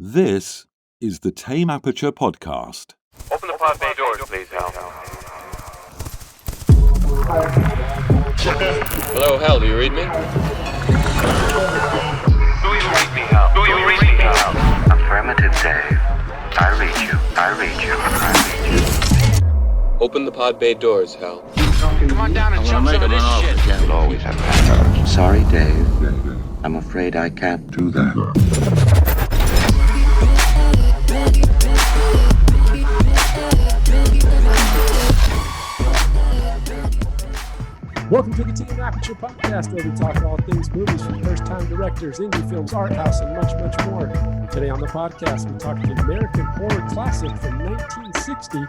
This is the Tame Aperture Podcast. Open the pod bay doors, please, Hal. Hello, Hal, do you read me? Do you read me, Hal? Do you read me, Hal? Affirmative, Dave. I read you. I read you. I read you. Open the pod bay doors, Hal. Come on down and jump some of this shit. You'll always have backup. Sorry, Dave. I'm afraid I can't do that. Welcome to the Tame Aperture Podcast, where we talk all things movies from first-time directors, indie films, art house, and much, much more. Today on the podcast, we talk an American horror classic from 1960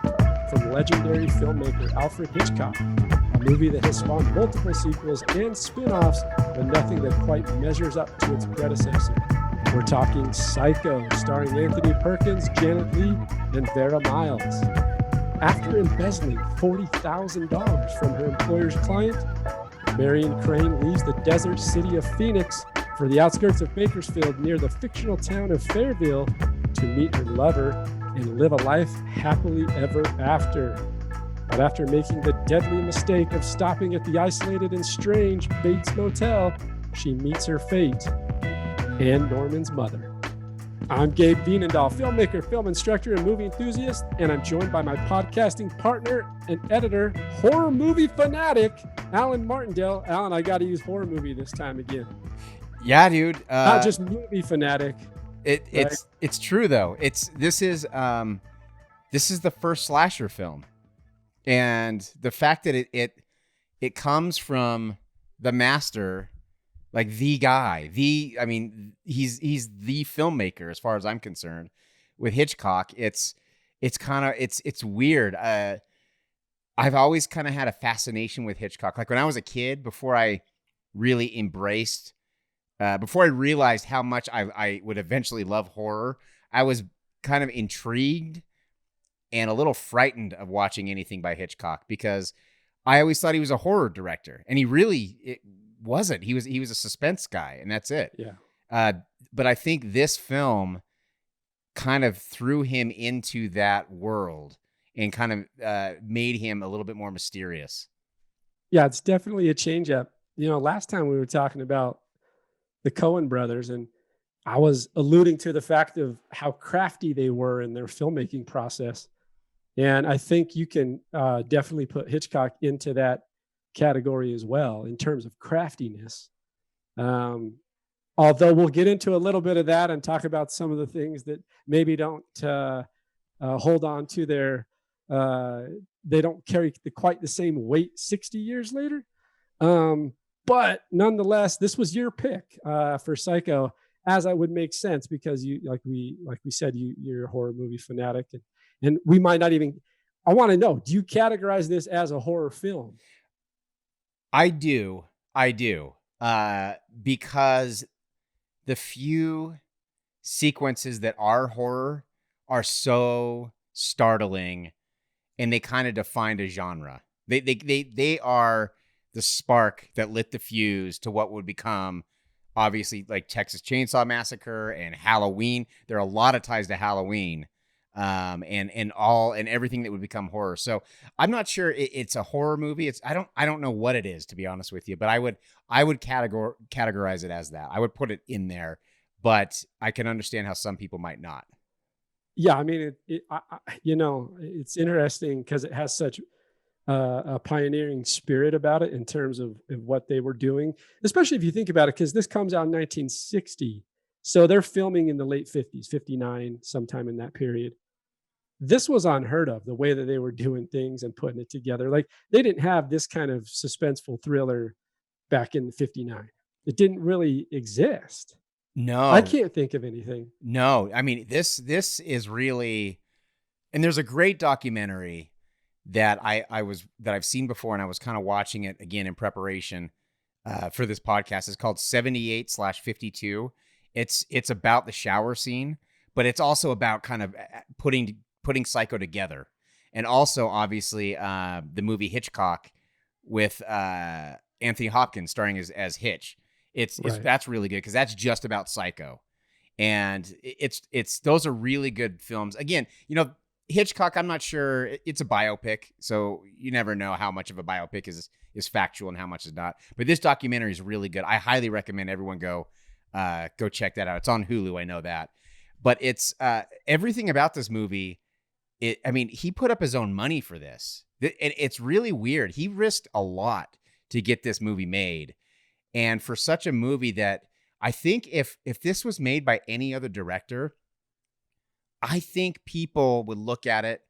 from legendary filmmaker Alfred Hitchcock, a movie that has spawned multiple sequels and spin-offs, but nothing that quite measures up to its predecessor. We're talking Psycho, starring Anthony Perkins, Janet Leigh, and Vera Miles. After embezzling $40,000 from her employer's client, Marion Crane leaves the desert city of Phoenix for the outskirts of Bakersfield near the fictional town of Fairville to meet her lover and live a life happily ever after. But after making the deadly mistake of stopping at the isolated and strange Bates Motel, she meets her fate and Norman's mother. I'm Gabe Vienendahl, filmmaker, film instructor, and movie enthusiast, and I'm joined by my podcasting partner and editor, horror movie fanatic, Alan Martindale. Alan, I got to use horror movie this time again. Yeah, dude. Not just movie fanatic. It's true though. This is the first slasher film, and the fact that it comes from the master. Like the guy, he's the filmmaker as far as I'm concerned. With Hitchcock, it's weird. I've always kind of had a fascination with Hitchcock. Like when I was a kid, before I really before I realized how much I would eventually love horror, I was kind of intrigued and a little frightened of watching anything by Hitchcock because I always thought he was a horror director, and he really wasn't. He was a suspense guy, and that's it. Yeah. But I think this film kind of threw him into that world and kind of made him a little bit more mysterious. Yeah, it's definitely a change up. You know, last time we were talking about the Coen brothers, and I was alluding to the fact of how crafty they were in their filmmaking process. And I think you can definitely put Hitchcock into that category as well in terms of craftiness. Although we'll get into a little bit of that and talk about some of the things that maybe don't hold on to their, they don't carry quite the same weight 60 years later. But nonetheless, this was your pick for Psycho, as I would make sense because you, like we said, you're a horror movie fanatic, and we might not even. I want to know: do you categorize this as a horror film? I do. Because the few sequences that are horror are so startling, and they kind of defined a genre. They are the spark that lit the fuse to what would become, obviously, like Texas Chainsaw Massacre and Halloween. There are a lot of ties to Halloween. And everything that would become horror. So I'm not sure it's a horror movie. I don't know what it is, to be honest with you, but I would categorize it as that. I would put it in there, but I can understand how some people might not. Yeah. I mean, it's interesting because it has such a pioneering spirit about it in terms of what they were doing, especially if you think about it, because this comes out in 1960. So they're filming in the late 50s, 59, sometime in that period. This was unheard of, the way that they were doing things and putting it together. Like they didn't have this kind of suspenseful thriller back in 59. It didn't really exist. No, I can't think of anything. No, I mean, this is really, and there's a great documentary that I've seen before, and I was kind of watching it again in preparation for this podcast. It's called 78/52. It's about the shower scene, but it's also about kind of putting Psycho together. And also, obviously, the movie Hitchcock with Anthony Hopkins starring as Hitch. That's really good because that's just about Psycho. And it's those are really good films. Again, Hitchcock, I'm not sure, it's a biopic, so you never know how much of a biopic is factual and how much is not. But this documentary is really good. I highly recommend everyone go check that out. It's on Hulu, I know that. But it's everything about this movie. He put up his own money for this. It's really weird. He risked a lot to get this movie made. And for such a movie that I think if this was made by any other director, I think people would look at it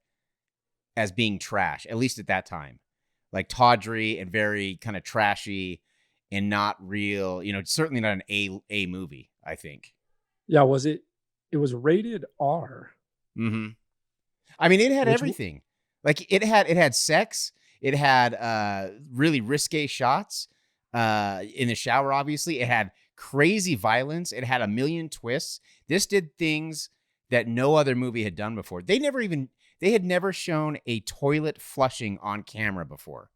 as being trash, at least at that time. Like tawdry and very kind of trashy and not real, certainly not an A movie, I think. Yeah, it was rated R. Mm-hmm. I mean, it had everything. Like it had sex. It had really risque shots in the shower, obviously. It had crazy violence. It had a million twists. This did things that no other movie had done before. They had never shown a toilet flushing on camera before.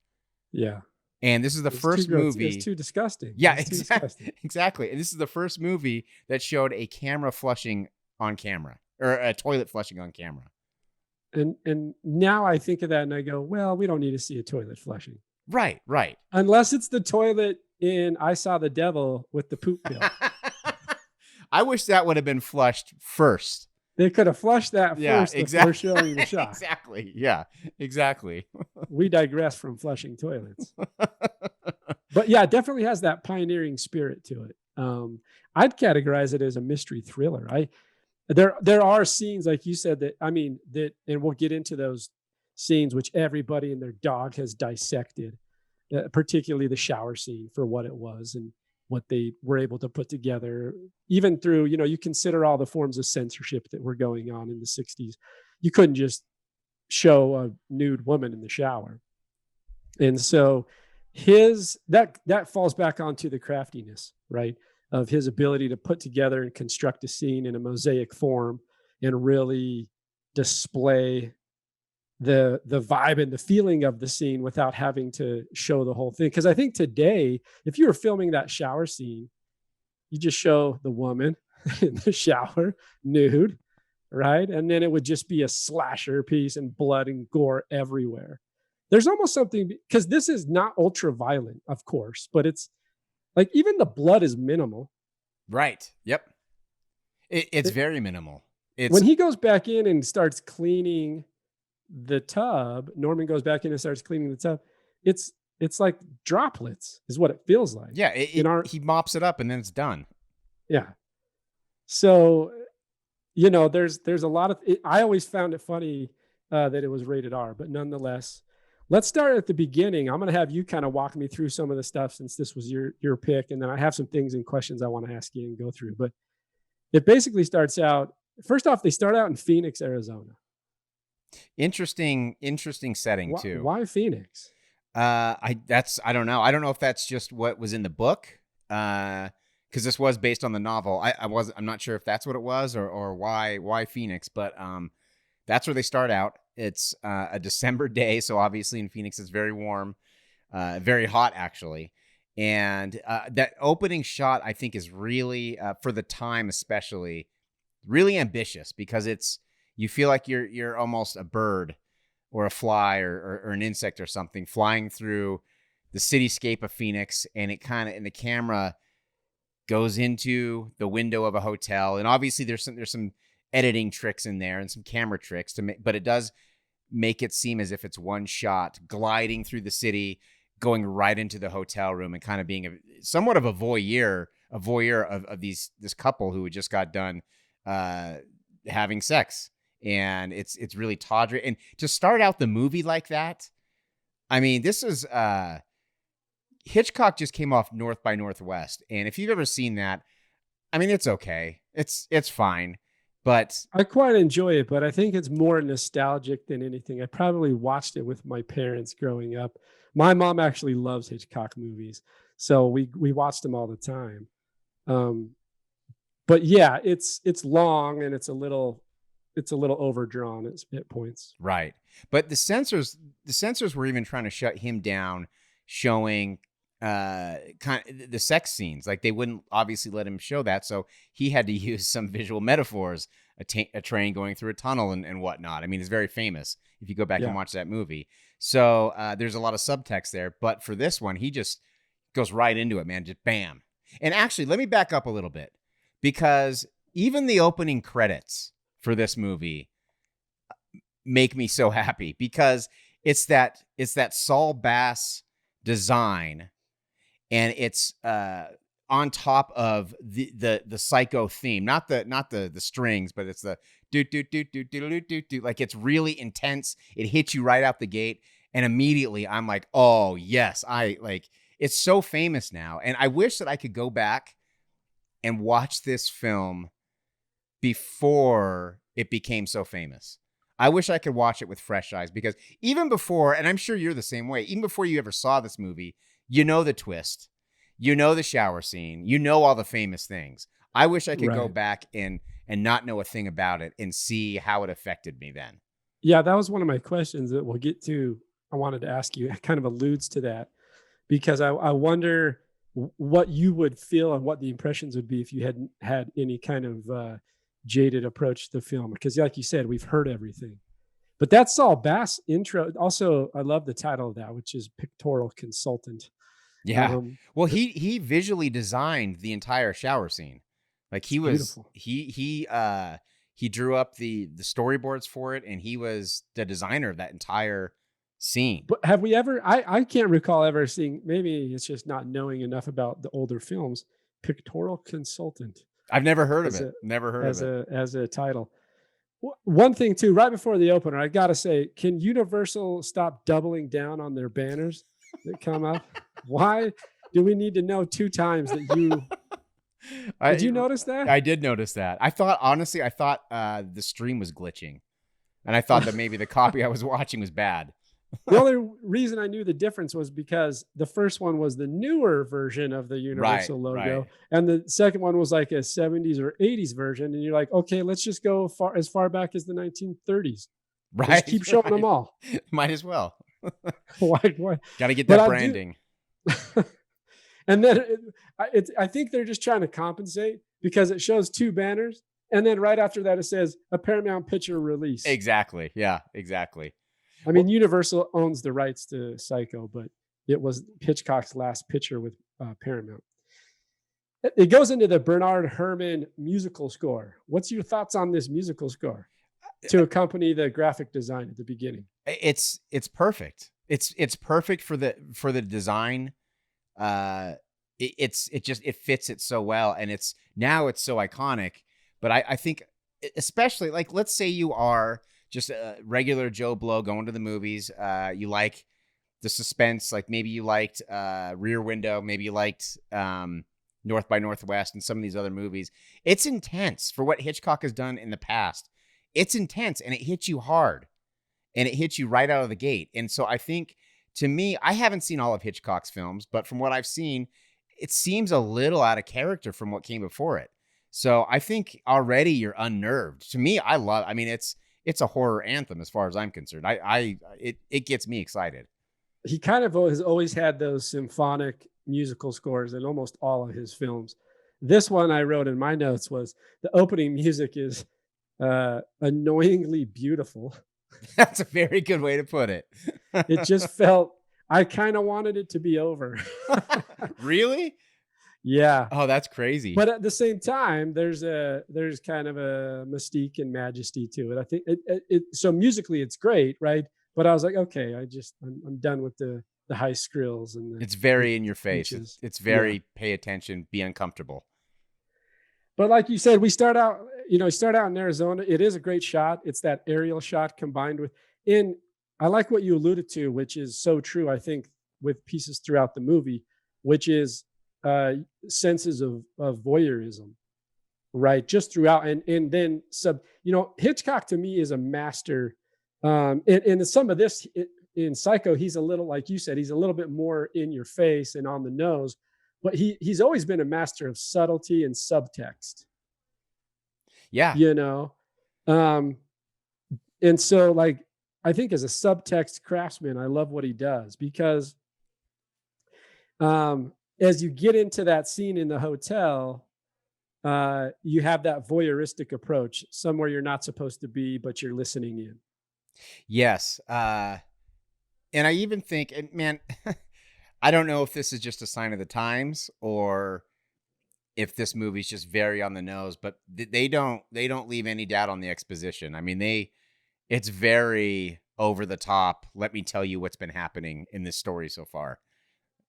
Yeah. And this is the first movie. It's too disgusting. Yeah, exactly. And this is the first movie that showed a camera flushing on camera, or a toilet flushing on camera. And now I think of that and I go, well, we don't need to see a toilet flushing. Right. Unless it's the toilet in I Saw the Devil with the poop pill. I wish that would have been flushed first. They could have flushed that first before showing the shot. Exactly. Yeah, exactly. We digress from flushing toilets. But yeah, it definitely has that pioneering spirit to it. I'd categorize it as a mystery thriller. There are scenes, like you said, and we'll get into those scenes which everybody and their dog has dissected, particularly the shower scene for what it was and what they were able to put together, even through, you consider all the forms of censorship that were going on in the 60s. You couldn't just show a nude woman in the shower. And so that falls back onto the craftiness, right, of his ability to put together and construct a scene in a mosaic form and really display the vibe and the feeling of the scene without having to show the whole thing. Because I think today, if you were filming that shower scene, you just show the woman in the shower nude, right? And then it would just be a slasher piece and blood and gore everywhere. There's almost something, because this is not ultra violent, of course, but it's like even the blood is minimal. Right. Yep. It's very minimal. When he goes back in and starts cleaning the tub, Norman goes back in and starts cleaning the tub. It's like droplets is what it feels like. Yeah. He mops it up and then it's done. Yeah. So, there's a lot of, I always found it funny that it was rated R, but nonetheless, let's start at the beginning. I'm going to have you kind of walk me through some of the stuff since this was your pick. And then I have some things and questions I want to ask you and go through, but it basically starts out, first off, they start out in Phoenix, Arizona. Interesting setting too. Why Phoenix? I don't know. I don't know if that's just what was in the book. Because this was based on the novel. I'm not sure if that's what it was or why Phoenix, but that's where they start out. It's a December day, so obviously in Phoenix it's very warm, very hot actually. And that opening shot I think is really for the time especially really ambitious, because you feel like you're almost a bird or a fly or an insect or something flying through the cityscape of Phoenix, and the camera goes into the window of a hotel. And obviously there's some editing tricks in there and some camera tricks but it does make it seem as if it's one shot gliding through the city, going right into the hotel room and kind of being somewhat of a voyeur of this couple who had just got done having sex. And it's really tawdry. And to start out the movie like that, I mean, this is Hitchcock just came off North by Northwest. And if you've ever seen that, I mean, it's okay. It's fine. But I quite enjoy it, but I think it's more nostalgic than anything. I probably watched it with my parents growing up. My mom actually loves Hitchcock movies, so we watched them all the time. But yeah, it's long and it's a little overdrawn at points. Right. But the censors were even trying to shut him down, showing the sex scenes. Like they wouldn't obviously let him show that, so he had to use some visual metaphors, a train going through a tunnel and whatnot. I mean, it's very famous if you go back and watch that movie. So there's a lot of subtext there, but for this one, he just goes right into it, man. Just bam. And actually, let me back up a little bit, because even the opening credits for this movie make me so happy, because it's that Saul Bass design, and it's on top of the Psycho theme, not the strings, but it's the do do do do do do do do. Like, it's really intense. It hits you right out the gate, and immediately I'm like, oh yes, it's so famous now, and I wish that I could go back and watch this film before it became so famous. I wish I could watch it with fresh eyes, because even before, and I'm sure you're the same way, even before you ever saw this movie, you know the twist, you know the shower scene, you know all the famous things. I wish I could go back and not know a thing about it and see how it affected me then. Yeah, that was one of my questions that we'll get to. I wanted to ask you. It kind of alludes to that, because I wonder what you would feel and what the impressions would be if you hadn't had any kind of jaded approach to the film. Because like you said, we've heard everything. But that Saul Bass intro, also, I love the title of that, which is Pictorial Consultant. Yeah. Well, he visually designed the entire shower scene. Like he was beautiful. He drew up the storyboards for it, and he was the designer of that entire scene. But have we ever, I can't recall ever seeing, maybe it's just not knowing enough about the older films, Pictorial Consultant. I've never heard of it. Never heard of it. As a title. One thing too, right before the opener, I got to say, can Universal stop doubling down on their banners that come up? Why do we need to know 2 times that you... Did you notice that? I did notice that. I thought the stream was glitching, and I thought that maybe the copy I was watching was bad. The only reason I knew the difference was because the first one was the newer version of the Universal logo, and the second one was like a 70s or 80s version. And you're like, okay, let's just go as far back as the 1930s. Right. Just keep showing them all. Might as well. Why? Got to get that branding. And then I think they're just trying to compensate, because it shows 2 banners, and then right after that it says a Paramount Picture release. Exactly. Yeah, exactly. I mean, Universal owns the rights to Psycho, but it was Hitchcock's last picture with Paramount. It goes into the Bernard Herrmann musical score. What's your thoughts on this musical score to accompany the graphic design at the beginning? It's perfect. It's perfect for the design. It fits it so well, and it's so iconic. But I think, especially, like, let's say you are just a regular Joe Blow going to the movies. You like the suspense, like maybe you liked Rear Window, maybe you liked North by Northwest, and some of these other movies. It's intense for what Hitchcock has done in the past. It's intense, and it hits you hard, and it hits you right out of the gate. And so I think, to me, I haven't seen all of Hitchcock's films, but from what I've seen, it seems a little out of character from what came before it. So I think already you're unnerved. To me, it's a horror anthem as far as I'm concerned. It gets me excited. He kind of has always had those symphonic musical scores in almost all of his films. This one I wrote in my notes was the opening music is annoyingly beautiful. That's a very good way to put it. It just felt, I kind of wanted it to be over. Really? Yeah. Oh, that's crazy. But at the same time, there's kind of a mystique and majesty to it. I think so musically it's great, right? But I was like, okay, I'm done with the high skrills and it's very in your face. It's very pay attention, be uncomfortable. But like you said, we start out in Arizona. It is a great shot. It's that aerial shot combined with I like what you alluded to, which is so true, I think, with pieces throughout the movie, which is senses of voyeurism, right? Just throughout. And then Hitchcock to me is a master. And some of this in Psycho, he's a little, like you said, he's a little bit more in your face and on the nose, but he's always been a master of subtlety and subtext. Yeah. And so, like, I think as a subtext craftsman, I love what he does, because As you get into that scene in the hotel, you have that voyeuristic approach, somewhere you're not supposed to be, but you're listening in. Yes. And I even think, and man, I don't know if this is just a sign of the times or if this movie's just very on the nose, but they don't leave any doubt on the exposition. I mean, it's very over the top. Let me tell you what's been happening in this story so far.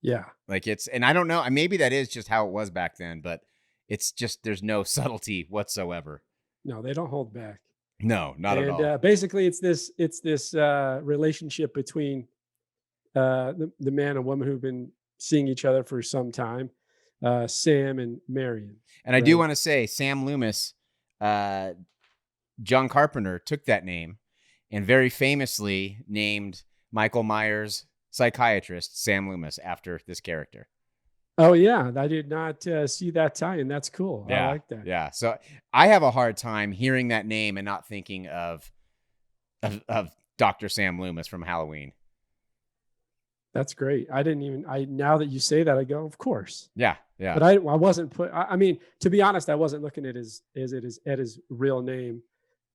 Yeah. Like and I don't know, maybe that is just how it was back then, but it's just, there's no subtlety whatsoever. No, they don't hold back. No, not at all. Basically it's this relationship between the man and woman who've been seeing each other for some time, Sam and Marion. And I do want to say Sam Loomis, John Carpenter took that name and very famously named Michael Myers' psychiatrist Sam Loomis after this character. Oh yeah, I did not see that tie-in. That's cool. Yeah, I like that. Yeah, so I have a hard time hearing that name and not thinking of Dr. Sam Loomis from Halloween. That's great. Now that you say that, I go, of course. Yeah, yeah. But I wasn't I mean, to be honest, I wasn't looking at his real name,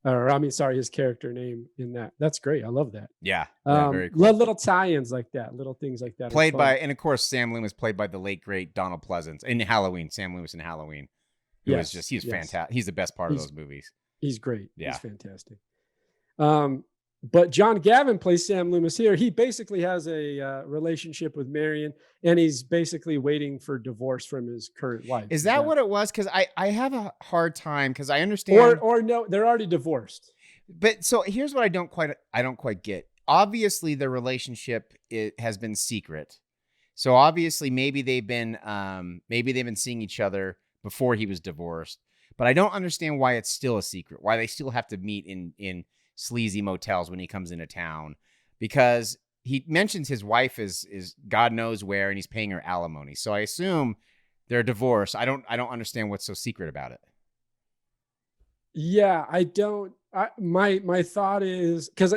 his character name in that. That's great. I love that. Yeah, very cool. Little tie-ins like that, little things like that. Played by, and of course, Sam Loomis played by the late great Donald Pleasance in Halloween. Sam Loomis in Halloween. He's fantastic. He's the best part of those movies. He's great. Yeah. He's fantastic. But John Gavin plays Sam Loomis here. He basically has a relationship with Marion, and he's basically waiting for divorce from his current wife. Is that what it was? Because I have a hard time, because I understand. Or no, they're already divorced. But so here's what I don't quite get. Obviously, the relationship has been secret. So obviously, maybe they've been seeing each other before he was divorced. But I don't understand why it's still a secret. Why they still have to meet in sleazy motels when he comes into town, because he mentions his wife is God knows where, and he's paying her alimony. So I assume they're divorced. I don't understand what's so secret about it. Yeah, I don't. My thought is, because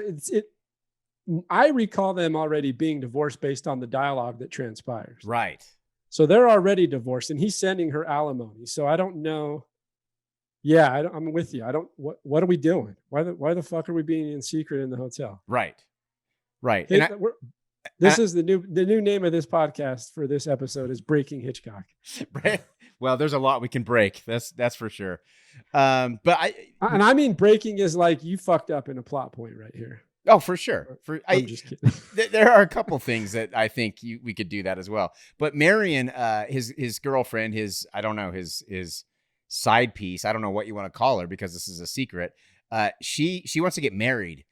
I recall them already being divorced based on the dialogue that transpires. Right. So they're already divorced, and he's sending her alimony. So I don't know. Yeah, I'm with you. What are we doing? Why the fuck are we being in secret in the hotel? Right. Right. This is the new name of this podcast for this episode is Breaking Hitchcock. Right. Well, there's a lot we can break. That's for sure. But I mean, breaking is like you fucked up in a plot point right here. Oh, for sure. I'm just kidding. There are a couple things that I think we could do that as well. But Marion, his girlfriend, his side piece, I don't know what you want to call her because this is a secret. She wants to get married,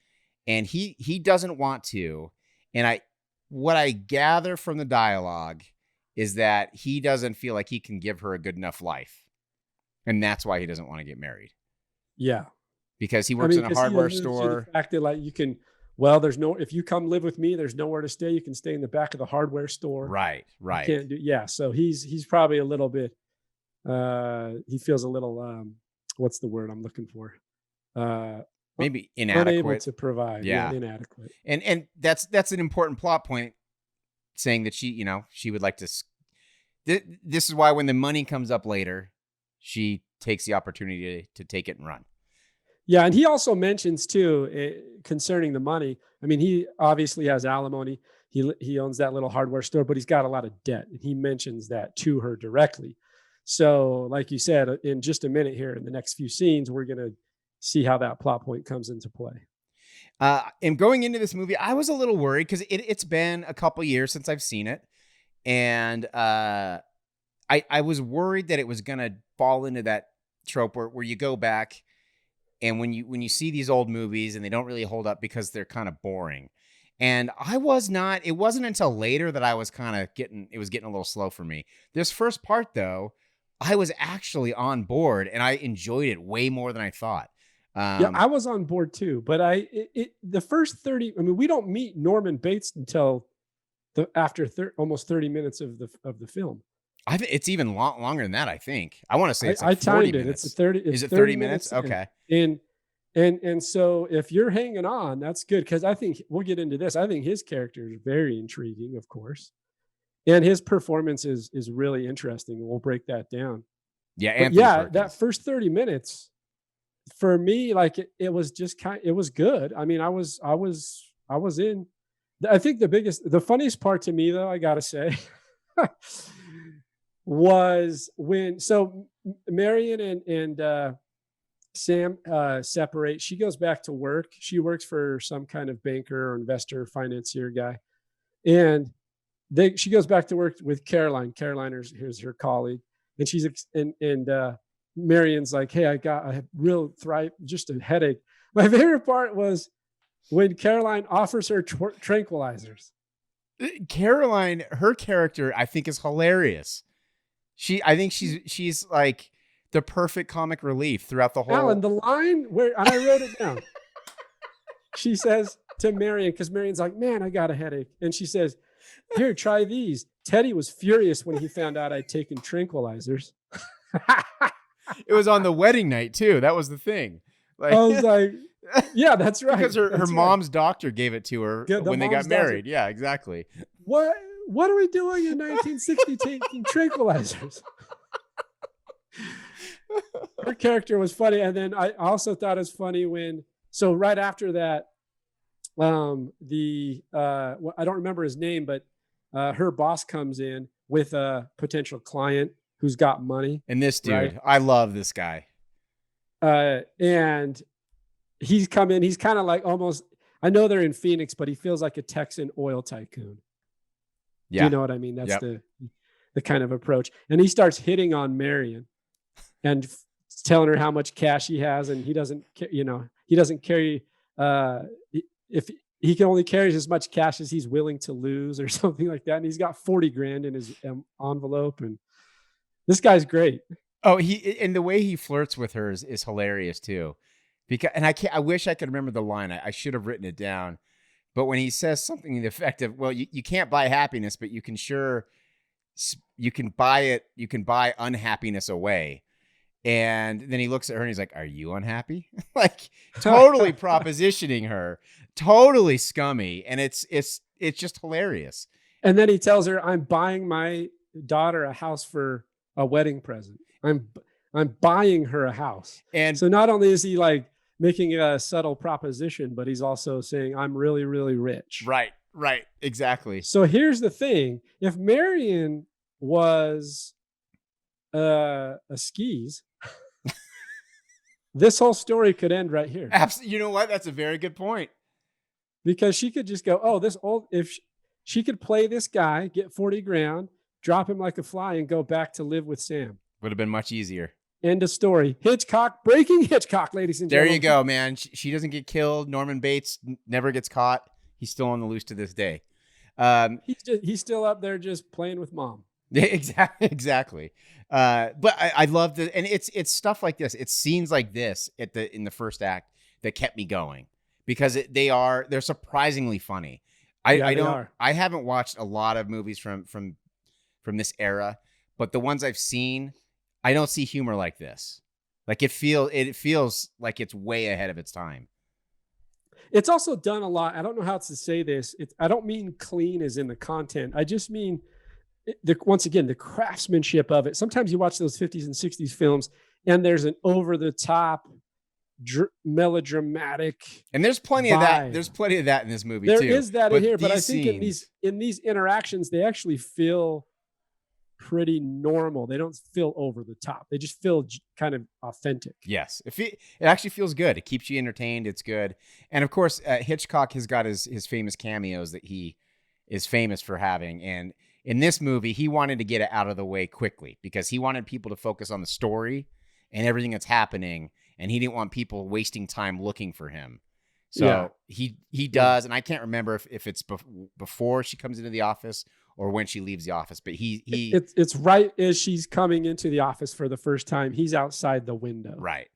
and he doesn't want to. And what I gather from the dialogue is that he doesn't feel like he can give her a good enough life, and that's why he doesn't want to get married. Yeah, because he works in a hardware store. The fact that like if you come live with me, there's nowhere to stay. You can stay in the back of the hardware store. Right. So he's probably a little bit. He feels a little, what's the word I'm looking for? Maybe inadequate. Unable to provide. Yeah. Inadequate. And that's an important plot point, saying that she would like to. This is why when the money comes up later, she takes the opportunity to take it and run. Yeah. And he also mentions too, concerning the money. I mean, he obviously has alimony. He owns that little hardware store, but he's got a lot of debt. And he mentions that to her directly. So like you said, in just a minute here, in the next few scenes, we're going to see how that plot point comes into play. And going into this movie, I was a little worried because it's been a couple years since I've seen it. And I was worried that it was going to fall into that trope where you go back and when you see these old movies and they don't really hold up because they're kind of boring. And it wasn't until later that I was kind of getting a little slow for me. This first part though, I was actually on board and I enjoyed it way more than I thought. Yeah, I was on board too, but the first 30, I mean, we don't meet Norman Bates until after almost 30 minutes of the film. It's even longer than that. I think I want to say it's I 40 timed minutes. It's 30. Is it 30 minutes? Okay. And so if you're hanging on, that's good. Cause I think we'll get into this. I think his character is very intriguing, of course. And his performance is really interesting. We'll break that down. Yeah, But Anthony yeah, Perkins. that first 30 minutes for me, like it was just it was good. I mean, I was in. I think the funniest part to me, though, I gotta say, was when Marion and Sam separate. She goes back to work. She works for some kind of banker or investor, financier guy, and she goes back to work with Caroline. Caroline is her colleague, and she's Marion's like, "Hey, I have just a headache." My favorite part was when Caroline offers her tranquilizers. Caroline, her character, I think, is hilarious. I think she's like the perfect comic relief throughout the whole. Alan, the line and I wrote it down. She says to Marion, because Marion's like, "Man, I got a headache," and she says, "Here, try these." Teddy was furious when he found out I'd taken tranquilizers. It was on the wedding night too. That was the thing. Like, I was like, "Yeah, that's right." Because her That's mom's doctor gave it to her when they got married. Yeah, exactly. What are we doing in 1960 taking tranquilizers? Her character was funny, and then I also thought it was funny right after that, I don't remember his name, but her boss comes in with a potential client who's got money. And this dude, right? I love this guy. And he's come in. He's kind of like almost. I know they're in Phoenix, but he feels like a Texan oil tycoon. Yeah. Do you know what I mean? That's the kind of approach. And he starts hitting on Marion and telling her how much cash he has, and he doesn't carry. If he can only carry as much cash as he's willing to lose, or something like that. And he's got 40 grand in his envelope, and this guy's great. Oh, and the way he flirts with her is hilarious too. I wish I could remember the line. I should have written it down. But when he says something to the effect of, "Well, you can't buy happiness, but you can buy it. You can buy unhappiness away." And then he looks at her and he's like, "Are you unhappy?" Like totally propositioning her, totally scummy. And it's just hilarious. And then he tells her, "I'm buying my daughter a house for a wedding present. I'm buying her a house." And so not only is he like making a subtle proposition, but he's also saying, "I'm really, really rich." Right. Exactly. So here's the thing. If Marion was a skis, this whole story could end right here. Absolutely. You know what? That's a very good point. Because she could just go, if she could play this guy, get 40 grand, drop him like a fly, and go back to live with Sam. Would have been much easier. End of story. Hitchcock, breaking Hitchcock, ladies and gentlemen. There you go, man. She doesn't get killed. Norman Bates never gets caught. He's still on the loose to this day. He's still up there just playing with mom. Exactly. But I love the, and it's stuff like this. It's scenes like this in the first act that kept me going, because they're surprisingly funny. I haven't watched a lot of movies from this era, but the ones I've seen, I don't see humor like this. Like it feels like it's way ahead of its time. It's also done a lot. I don't know how to say this. I don't mean clean as in the content. I just mean once again, the craftsmanship of it. Sometimes you watch those 50s and 60s films and there's an over the top melodramatic, and there's plenty of that. There's plenty of that in this movie too. There is that in here, but I think in these interactions, they actually feel pretty normal. They don't feel over the top. They just feel kind of authentic. Yes. It actually feels good. It keeps you entertained. It's good. And of course, Hitchcock has got his famous cameos that he is famous for having. And in this movie, he wanted to get it out of the way quickly because he wanted people to focus on the story and everything that's happening. And he didn't want people wasting time looking for him. So he does. And I can't remember if it's before she comes into the office or when she leaves the office, but it's right as she's coming into the office for the first time. He's outside the window. Right.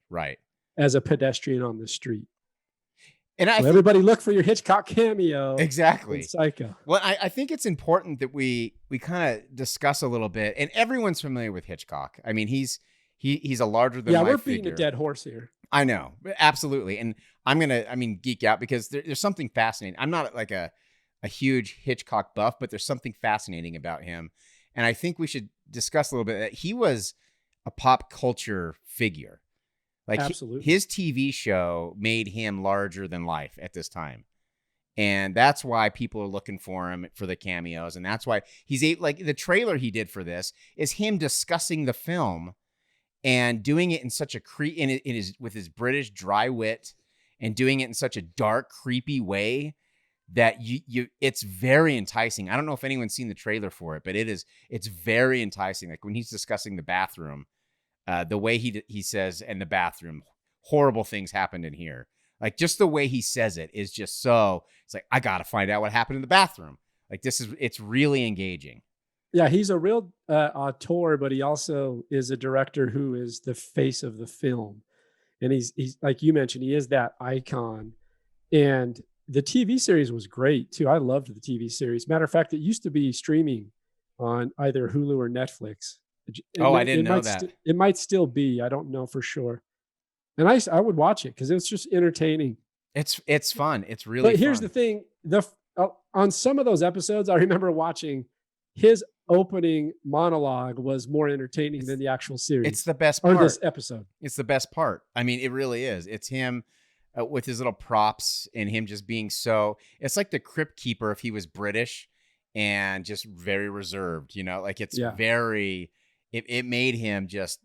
As a pedestrian on the street. And everybody look for your Hitchcock cameo. Exactly. Psycho. Well, I think it's important that we kind of discuss a little bit, and everyone's familiar with Hitchcock. I mean, he's a larger than life we're figure. beating a dead horse here. I know, absolutely. And I'm gonna geek out because there's something fascinating. I'm not like a a huge Hitchcock buff, but there's something fascinating about him. And I think we should discuss a little bit that he was a pop culture figure. Like Absolutely. His TV show made him larger than life at this time. And that's why people are looking for him for the cameos. And that's why like the trailer he did for this is him discussing the film and doing it in such a with his British dry wit and doing it in such a dark, creepy way that it's very enticing. I don't know if anyone's seen the trailer for it, but it's very enticing. Like when he's discussing the bathroom, the way he says, "And the bathroom, horrible things happened in here." Like just the way he says it is just so, it's like, I got to find out what happened in the bathroom. Like it's really engaging. Yeah, he's a real auteur, but he also is a director who is the face of the film. And he's like you mentioned, he is that icon. And the TV series was great too. I loved the TV series. Matter of fact, it used to be streaming on either Hulu or Netflix. I didn't know that. It might still be. I don't know for sure. And I would watch it because it was just entertaining. It's fun. It's really But here's fun. the thing. On some of those episodes, I remember watching his opening monologue was more entertaining than the actual series. It's the best part. Or this episode. It's the best part. I mean, it really is. It's him with his little props and him just being it's like the Crypt Keeper if he was British and just very reserved, like it's very, it made him just,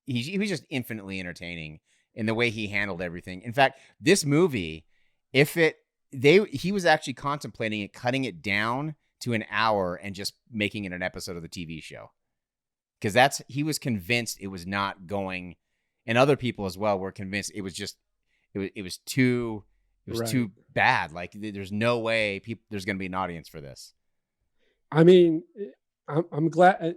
he was just infinitely entertaining in the way he handled everything. In fact, this movie, he was actually contemplating cutting it down to an hour and just making it an episode of the TV show. Because he was convinced it was not going, and other people as well were convinced it was just, it was too bad. Like there's no way there's going to be an audience for this. I mean, I'm glad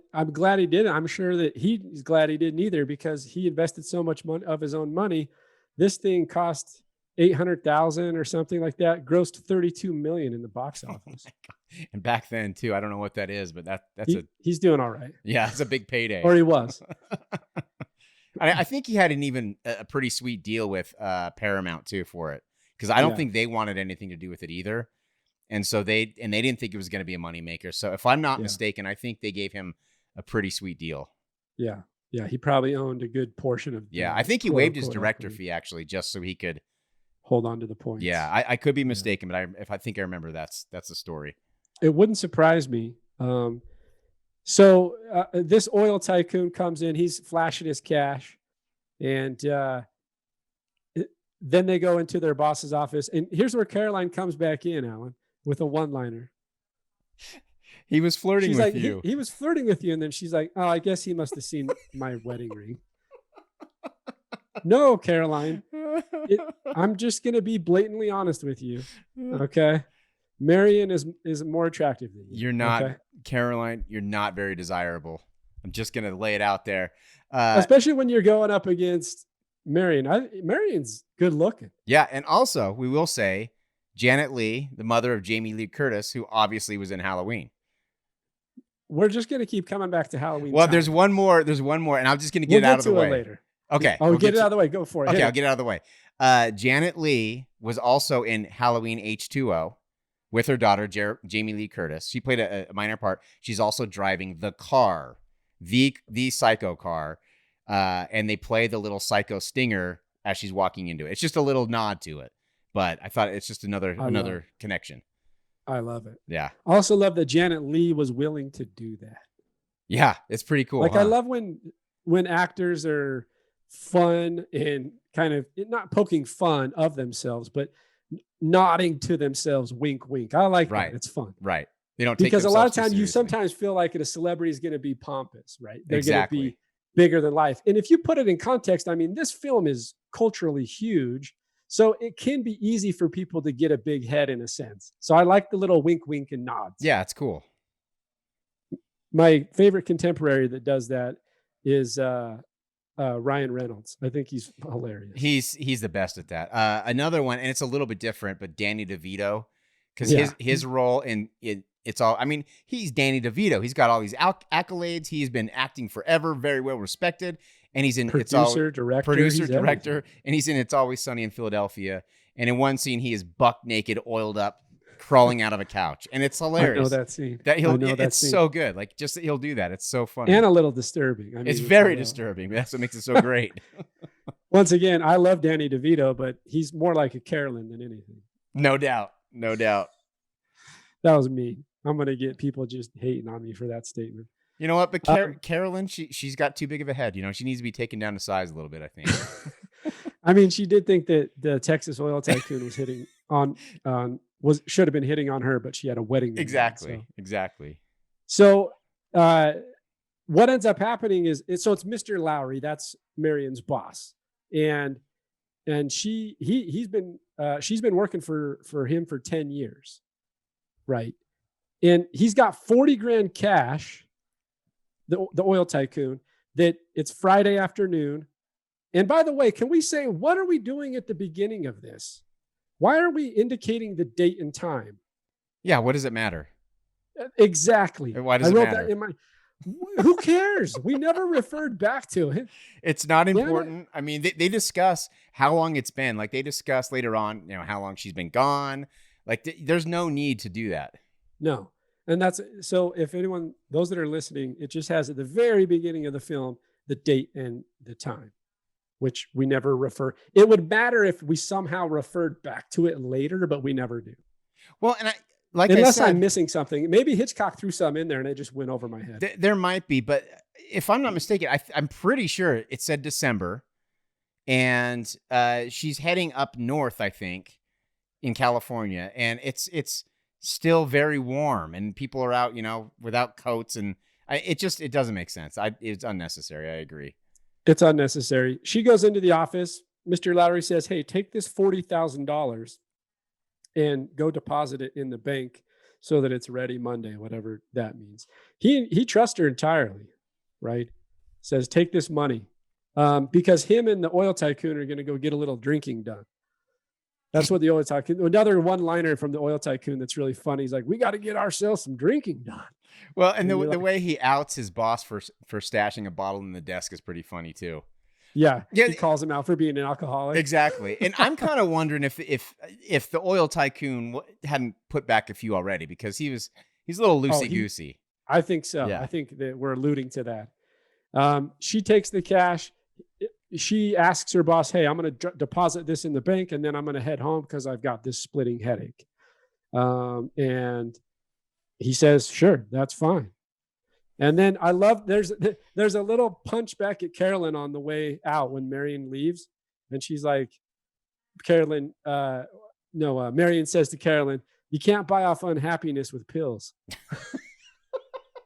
he did it. I'm sure that he's glad he didn't either because he invested so much money of his own money. This thing cost $800,000 or something like that, grossed $32 million in the box office. Oh, and back then too, I don't know what that is, but he's doing all right. Yeah, it's a big payday. Or he was. I think he had a pretty sweet deal with Paramount too for it, because I don't think they wanted anything to do with it either. And so they didn't think it was going to be a moneymaker. So if I'm not mistaken, I think they gave him a pretty sweet deal. Yeah. Yeah. He probably owned a good portion of. I think he waived his director fee actually, just so he could hold on to the points. Yeah. I could be mistaken, but if I think I remember, that's the story. It wouldn't surprise me. So this oil tycoon comes in, he's flashing his cash, and then they go into their boss's office. And here's where Caroline comes back in, Alan, with a one-liner. He was flirting with you. He was flirting with you. And then she's like, oh, I guess he must have seen my wedding ring. No, Caroline. I'm just going to be blatantly honest with you. Okay. Marion is more attractive than you. You're not, okay? Caroline, you're not very desirable. I'm just going to lay it out there. Especially when you're going up against Marion. Marion's good looking. Yeah. And also, we will say, Janet Leigh, the mother of Jamie Lee Curtis, who obviously was in Halloween. We're just going to keep coming back to Halloween. Well, there's one more, and I'm just going to get it out of the way. We'll get to it later. Okay. We'll get it out of the way. Go for it. Okay, I'll get it out of the way. Janet Leigh was also in Halloween H2O with her daughter, Jamie Lee Curtis. She played a minor part. She's also driving the car, the psycho car, and they play the little psycho stinger as she's walking into it. It's just a little nod to it, but I thought it's just another connection. I love it. Yeah. I also love that Janet Leigh was willing to do that. Yeah, it's pretty cool. Like, I love when actors are fun and kind of not poking fun of themselves, but nodding to themselves, wink, wink. I like that. It's fun. Right. They don't take because a lot of times you sometimes feel like a celebrity is going to be pompous, right? They're exactly. going to be bigger than life. And if you put it in context, I mean, this film is culturally huge. So it can be easy for people to get a big head in a sense. So I like the little wink, wink and nods. Yeah, it's cool. My favorite contemporary that does that is Ryan Reynolds. I think he's hilarious. He's the best at that. Another one, and it's a little bit different, but Danny DeVito, because his role in it's all. I mean, he's Danny DeVito. He's got all these accolades. He's been acting forever, very well respected, and he's in producer, director, and he's in It's Always Sunny in Philadelphia. And in one scene, he is buck naked, oiled up, crawling out of a couch, and it's hilarious. I know that scene. It's so good. Like just that he'll do that. It's so funny and a little disturbing. I mean, it's very disturbing. That's what makes it so great. Once again, I love Danny DeVito, but he's more like a Carolyn than anything. No doubt. That was mean. I'm gonna get people just hating on me for that statement. You know what? But Carolyn, she's got too big of a head. You know, she needs to be taken down to size a little bit, I think. I mean, she did think that the Texas oil tycoon was hitting on should have been hitting on her, but she had a wedding. Exactly. So what ends up happening is it's Mr. Lowry. That's Marion's boss, and she's been working for him for 10 years, right? And he's got 40 grand cash. The oil tycoon, that it's Friday afternoon. And by the way, can we say, what are we doing at the beginning of this? Why are we indicating the date and time? Yeah, what does it matter? Exactly. Why does it matter? That in my, who cares? We never referred back to it. It's not important. I mean, they discuss how long it's been. Like they discuss later on, you know, how long she's been gone. Like there's no need to do that. No. And that's so if anyone, those that are listening, it just has at the very beginning of the film, the date and the time, which we never refer. It would matter if we somehow referred back to it later, but we never do. Well, and unless I'm missing something, maybe Hitchcock threw some in there and it just went over my head. There might be, but if I'm not mistaken, I'm pretty sure it said December, and she's heading up north, I think, in California, and it's still very warm and people are out, you know, without coats, and it doesn't make sense. It's unnecessary. I agree. It's unnecessary. She goes into the office. Mr. Lowry says, hey, take this $40,000 and go deposit it in the bank so that it's ready Monday, whatever that means. He trusts her entirely, right? Says, take this money because him and the oil tycoon are going to go get a little drinking done. That's what the oil tycoon, another one-liner from the oil tycoon that's really funny. He's like, we got to get ourselves some drinking done. Well, and the way he outs his boss for stashing a bottle in the desk is pretty funny too. Yeah, he calls him out for being an alcoholic. Exactly. And I'm kind of wondering if the oil tycoon hadn't put back a few already, because he's a little loosey-goosey. I think so. Yeah. I think that we're alluding to that. She takes the cash. She asks her boss, hey, I'm going to deposit this in the bank and then I'm going to head home because I've got this splitting headache. And he says, sure, that's fine. And then I love, there's a little punch back at Carolyn on the way out when Marion leaves. And she's like, Marion says to Carolyn, you can't buy off unhappiness with pills.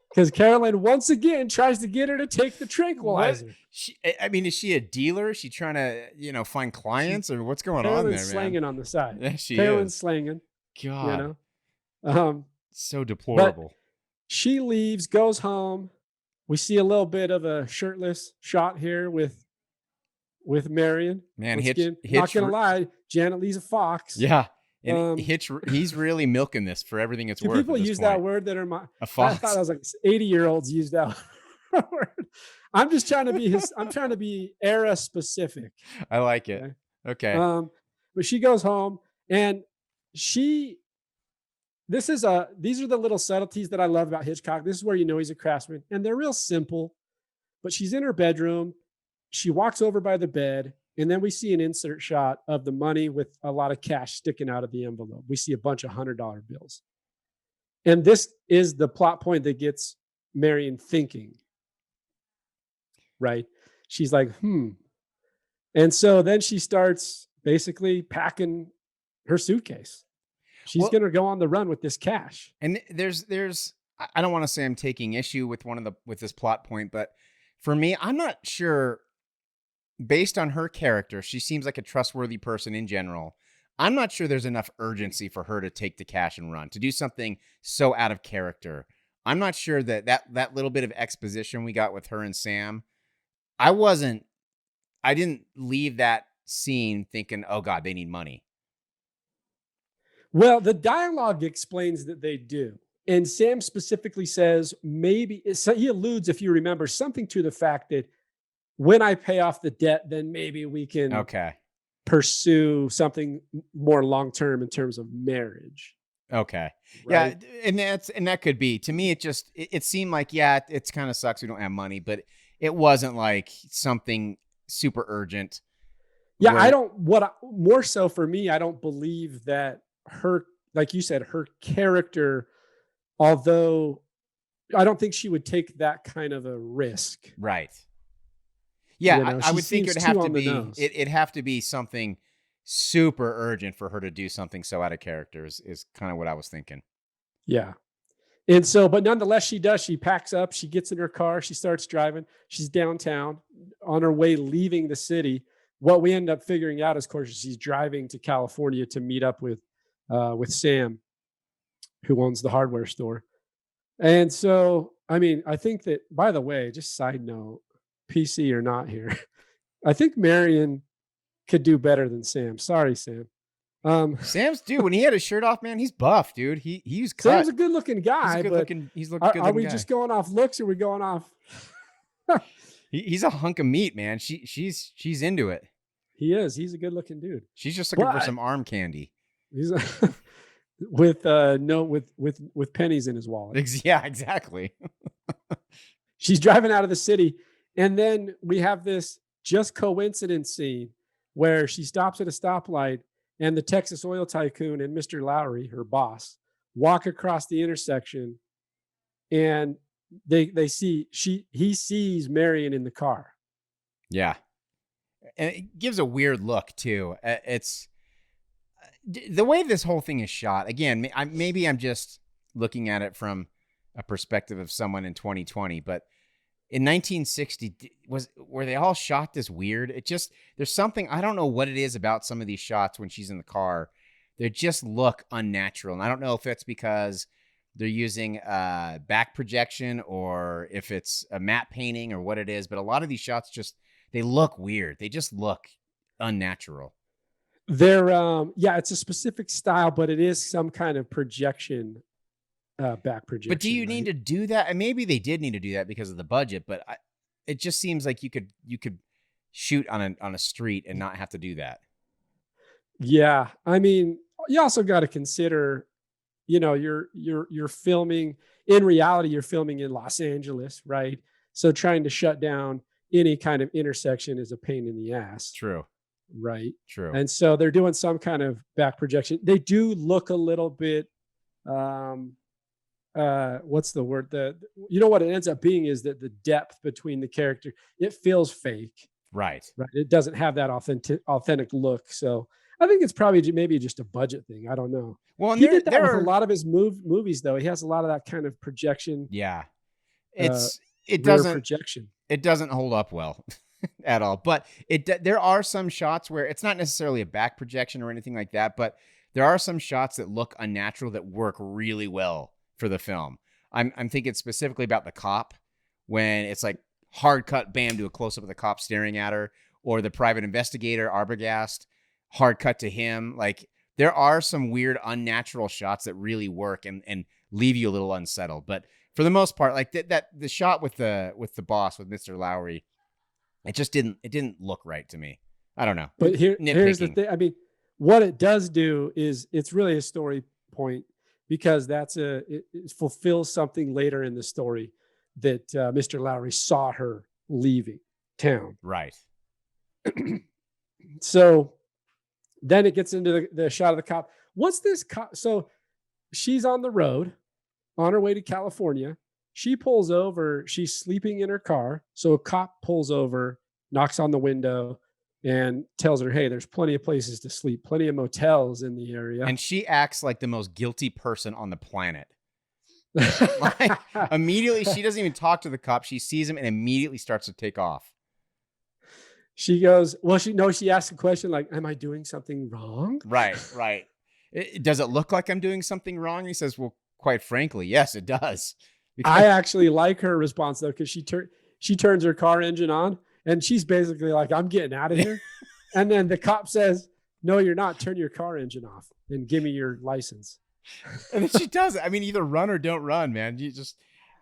Because Carolyn once again tries to get her to take the tranquilizer. Is she a dealer? Is she trying to, find clients, or what's going on there, man? Slanging on the side. Yeah, Carolyn's slanging. God. So deplorable. But she leaves, goes home. We see a little bit of a shirtless shot here with Marion. Man, Hitch, not going to lie, Janet Leigh's a fox. Yeah. And Hitch, he's really milking this for everything it's worth. People use that word that are a fox. I thought I was like 80-year-olds use that word. I'm just trying to be I'm trying to be era specific. I like it. Okay. But she goes home and these are the little subtleties that I love about Hitchcock. This is where you know he's a craftsman, and they're real simple. But she's in her bedroom. She walks over by the bed. And then we see an insert shot of the money with a lot of cash sticking out of the envelope. We see a bunch of $100 bills. And this is the plot point that gets Marion thinking, right? She's like, And so then she starts basically packing her suitcase. She's going to go on the run with this cash. And there's I don't want to say I'm taking issue with with this plot point, but for me, I'm not sure. Based on her character, she seems like a trustworthy person in general. I'm not sure there's enough urgency for her to take the cash and run, to do something so out of character. I'm not sure that little bit of exposition we got with her and Sam, I didn't leave that scene thinking, oh God, they need money. Well, the dialogue explains that they do. And Sam specifically says, he alludes, if you remember, something to the fact that when I pay off the debt, then maybe we can pursue something more long-term in terms of marriage. Okay. Right? Yeah, and that could be. To me, it seemed like, yeah, it's kind of sucks we don't have money, but it wasn't like something super urgent. Yeah, where- more so for me, I don't believe that her, like you said, her character, although I don't think she would take that kind of a risk. Right. Yeah, You know, I she would think seems it'd have too to on the be nose. it'd have to be something super urgent for her to do something so out of character is kind of what I was thinking. Yeah. And so, but nonetheless, she does. She packs up, she gets in her car, she starts driving. She's downtown on her way leaving the city. What we end up figuring out is, of course, she's driving to California to meet up with Sam, who owns the hardware store. And so, I mean, I think that, by the way, just side note, PC or not here, I think Marion could do better than Sam. Sorry, Sam. Sam's dude, when he had his shirt off, man, he's buff, dude. He's cut. Sam's a good-looking guy, He's a good are looking we guy. just going off looks, or are we going off? He's a hunk of meat, man. She's into it. He is. He's a good-looking dude. She's just looking for But- some arm candy. He's with pennies in his wallet. Yeah, exactly. She's driving out of the city, and then we have this just coincidence scene where she stops at a stoplight, and the Texas oil tycoon and Mr. Lowry, her boss, walk across the intersection, and he sees Marion in the car. Yeah. And it gives a weird look too. It's the way this whole thing is shot. Again, maybe I'm just looking at it from a perspective of someone in 2020, but in 1960, were they all shot this weird? There's something, I don't know what it is about some of these shots when she's in the car. They just look unnatural. And I don't know if it's because they're using back projection or if it's a matte painting or what it is. But a lot of these shots they look weird. They just look unnatural. They're it's a specific style, but it is some kind of projection, back projection. But do you need to do that? And maybe they did need to do that because of the budget, but it just seems like you could shoot on a street and not have to do that. Yeah, I mean, you also got to consider, you're filming. In reality, you're filming in Los Angeles, right? So trying to shut down any kind of intersection is a pain in the ass. True. Right. True. And so they're doing some kind of back projection. They do look a little bit, what's the word? What it ends up being is that the depth between the character, it feels fake. Right. It doesn't have that authentic look. So I think it's probably maybe just a budget thing. I don't know. Well, and he did that with a lot of his movies, though. He has a lot of that kind of projection. Yeah. It doesn't hold up well at all. But there are some shots where it's not necessarily a back projection or anything like that, but there are some shots that look unnatural that work really well for the film. I'm thinking specifically about the cop when it's like hard cut, bam, to a close up of the cop staring at her, or the private investigator, Arbogast, hard cut to him. Like there are some weird unnatural shots that really work and leave you a little unsettled. But for the most part, like that the shot with the boss, with Mr. Lowry, it didn't look right to me. I don't know. But here's the thing. I mean, what it does do is it's really a story point, because it fulfills something later in the story that Mr. Lowry saw her leaving town. Right. So then it gets into the shot of the cop. What's this cop? So she's on the road on her way to California. She pulls over. She's sleeping in her car. So a cop pulls over, knocks on the window, and tells her, hey, there's plenty of places to sleep, plenty of motels in the area. And she acts like the most guilty person on the planet. Like, immediately, she doesn't even talk to the cop. She sees him and immediately starts to take off. She goes, she asks a question like, am I doing something wrong? Right. Does it look like I'm doing something wrong? He says, well, quite frankly, yes, it does. I actually like her response, though, because she turns her car engine on, and she's basically like, I'm getting out of here. And then the cop says, no, you're not. Turn your car engine off and give me your license. And then she does it. I mean, either run or don't run, man. You just,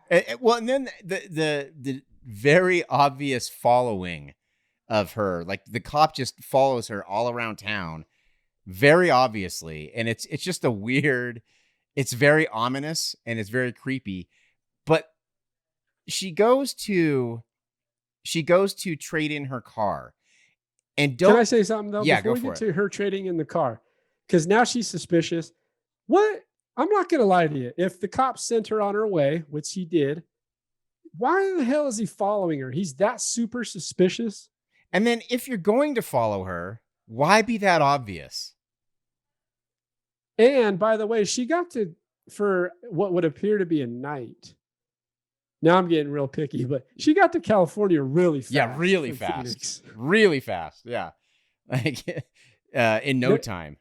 and then the very obvious following of her, like the cop just follows her all around town very obviously. And it's just a weird, It's very ominous and it's very creepy. But she goes to trade in her car. And Can I say something though? Yeah, Before go we for get to her trading in the car, because now she's suspicious. What? I'm not going to lie to you. If the cops sent her on her way, which he did, why the hell is he following her? He's that super suspicious. And then if you're going to follow her, why be that obvious? And by the way, she got to, for what would appear to be a night. Now I'm getting real picky, but she got to California really fast. Yeah, really from fast. Phoenix. Really fast. Yeah. Like in no time.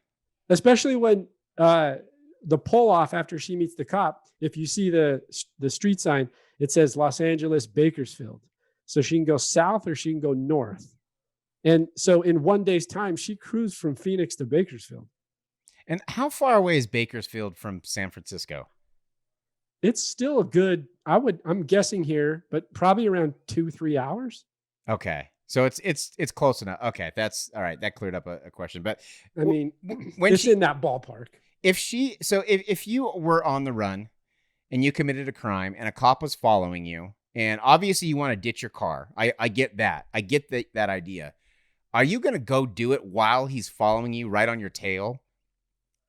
Especially when the pull off after she meets the cop, if you see the street sign, it says Los Angeles, Bakersfield. So she can go south or she can go north. And so in one day's time, she cruised from Phoenix to Bakersfield. And how far away is Bakersfield from San Francisco? It's still a good, I'm guessing here, but probably around 2-3 hours. Okay. So it's close enough. Okay. That's all right. That cleared up a question. But I mean, when it's in that ballpark. If you were on the run and you committed a crime and a cop was following you, and obviously you want to ditch your car. I get that. I get that idea. Are you going to go do it while he's following you right on your tail?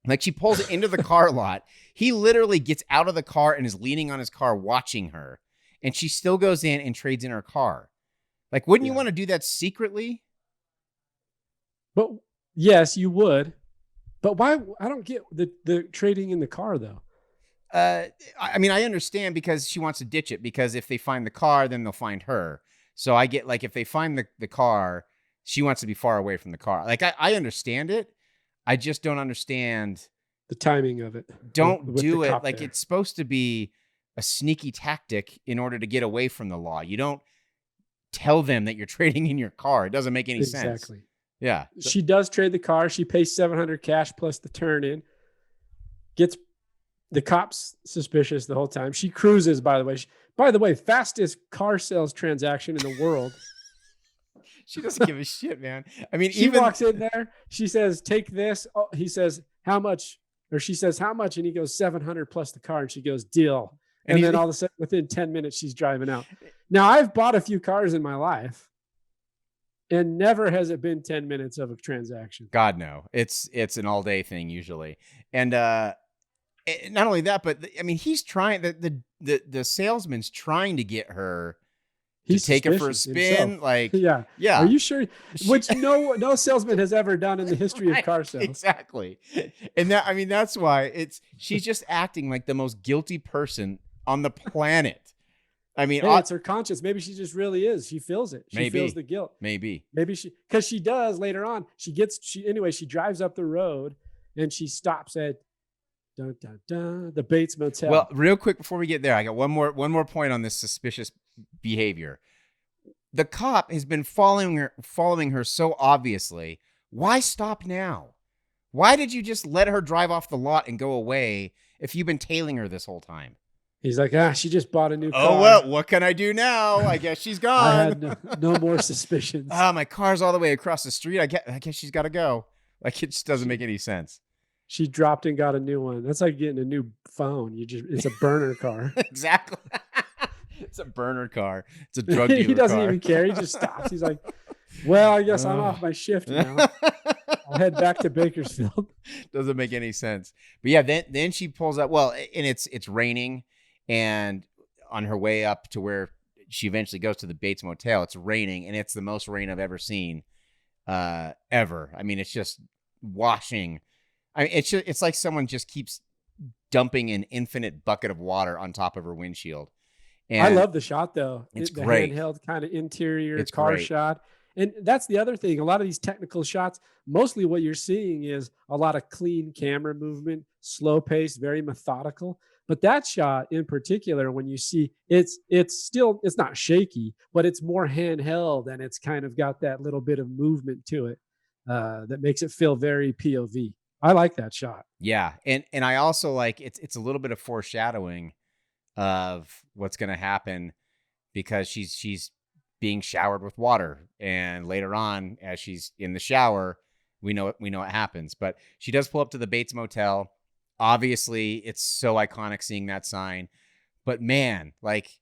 Like she pulls it into the car lot. He literally gets out of the car and is leaning on his car watching her. And she still goes in and trades in her car. Like, wouldn't you want to do that secretly? But yes, you would. But why? I don't get the trading in the car though. I mean, I understand because she wants to ditch it because if they find the car, then they'll find her. So I get like if they find the car, she wants to be far away from the car. Like I understand it. I just don't understand the timing of it. Don't do it. Like there. It's supposed to be a sneaky tactic in order to get away from the law. You don't tell them that you're trading in your car. It doesn't make any sense. Exactly. Yeah. She does trade the car. She pays $700 cash plus the turn in. Gets the cops suspicious the whole time. She cruises, by the way, fastest car sales transaction in the world. She doesn't give a shit, man. I mean, she walks in there. She says, "Take this." Oh, he says, "How much?" Or she says, "How much?" And he goes, $700 plus the car. And she goes, "Deal." And then all of a sudden, within 10 minutes, she's driving out. Now, I've bought a few cars in my life, and never has it been 10 minutes of a transaction. God, no. It's an all day thing usually. And not only that, but I mean, he's trying. The salesman's trying to get her. He's take it for a spin, himself. like yeah. Are you sure? Which no salesman has ever done in the history of car sales. Exactly, and that's why she's just acting like the most guilty person on the planet. I mean, it's her conscience. Maybe she just really is. She feels it. She feels the guilt. Maybe because she does later on. She drives up the road and she stops at the Bates Motel. Well, real quick before we get there, I got one more point on this suspicious behavior. The cop has been following her so obviously. Why stop now? Why did you just let her drive off the lot and go away if you've been tailing her this whole time? He's like, she just bought a new car. Oh, well, what can I do now? I guess she's gone. I had no more suspicions. My car's all the way across the street. I guess she's got to go. Like, it just doesn't make any sense. She dropped and got a new one. That's like getting a new phone. It's a burner car. Exactly. It's a burner car. It's a drug dealer He doesn't car. even care. He just stops. He's like, well, I guess I'm off my shift now. I'll head back to Bakersfield. Doesn't make any sense. But yeah, then she pulls up. Well, and it's raining, and on her way up to where she eventually goes to the Bates Motel, it's raining, and it's the most rain I've ever seen, ever. I mean, it's just washing. I mean, it's like someone just keeps dumping an infinite bucket of water on top of her windshield. And I love the shot though. It's the great. handheld kind of interior It's car great. shot. And that's the other thing. A lot of these technical shots, mostly what you're seeing is a lot of clean camera movement, slow pace, very methodical. But that shot in particular, when you see it's not shaky, but it's more handheld and it's kind of got that little bit of movement to it that makes it feel very POV. I like that shot. Yeah, and I also like it's a little bit of foreshadowing of what's going to happen because she's being showered with water, and later on, as she's in the shower, we know what happens. But she does pull up to the Bates Motel. Obviously, it's so iconic seeing that sign. But man, like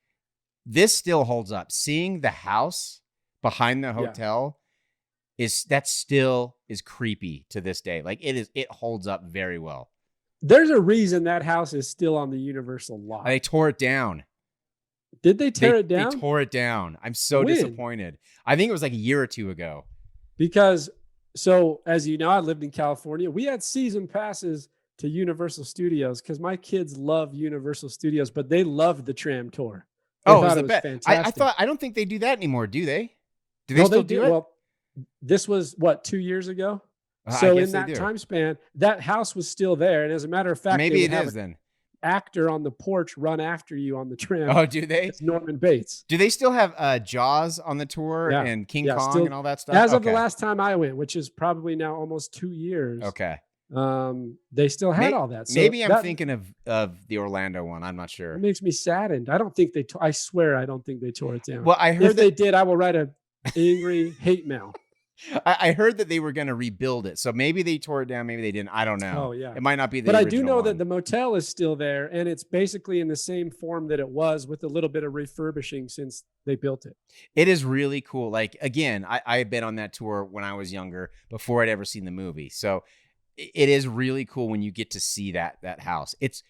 this still holds up. Seeing the house behind the hotel that still is creepy to this day. Like it holds up very well. There's a reason that house is still on the Universal lot. They tore it down. Did they tear it down? They tore it down. I'm so disappointed. I think it was like a year or two ago. Because, so as you know, I lived in California. We had season passes to Universal Studios because my kids love Universal Studios, but they loved the tram tour. They thought it was fantastic. I don't think they do that anymore, do they? Do No, they still do it? Well, this was what, 2 years ago? So in that time span, that house was still there. And as a matter of fact, maybe it is then. Actor on the porch run after you on the tram. Oh, do they? It's Norman Bates. Do they still have Jaws on the tour and King Kong still, and all that stuff? As of the last time I went, which is probably now almost 2 years. Okay. They still had all that. So maybe I'm thinking of the Orlando one. I'm not sure. It makes me saddened. I don't think I swear I don't think they tore it down. Well, I heard if they did, I will write a angry hate mail. I heard that they were going to rebuild it. So maybe they tore it down. Maybe they didn't. I don't know. Oh, yeah. It might not be the But I original do know one. that the motel is still there, and it's basically in the same form that it was with a little bit of refurbishing since they built it. It is really cool. Like, again, I had been on that tour when I was younger before I'd ever seen the movie. So it is really cool when you get to see that house. It's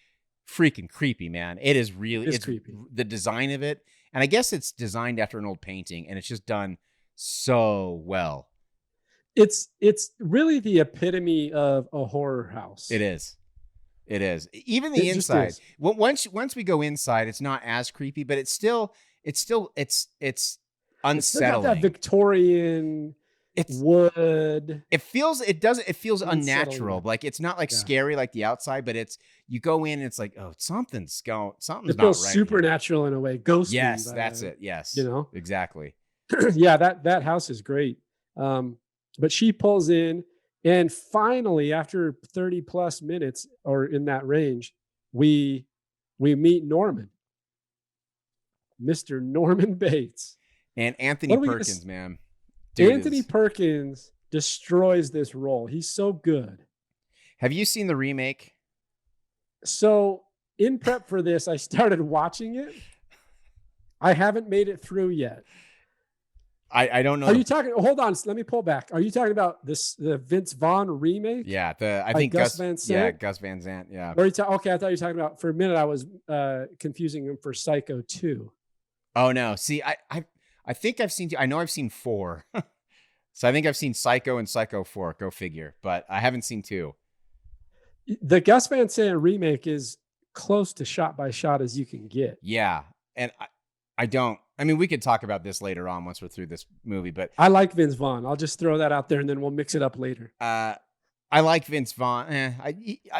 freaking creepy, man. It is really it's creepy. The design of it. And I guess it's designed after an old painting, and it's just done so well. It's really the epitome of a horror house. It is. Even the inside. Once we go inside, it's not as creepy, but it's unsettling. It's got that Victorian wood. It feels unnatural. Like it's not like scary like the outside, but you go in and it's like, oh, something's it not feels right supernatural in a way. Ghostly. Yes, that's it. Yes. Exactly. Yeah, that house is great. But she pulls in, and finally, after 30 plus minutes or in that range, we meet Norman, Mr. Norman Bates. And Anthony Perkins, man. Anthony Perkins destroys this role. He's so good. Have you seen the remake? So in prep for this, I started watching it. I haven't made it through yet. I don't know. Are you talking? Hold on, let me pull back. Are you talking about the Vince Vaughn remake? Yeah, I think Gus Van Sant. Yeah, Gus Van Sant. Yeah. Okay, I thought you were talking about. For a minute, I was confusing him for Psycho 2. Oh no! See, I think I've seen. I know I've seen 4. So I think I've seen Psycho and Psycho 4. Go figure. But I haven't seen 2. The Gus Van Sant remake is close to shot by shot as you can get. Yeah, and I don't. I mean, we could talk about this later on once we're through this movie, but I like Vince Vaughn. I'll just throw that out there, and then we'll mix it up later. I like Vince Vaughn.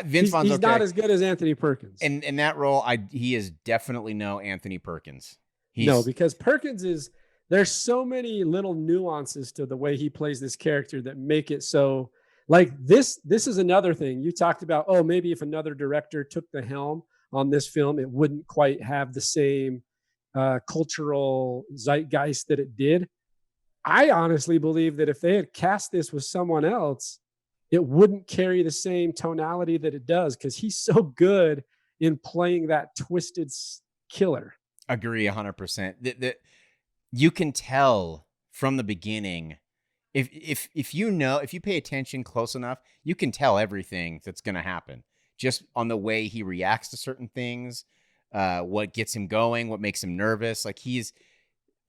Vince Vaughn's he's okay. not as good as Anthony Perkins. In that role, he is definitely no Anthony Perkins. No, because Perkins there's so many little nuances to the way he plays this character that make it so. Like this is another thing you talked about. Oh, maybe if another director took the helm on this film, it wouldn't quite have the same cultural zeitgeist that it did. I honestly believe that if they had cast this with someone else, it wouldn't carry the same tonality that it does, because he's so good in playing that twisted killer. Agree 100%. You can tell from the beginning, if you pay attention close enough, you can tell everything that's going to happen just on the way he reacts to certain things. What gets him going, what makes him nervous. Like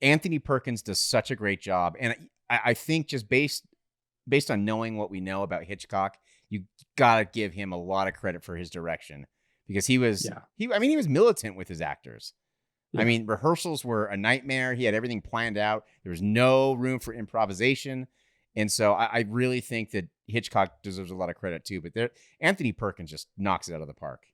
Anthony Perkins does such a great job. And I think just based on knowing what we know about Hitchcock, you got to give him a lot of credit for his direction, because he was militant with his actors. Yeah. I mean, rehearsals were a nightmare. He had everything planned out. There was no room for improvisation. And so I really think that Hitchcock deserves a lot of credit too, but Anthony Perkins just knocks it out of the park.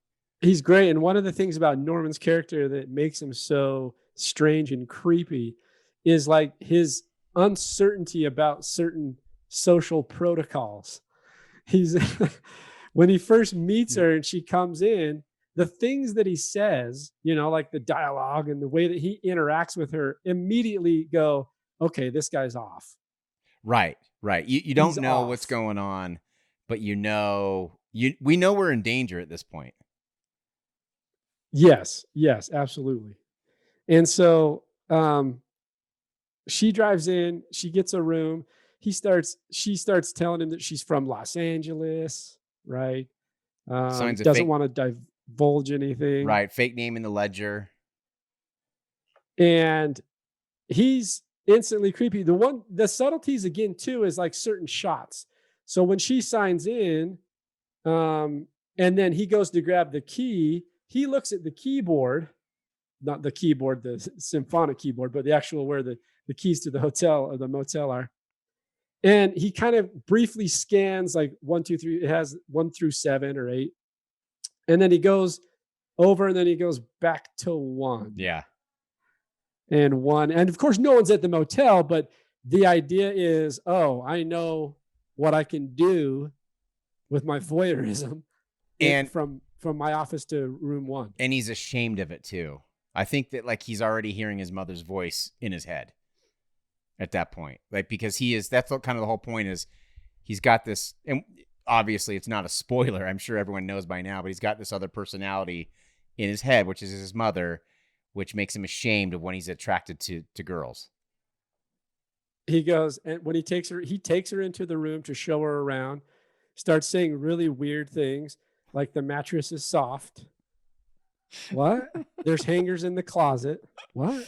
He's great. And one of the things about Norman's character that makes him so strange and creepy is like his uncertainty about certain social protocols. When he first meets her and she comes in, the things that he says, like the dialogue and the way that he interacts with her, immediately go, okay, this guy's off. Right. You don't know off. what's going on, but you know we know we're in danger at this point. Yes, absolutely. And so she drives in, she gets a room. She starts telling him that she's from Los Angeles, right? Doesn't want to divulge anything. Right, fake name in the ledger. And he's instantly creepy. The subtleties again too is like certain shots. So when she signs in, and then he goes to grab the key, he looks at the keyboard, not the keyboard, the symphonic keyboard, but the actual where the keys to the hotel or the motel are. And he kind of briefly scans like 1, 2, 3. It has 1 through 7 or 8. And then he goes over and then he goes back to 1. Yeah. And 1. And of course, no one's at the motel, but the idea is, oh, I know what I can do with my voyeurism and from my office to room 1. And he's ashamed of it too. I think that like he's already hearing his mother's voice in his head at that point. Like, because that's what kind of the whole point is. He's got this, and obviously it's not a spoiler. I'm sure everyone knows by now, but he's got this other personality in his head, which is his mother, which makes him ashamed of when he's attracted to girls. He goes, and when he takes her into the room to show her around, starts saying really weird things. Like the mattress is soft. What? There's hangers in the closet. What?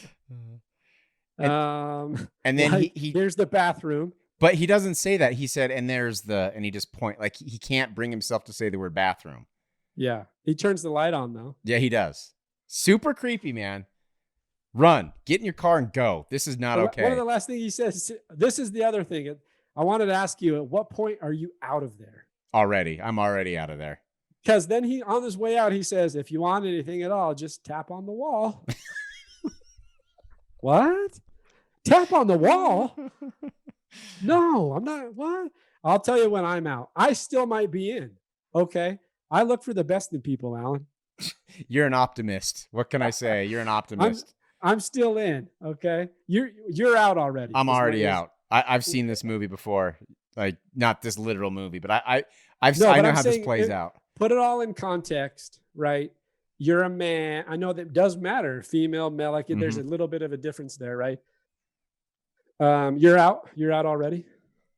And then like, he here's the bathroom. But he doesn't say that. He said, and he just point, like he can't bring himself to say the word bathroom. Yeah. He turns the light on though. Yeah, he does. Super creepy, man. Run, get in your car and go. This is not okay. One of the last things he says, this is the other thing. I wanted to ask you, at what point are you out of there? I'm already out of there. Because then on his way out, he says, if you want anything at all, just tap on the wall. What? Tap on the wall? No, I'm not. What? I'll tell you when I'm out. I still might be in. Okay. I look for the best in people, Alan. You're an optimist. What can I say? You're an optimist. I'm still in. Okay. You're out already. I'm already out. I've seen this movie before. Like, not this literal movie, but I know how this plays out. Put it all in context, right? You're a man. I know that does matter. Female, male, like there's a little bit of a difference there, right? You're out. You're out already.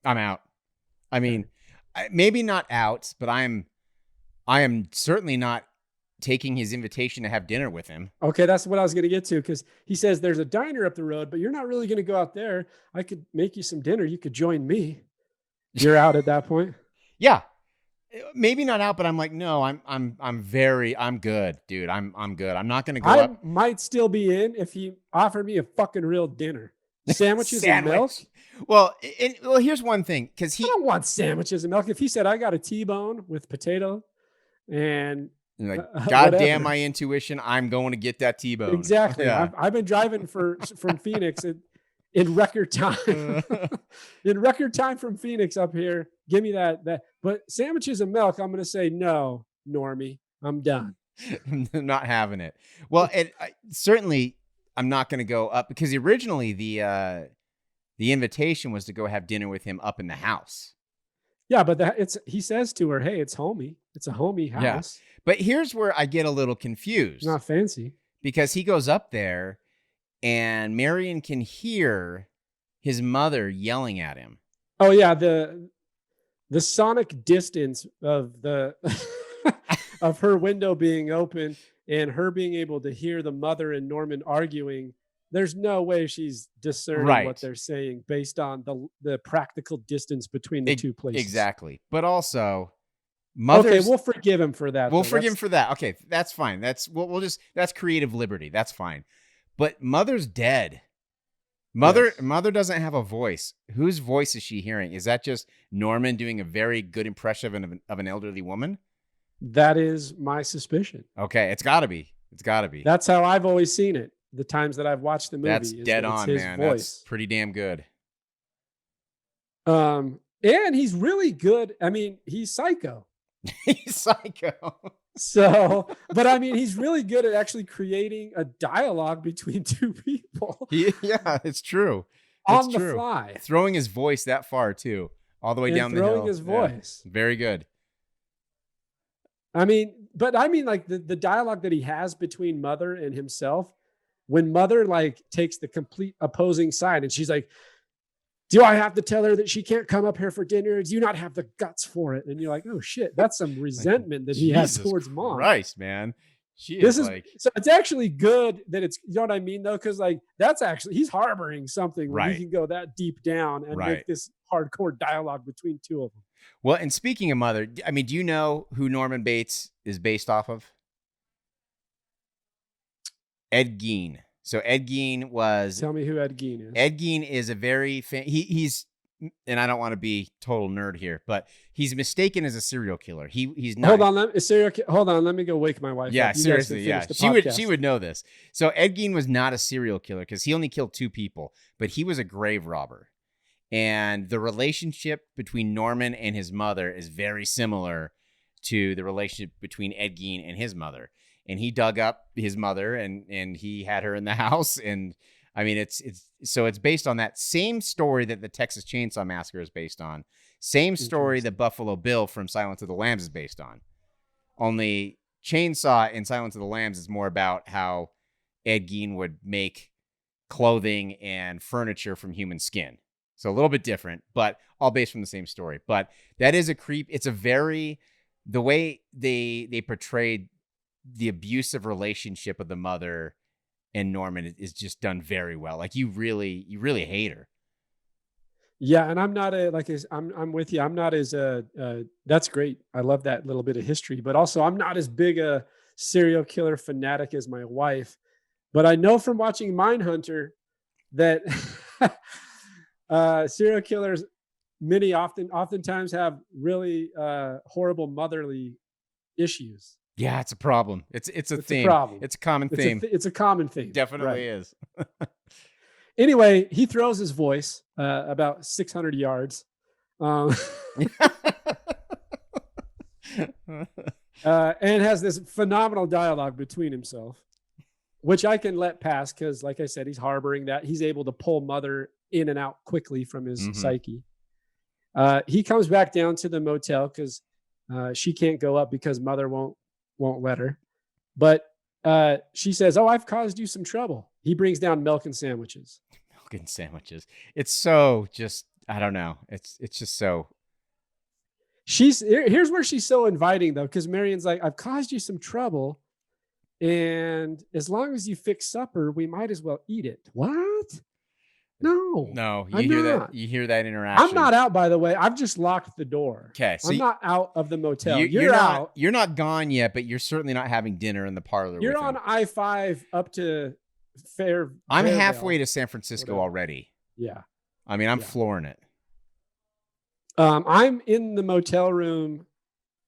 I'm out. I mean, maybe not out, but I am certainly not taking his invitation to have dinner with him. Okay, that's what I was going to get to, because he says there's a diner up the road, but you're not really going to go out there. I could make you some dinner. You could join me. You're out at that point. Yeah. Maybe not out, but I'm like, no, I'm good, dude. I'm good. I'm not going to go up. I might still be in if he offered me a fucking real dinner. Sandwiches and milk. Well, here's one thing, because I don't want sandwiches and milk. If he said I got a T-bone with potato and like, goddamn my intuition, I'm going to get that T-bone. Exactly. Yeah. I've been driving from Phoenix in record time. In record time from Phoenix up here. Give me that. But sandwiches and milk, I'm going to say no, Normie. I'm done. I'm not having it. Well, certainly I'm not going to go up, because originally the invitation was to go have dinner with him up in the house. Yeah, but he says to her, "Hey, it's homey. It's a homey house." Yeah. But here's where I get a little confused. Not fancy. Because he goes up there and Marion can hear his mother yelling at him. Oh yeah, the sonic distance of the of her window being open and her being able to hear the mother and Norman arguing. There's no way she's discerning what they're saying based on the practical distance between the two places. Exactly. But also, okay, we'll forgive him for that. We'll forgive him for that. Okay, that's fine. That's that's creative liberty. That's fine. But mother's dead. Mother doesn't have a voice. Whose voice is she hearing? Is that just Norman doing a very good impression of an elderly woman? That is my suspicion. Okay, it's got to be. It's got to be. That's how I've always seen it. The times that I've watched the movie. That's dead on, man. Voice. That's pretty damn good. And he's really good. I mean, he's psycho. He's psycho. So, but I mean, he's really good at actually creating a dialogue between two people. Yeah, it's true. On the fly. Throwing his voice that far, too. All the way down the hill. Throwing his voice. Yeah, very good. I mean, like the dialogue that he has between Mother and himself, when Mother like takes the complete opposing side and she's like, do I have to tell her that she can't come up here for dinner? Do you not have the guts for it? And you're like, oh shit, that's some resentment that he has towards Mom. Christ, man. So it's actually good that it's, you know what I mean though? Cause like, that's actually, he's harboring something where he can go that deep down and make this hardcore dialogue between two of them. Well, and speaking of Mother, I mean, do you know who Norman Bates is based off of? Ed Gein. So Ed Gein was... Tell me who Ed Gein is. Ed Gein is a very... he's... And I don't want to be total nerd here, but he's mistaken as a serial killer. He's not... Hold on, let me go wake my wife. Yeah, seriously, yeah. She would know this. So Ed Gein was not a serial killer because he only killed 2 people, but he was a grave robber. And the relationship between Norman and his mother is very similar to the relationship between Ed Gein and his mother. And he dug up his mother and he had her in the house. And I mean, it's based on that same story that the Texas Chainsaw Massacre is based on. Same story that Buffalo Bill from Silence of the Lambs is based on. Only Chainsaw in Silence of the Lambs is more about how Ed Gein would make clothing and furniture from human skin. So a little bit different, but all based from the same story. But that is a creep. It's the way they portrayed the abusive relationship of the mother and Norman is just done very well. Like you really hate her. Yeah. And I'm not I'm with you. I'm not as that's great. I love that little bit of history, but also I'm not as big a serial killer fanatic as my wife, but I know from watching Mindhunter that serial killers, oftentimes have really horrible motherly issues. Yeah, it's a problem. It's a theme. It's a common theme. It's a common theme. Definitely is. Anyway, he throws his voice about 600 yards. And has this phenomenal dialogue between himself, which I can let pass because, like I said, he's harboring that. He's able to pull Mother in and out quickly from his psyche. He comes back down to the motel because she can't go up because Mother won't let her. But she says, "Oh, I've caused you some trouble." He brings down milk and sandwiches. Milk and sandwiches. It's so just, I don't know. It's just so. Here's where she's so inviting though, because Marion's like, "I've caused you some trouble, and as long as you fix supper, we might as well eat it." What? No, you hear that interaction. I'm not out, by the way. I've just locked the door. Okay, so I'm not out of the motel. You're out. You're not gone yet, but you're certainly not having dinner in the parlor. You're on I-5 up to Fair. I'm halfway to San Francisco already. Yeah. I mean, I'm flooring it. I'm in the motel room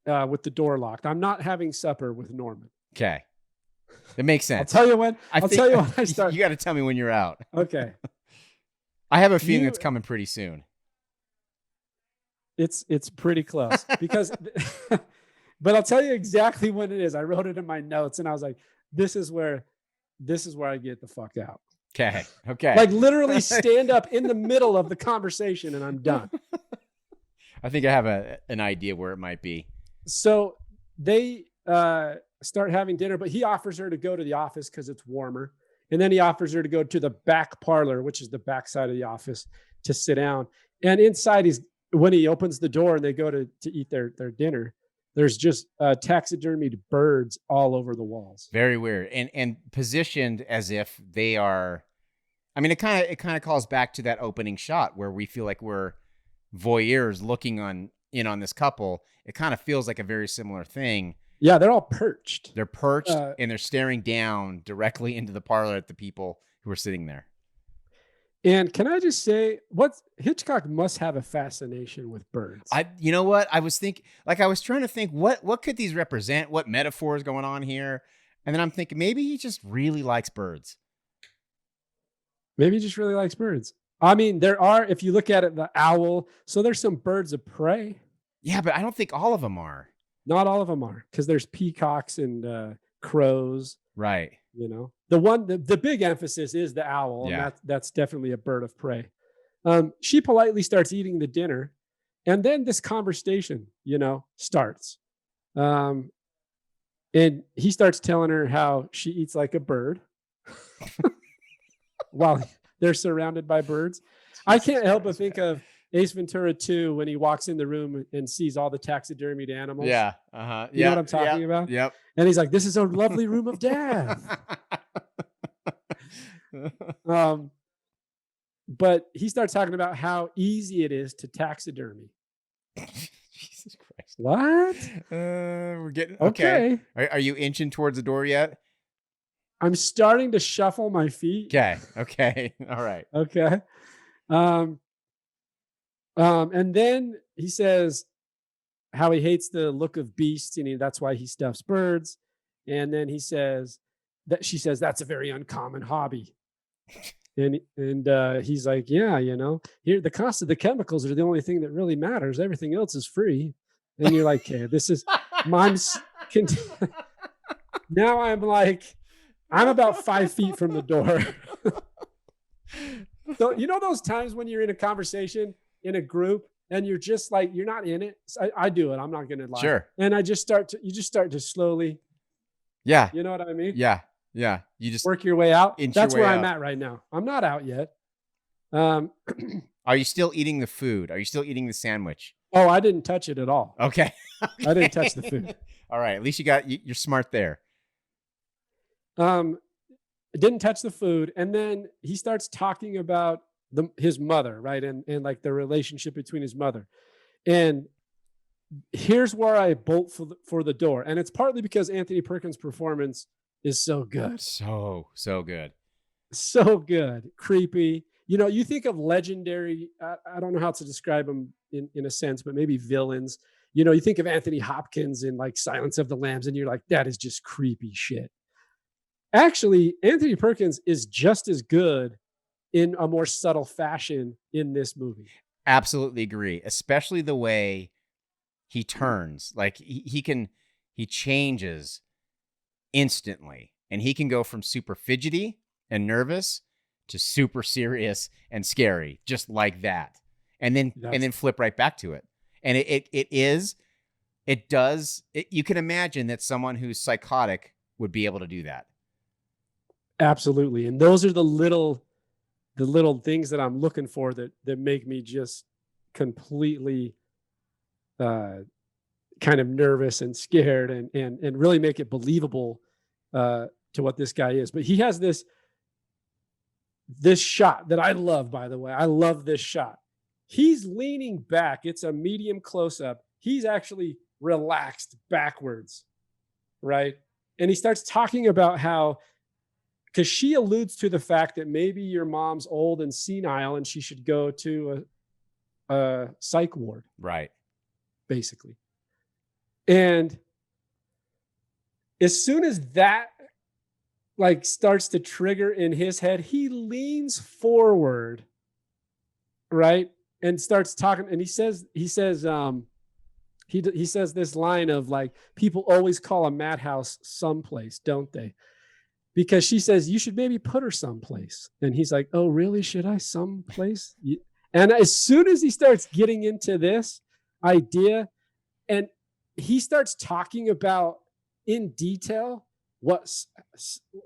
with the door locked. I'm not having supper with Norman. Okay. It makes sense. I'll tell you when I start. You got to tell me when you're out. Okay. I have a feeling it's coming pretty soon. It's pretty close because, but I'll tell you exactly when it is. I wrote it in my notes and I was like, this is where I get the fuck out. Okay. Like literally stand up in the middle of the conversation and I'm done. I think I have an idea where it might be. So they start having dinner, but he offers her to go to the office because it's warmer. And then he offers her to go to the back parlor, which is the back side of the office, to sit down. And inside, when he opens the door and they go to eat their dinner, there's just taxidermied birds all over the walls. Very weird. And positioned as if they are, I mean, it kind of calls back to that opening shot where we feel like we're voyeurs looking in on this couple. It kind of feels like a very similar thing. Yeah, they're all perched. They're perched and they're staring down directly into the parlor at the people who are sitting there. And can I just say, Hitchcock must have a fascination with birds. You know what? I was trying to think what could these represent? What metaphor is going on here? And then I'm thinking maybe he just really likes birds. Maybe he just really likes birds. I mean, if you look at it, the owl. So there's some birds of prey. Yeah, but I don't think all of them are. Not all of them are, because there's peacocks and crows. Right. You know, the big emphasis is the owl. Yeah. And that's definitely a bird of prey. She politely starts eating the dinner. And then this conversation, starts. And he starts telling her how she eats like a bird while they're surrounded by birds. I can't help but think of Ace Ventura 2 when he walks in the room and sees all the taxidermied animals. Yeah. Uh-huh. You know what I'm talking about? Yep. And he's like, this is a lovely room of death. But he starts talking about how easy it is to taxidermy. Jesus Christ. What? We're getting Okay. Are you inching towards the door yet? I'm starting to shuffle my feet. Okay. All right. Okay. And then he says how he hates the look of beasts, and that's why he stuffs birds. And then she says that's a very uncommon hobby. And he's like, yeah, here the cost of the chemicals are the only thing that really matters. Everything else is free. And you're like, okay, this is mom's. Now I'm about 5 feet from the door. So those times when you're in a conversation in a group and you're just like, you're not in it. I do it. I'm not going to lie. Sure. And you just start to slowly. Yeah. You know what I mean? Yeah. Yeah. You just work your way out. That's where I'm out. at right now. I'm not out yet. Are you still eating the food? Are you still eating the sandwich? Oh, I didn't touch it at all. Okay. I didn't touch the food. All right. At least you're smart there. Didn't touch the food. And then he starts talking about his mother, right? And like the relationship between his mother. And here's where I bolt for the door. And it's partly because Anthony Perkins' performance is so good. So good. So good. Creepy. You think of legendary, I don't know how to describe them in a sense, but maybe villains. You think of Anthony Hopkins in like Silence of the Lambs, and you're like, that is just creepy shit. Actually, Anthony Perkins is just as good in a more subtle fashion in this movie. Absolutely agree. Especially the way he turns. Like he changes instantly, and he can go from super fidgety and nervous to super serious and scary, just like that. And then flip right back to it. And you can imagine that someone who's psychotic would be able to do that. Absolutely. And those are the little things that I'm looking for that make me just completely kind of nervous and scared and really make it believable to what this guy is. But he has this shot that I love, by the way. I love this shot. He's leaning back. It's a medium close-up. He's actually relaxed backwards, right? And he starts talking about how, because she alludes to the fact that maybe your mom's old and senile and she should go to a psych ward. Right. Basically. And as soon as that like starts to trigger in his head, he leans forward, right? And starts talking. And he says this line of like, people always call a madhouse someplace, don't they? Because she says, you should maybe put her someplace. And he's like, oh, really? Should I someplace? And as soon as he starts getting into this idea, and he starts talking about in detail what,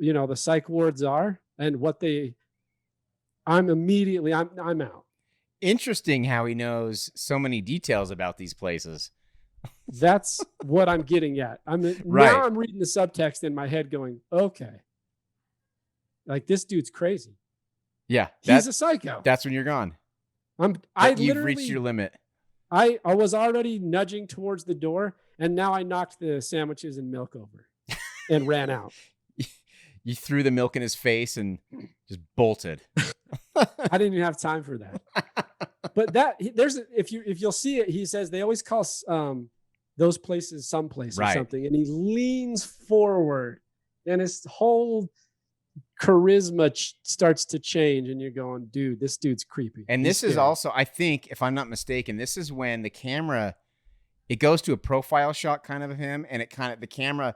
the psych wards are and what I'm out. Interesting how he knows so many details about these places. That's what I'm getting at. Right. Now I'm reading the subtext in my head going, okay. Like, this dude's crazy. Yeah. He's a psycho. That's when you're gone. You've reached your limit. I was already nudging towards the door, and now I knocked the sandwiches and milk over and ran out. You threw the milk in his face and just bolted. I didn't even have time for that. But if you'll see it, he says they always call those places someplace or something, and he leans forward, and his whole charisma starts to change, and you're going, dude, this dude's creepy. And this is also, I think, if I'm not mistaken, this is when the camera, it goes to a profile shot kind of him, and the camera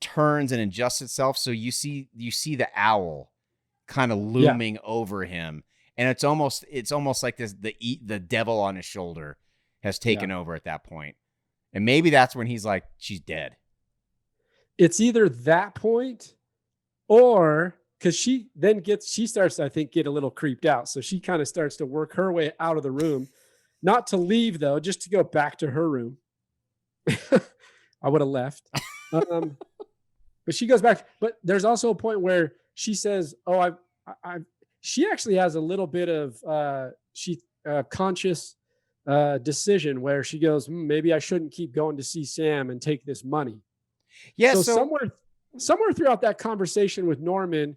turns and adjusts itself, so you see the owl kind of looming over him, and it's almost like this the devil on his shoulder has taken over at that point. And maybe that's when he's like, she's dead. it's either that point or because she starts to, I think, get a little creeped out. So she kind of starts to work her way out of the room, not to leave though, just to go back to her room. I would have left. But she goes back. But there's also a point where she says, "Oh, she actually has a little bit of conscious decision where she goes, maybe I shouldn't keep going to see Sam and take this money." Yeah. So somewhere throughout that conversation with Norman,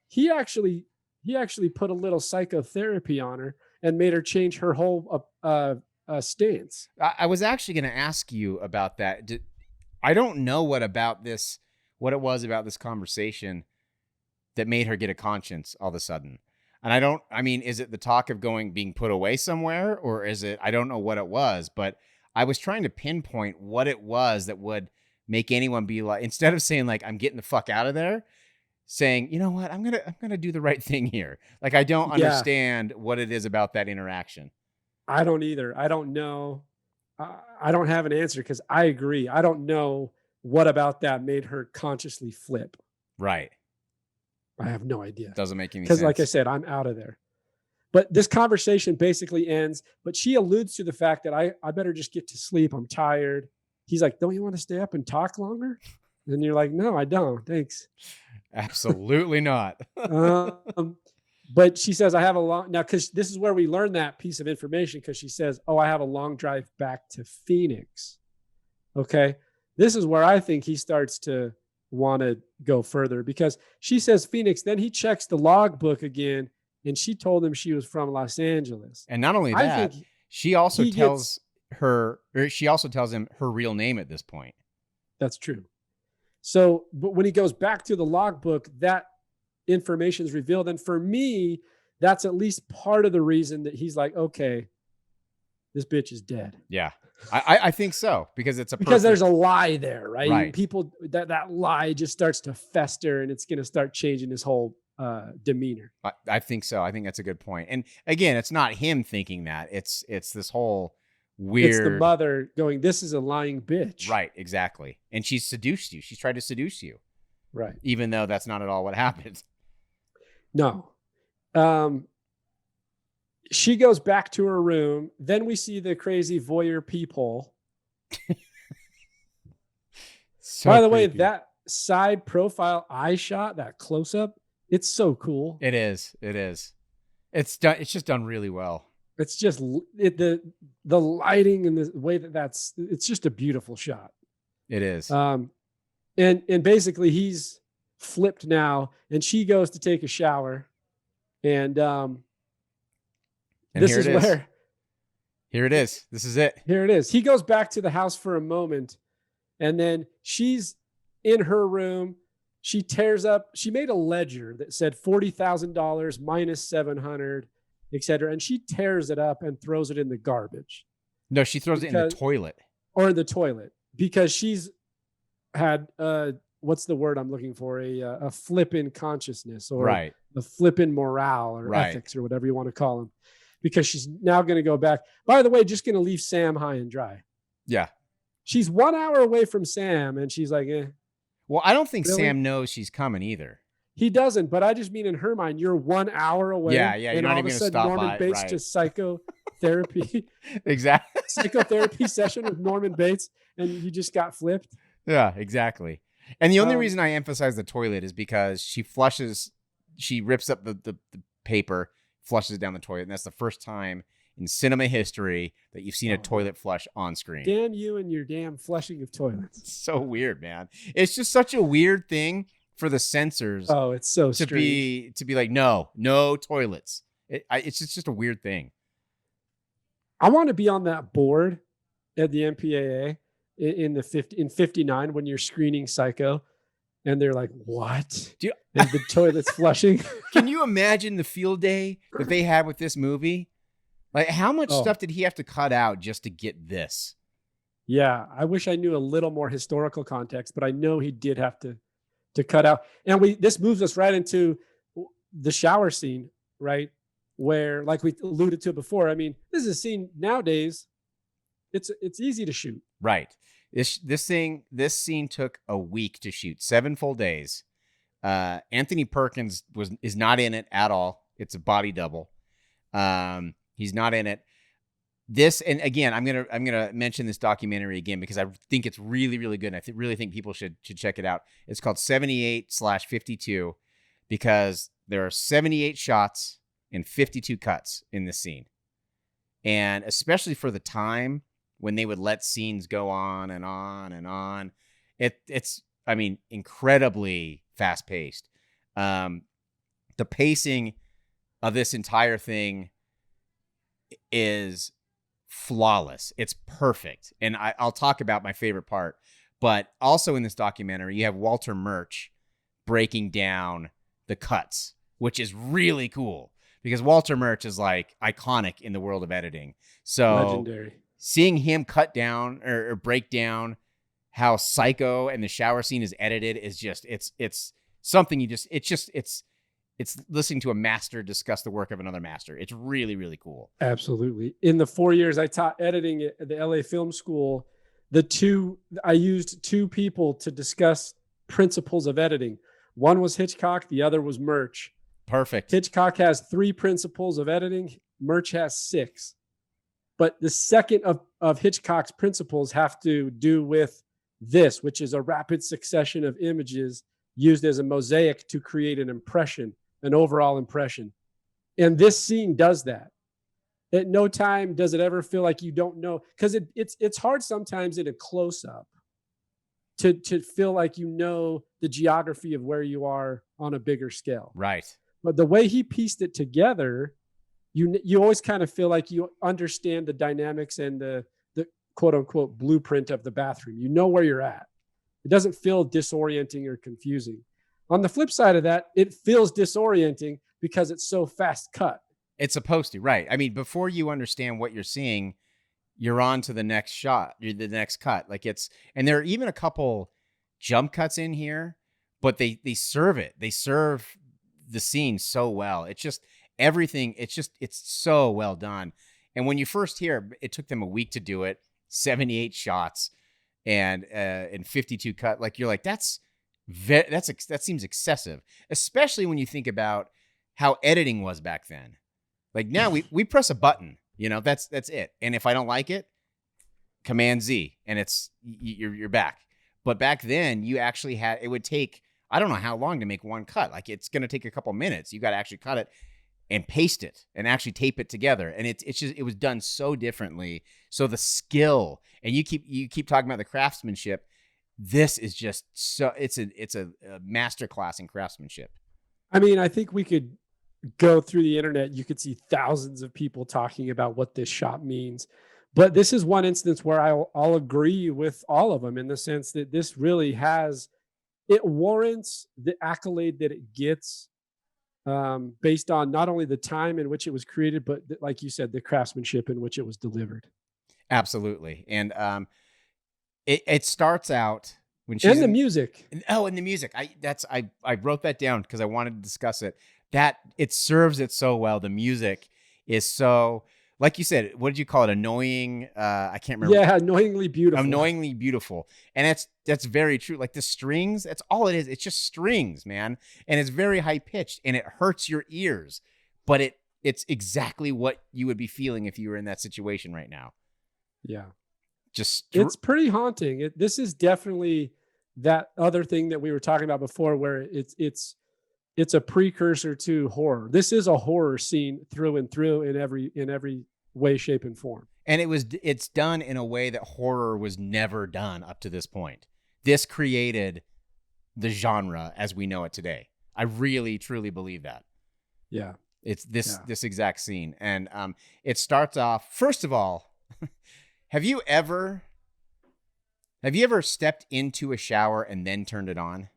he actually put a little psychotherapy on her and made her change her whole stance. I was actually going to ask you about that. I don't know what it was about this conversation that made her get a conscience all of a sudden. And is it the talk of being put away somewhere, or is it, I don't know what it was, but I was trying to pinpoint what it was that would make anyone be like, instead of saying like, I'm getting the fuck out of there, saying, you know what, I'm going to do the right thing here. Like, I don't understand what it is about that interaction. I don't either. I don't know. I don't have an answer because I agree. I don't know what about that made her consciously flip. Right. I have no idea. Doesn't make any sense. Because like I said, I'm out of there. But this conversation basically ends, but she alludes to the fact that I better just get to sleep. I'm tired. He's like, don't you want to stay up and talk longer? And you're like, no, I don't. Thanks. Absolutely not. But she says, I have a long, now, because this is where we learn that piece of information, because she says, I have a long drive back to Phoenix. Okay. This is where I think he starts to want to go further, because she says Phoenix, then he checks the logbook again, and she told him she was from Los Angeles. And not only that, she also tells him her real name at this point. That's true. So, but when he goes back to the logbook, that information is revealed. And for me, that's at least part of the reason that he's like, okay, this bitch is dead. Yeah, I think so, because there's a lie there, right? Right. People, that lie just starts to fester, and it's going to start changing his whole demeanor. I think so. I think that's a good point. And again, it's not him thinking that. It's this whole weird. It's the mother going, this is a lying bitch. Right, exactly. And she's seduced you. She's tried to seduce you. Right. Even though that's not at all what happened. No. She goes back to her room. Then we see the crazy voyeur peephole. By the way, that side profile eye shot, that close up, it's so cool. It is. It's done. It's just done really well. It's just the lighting and the way it's just a beautiful shot. It is. And basically he's flipped now, and she goes to take a shower, and this is where. Here it is. This is it. Here it is. He goes back to the house for a moment, and then she's in her room. She tears up. She made a ledger that said $40,000 minus $700, etc. And she tears it up and throws it in the garbage. No, she throws it in the toilet. Or in the toilet, because she's had what's the word I'm looking for? A flippant consciousness, or right. A flippant morale, or right. ethics, or whatever you want to call them. Because she's now going to go back. By the way, just going to leave Sam high and dry. Yeah. She's 1 hour away from Sam, and she's like, eh. Well, I don't think really? Sam knows she's coming either. He doesn't, but I just mean in her mind, you're 1 hour away. Yeah. You're not even going to stop Norman by. Bates right. just psychotherapy. Exactly. Psychotherapy session with Norman Bates, and you just got flipped. Yeah, exactly. And the only reason I emphasize the toilet is because she rips up the paper, flushes it down the toilet, and that's the first time in cinema history that you've seen a toilet flush on screen. Damn you and your damn flushing of toilets. It's so weird, man. It's just such a weird thing for the censors. Oh, it's so strange. To be like, no toilets. It's just a weird thing. I want to be on that board at the MPAA in 59 when you're screening Psycho, and they're like, what? And the toilet's flushing. Can you imagine the field day that they had with this movie? Like, how much stuff did he have to cut out just to get this? Yeah, I wish I knew a little more historical context, but I know he did have to cut out. And this moves us right into the shower scene, right? Where, like we alluded to before, I mean, this is a scene nowadays, it's easy to shoot. Right. This scene took a week to shoot, 7 full days. Anthony Perkins is not in it at all. It's a body double. He's not in it. This, and again, I'm gonna mention this documentary again because I think it's really, really good. And I really think people should check it out. It's called 78/52 because there are 78 shots and 52 cuts in this scene, and especially for the time when they would let scenes go on and on and on, it's incredibly fast paced. The pacing of this entire thing is flawless. It's perfect. And I'll talk about my favorite part, but also in this documentary, you have Walter Murch breaking down the cuts, which is really cool because Walter Murch is like iconic in the world of editing. So legendary. Seeing him cut down or break down how Psycho and the shower scene is edited is just, it's something it's listening to a master discuss the work of another master. It's really, really cool. Absolutely. In the 4 years I taught editing at the LA Film School, I used 2 people to discuss principles of editing. One was Hitchcock, the other was Murch. Perfect. Hitchcock has 3 principles of editing. Murch has 6. But the second of Hitchcock's principles have to do with this, which is a rapid succession of images used as a mosaic to create an impression, an overall impression. And this scene does that. At no time does it ever feel like you don't know, because it's hard sometimes in a close-up to feel like you know the geography of where you are on a bigger scale. Right. But the way he pieced it together, you always kind of feel like you understand the dynamics and the quote unquote blueprint of the bathroom. You know where you're at. It doesn't feel disorienting or confusing. On the flip side of that, it feels disorienting because it's so fast cut. It's supposed to, right? I mean, before you understand what you're seeing, you're on to the next shot, the next cut. And there are even a couple jump cuts in here, but they serve it. They serve the scene so well. It's just everything. It's so well done. And when you first hear, it took them a week to do it, 78 shots and 52 cut. Like you're like, that seems excessive, especially when you think about how editing was back then. Like now we press a button, that's it. And if I don't like it, Command Z, and you're back. But back then you actually it would take, I don't know how long to make one cut. Like it's going to take a couple minutes. You got to actually cut it and paste it and actually tape it together. And it was done so differently. So the skill, and you keep talking about the craftsmanship. This is just so, it's a masterclass in craftsmanship. I mean, I think we could go through the internet. You could see thousands of people talking about what this shot means. But this is one instance where I'll agree with all of them in the sense that this really it warrants the accolade that it gets based on not only the time in which it was created, but like you said, the craftsmanship in which it was delivered. Absolutely. And it starts out when she's and the music. And the music. I wrote that down because I wanted to discuss it. That it serves it so well. The music is so, like you said, what did you call it? Annoying. I can't remember. Yeah, annoyingly beautiful. Annoyingly beautiful. And that's very true. Like the strings, that's all it is. It's just strings, man. And it's very high pitched and it hurts your ears. But it's exactly what you would be feeling if you were in that situation right now. Yeah. It's pretty haunting. This is definitely that other thing that we were talking about before, where it's a precursor to horror. This is a horror scene through and through in every way, shape, and form. And it's done in a way that horror was never done up to this point. This created the genre as we know it today. I really, truly believe that. Yeah. It's this exact scene. And it starts off, first of all, have you ever stepped into a shower and then turned it on?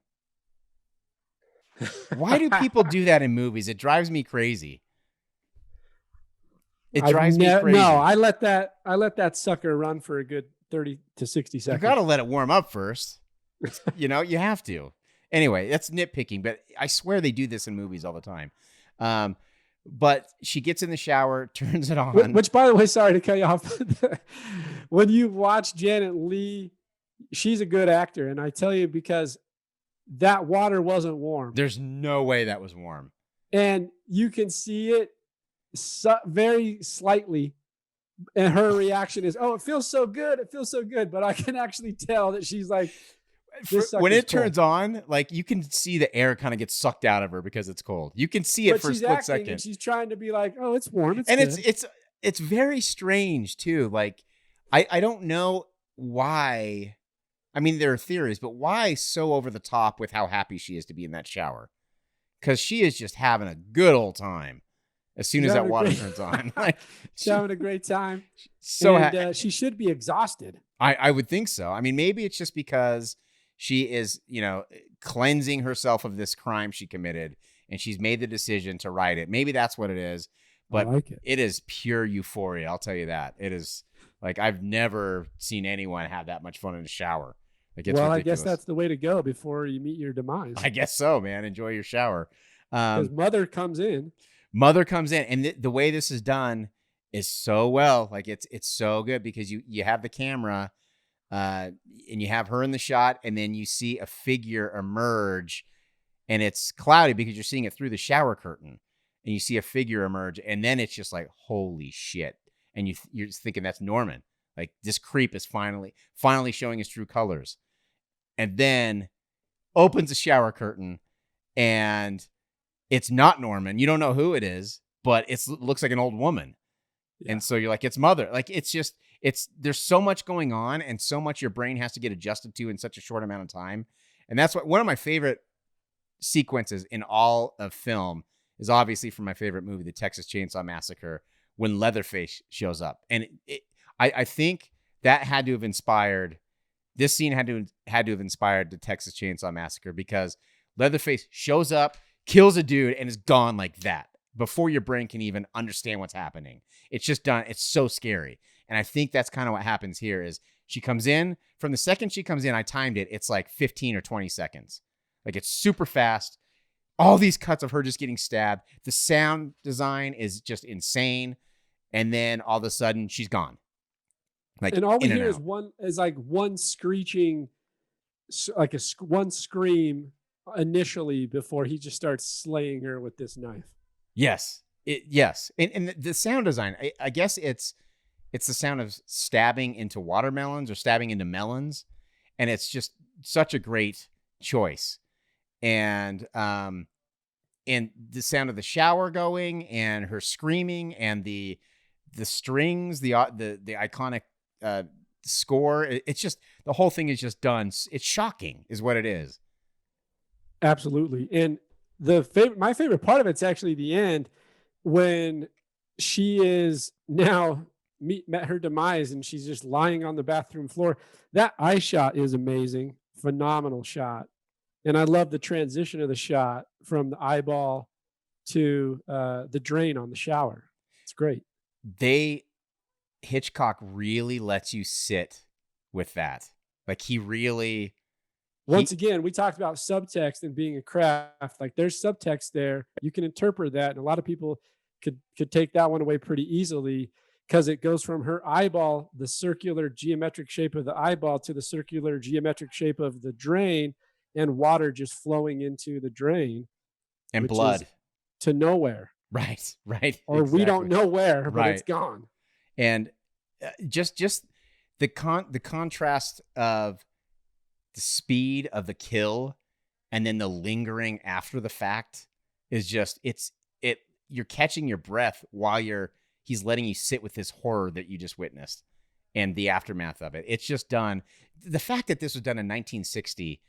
Why do people do that in movies? It drives me crazy. It drives me crazy. No, I let that sucker run for a good 30 to 60 seconds. You got to let it warm up first. You have to. Anyway, that's nitpicking, but I swear they do this in movies all the time. But she gets in the shower, turns it on. Which, by the way, sorry to cut you off. When you watch Janet Leigh she's a good actor. And I tell you, because that water wasn't warm. There's no way that was warm. And you can see it very slightly. And her reaction is, oh, it feels so good. It feels so good. But I can actually tell that she's like, when it turns on, like you can see the air kind of get sucked out of her because it's cold. You can see it for a split second. And she's trying to be like, oh, it's warm. It's and good. it's very strange too. Like I don't know why. I mean, there are theories, but why so over the top with how happy she is to be in that shower? Because she is just having a good old time as soon as that water turns on. Like, she's having a great time. So she should be exhausted. I would think so. I mean, maybe it's just because she is, cleansing herself of this crime she committed, and she's made the decision to write it. Maybe that's what it is. But it is pure euphoria. I'll tell you that. It is like I've never seen anyone have that much fun in a shower. Like, it's ridiculous. I guess that's the way to go before you meet your demise. I guess so, man. Enjoy your shower. Because Mother comes in, and the way this is done is so well. Like it's so good because you have the camera, and you have her in the shot, and then you see a figure emerge, and it's cloudy because you're seeing it through the shower curtain, and you see a figure emerge, and then it's just like, holy shit, and you're just thinking that's Norman. Like, this creep is finally showing his true colors. And then opens the shower curtain, and it's not Norman. You don't know who it is, but it looks like an old woman. Yeah. And so you're like, it's Mother. Like, there's so much going on, and so much your brain has to get adjusted to in such a short amount of time. And that's one of my favorite sequences in all of film is obviously from my favorite movie, The Texas Chainsaw Massacre, when Leatherface shows up. And I think that had to have inspired, this scene had to have inspired the Texas Chainsaw Massacre, because Leatherface shows up, kills a dude, and is gone like that before your brain can even understand what's happening. It's just done. It's so scary. And I think that's kind of what happens here is she comes in. From the second she comes in, I timed it. It's like 15 or 20 seconds. Like, it's super fast. All these cuts of her just getting stabbed. The sound design is just insane. And then all of a sudden she's gone. Like, and all we hear is one screeching, like one scream initially before he just starts slaying her with this knife. Yes. Yes. And the sound design, I guess it's the sound of stabbing into watermelons or stabbing into melons. And it's just such a great choice. And the sound of the shower going and her screaming and the strings, the iconic score. It's just, the whole thing is just done. It's shocking is what it is. Absolutely. And my favorite part of it's actually the end when she is now met her demise and she's just lying on the bathroom floor. That eye shot is amazing. Phenomenal shot. And I love the transition of the shot from the eyeball to the drain on the shower. It's great. Hitchcock really lets you sit with that. Like, he really... Once again, we talked about subtext and being a craft. Like, there's subtext there. You can interpret that. And a lot of people could take that one away pretty easily, because it goes from her eyeball, the circular geometric shape of the eyeball, to the circular geometric shape of the drain, and water just flowing into the drain. And blood. To nowhere. Right. Or exactly. We don't know where, but it's gone. And just the contrast of the speed of the kill and then the lingering after the fact is just, you're catching your breath while he's letting you sit with this horror that you just witnessed and the aftermath of it. It's just done. The fact that this was done in 1960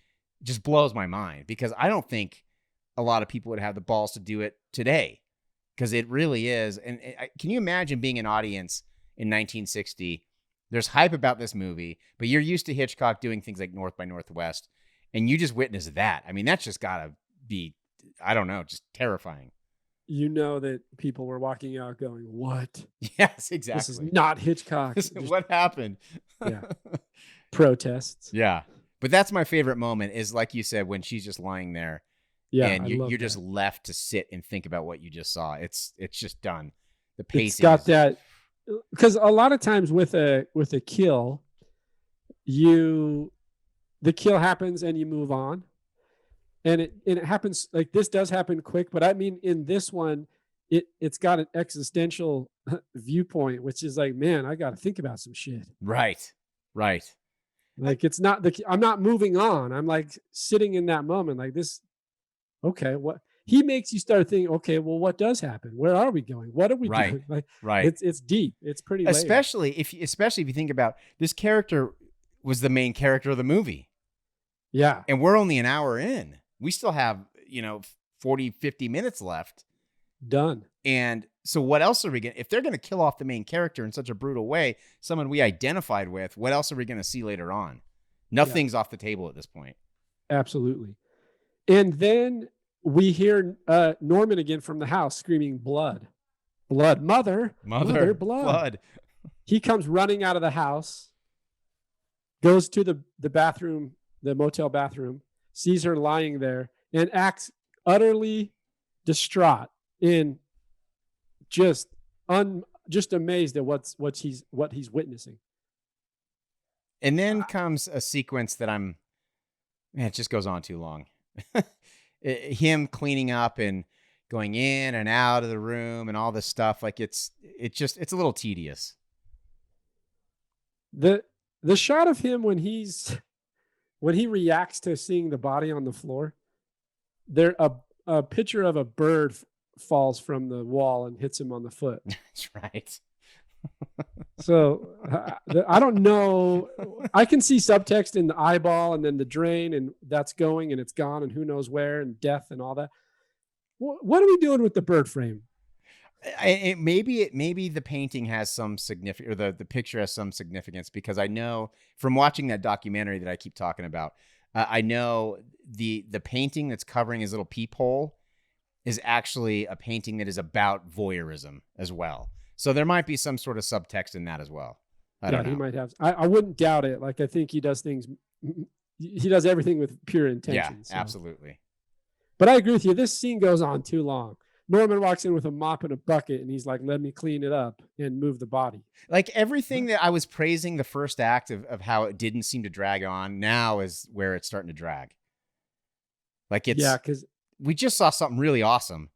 just blows my mind, because I don't think a lot of people would have the balls to do it today, because it really is. And can you imagine being an audience in 1960? There's hype about this movie, but you're used to Hitchcock doing things like North by Northwest, and you just witnessed that. I mean, that's just got to be, I don't know, just terrifying. You know that people were walking out going, what? Yes, exactly. This is not Hitchcock. What happened? Yeah. Protests. Yeah. But that's my favorite moment, is like you said, when she's just lying there. Yeah, and you're just left to sit and think about what you just saw. It's just done. The pacing. It's got that, because a lot of times with a kill, you the kill happens and you move on. And it happens like this does happen quick, but I mean in this one, it's got an existential viewpoint, which is like, man, I got to think about some shit. Right. Like it's not I'm not moving on. I'm like sitting in that moment like this. Okay. What he makes you start thinking, okay, well, what does happen? Where are we going? What are we doing? Like, it's deep. It's pretty layered. Especially if you think about this character was the main character of the movie. Yeah. And we're only an hour in. We still have, 40, 50 minutes left. Done. And so what else are we going to, if they're going to kill off the main character in such a brutal way, someone we identified with, what else are we going to see later on? Nothing's off the table at this point. Absolutely. And then we hear Norman again from the house screaming blood, mother, blood. He comes running out of the house, goes to the bathroom, the motel bathroom, sees her lying there and acts utterly distraught and just amazed at what he's witnessing. And then comes a sequence that it just goes on too long. Him cleaning up and going in and out of the room and all this stuff. Like it's a little tedious. The shot of him when he reacts to seeing the body on the floor, there a picture of a bird falls from the wall and hits him on the foot. That's right. So I don't know. I can see subtext in the eyeball and then the drain, and that's going and it's gone and who knows where, and death and all that. What are we doing with the bird frame? Maybe the painting has some significance, or the picture has some significance, because I know from watching that documentary that I keep talking about, I know the painting that's covering his little peephole is actually a painting that is about voyeurism as well. So there might be some sort of subtext in that as well. I don't know. He might have. I wouldn't doubt it. Like I think he does everything with pure intention. Yeah, absolutely. But I agree with you. This scene goes on too long. Norman walks in with a mop and a bucket, and he's like, let me clean it up and move the body. Like everything that I was praising the first act of how it didn't seem to drag on, now is where it's starting to drag. Like because we just saw something really awesome,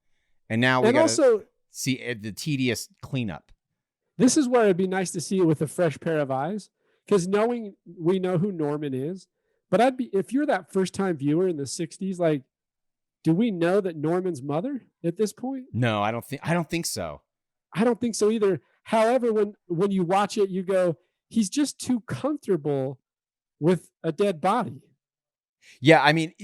and now we got to see the tedious cleanup. This is where it'd be nice to see it with a fresh pair of eyes, because we know who Norman is, but if you're that first time viewer in the 60s, like, do we know that Norman's mother at this point? No, I don't think so. I don't think so either. However, when you watch it, you go, he's just too comfortable with a dead body. Yeah, I mean,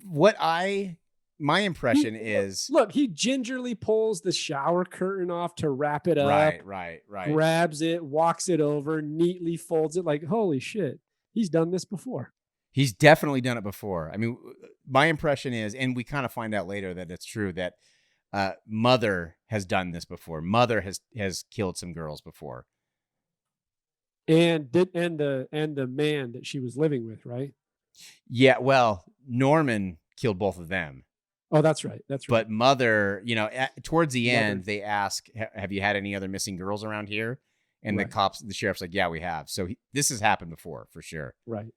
my impression is... Look, he gingerly pulls the shower curtain off to wrap it up. Right. Grabs it, walks it over, neatly folds it. Like, holy shit, he's done this before. He's definitely done it before. I mean, my impression is, and we kind of find out later that it's true, that Mother has done this before. Mother has killed some girls before. And the man that she was living with, right? Yeah, well, Norman killed both of them. Oh, that's right. But Mother, towards the end, they ask, have you had any other missing girls around here? And the sheriff's like, yeah, we have. So this has happened before, for sure. Right.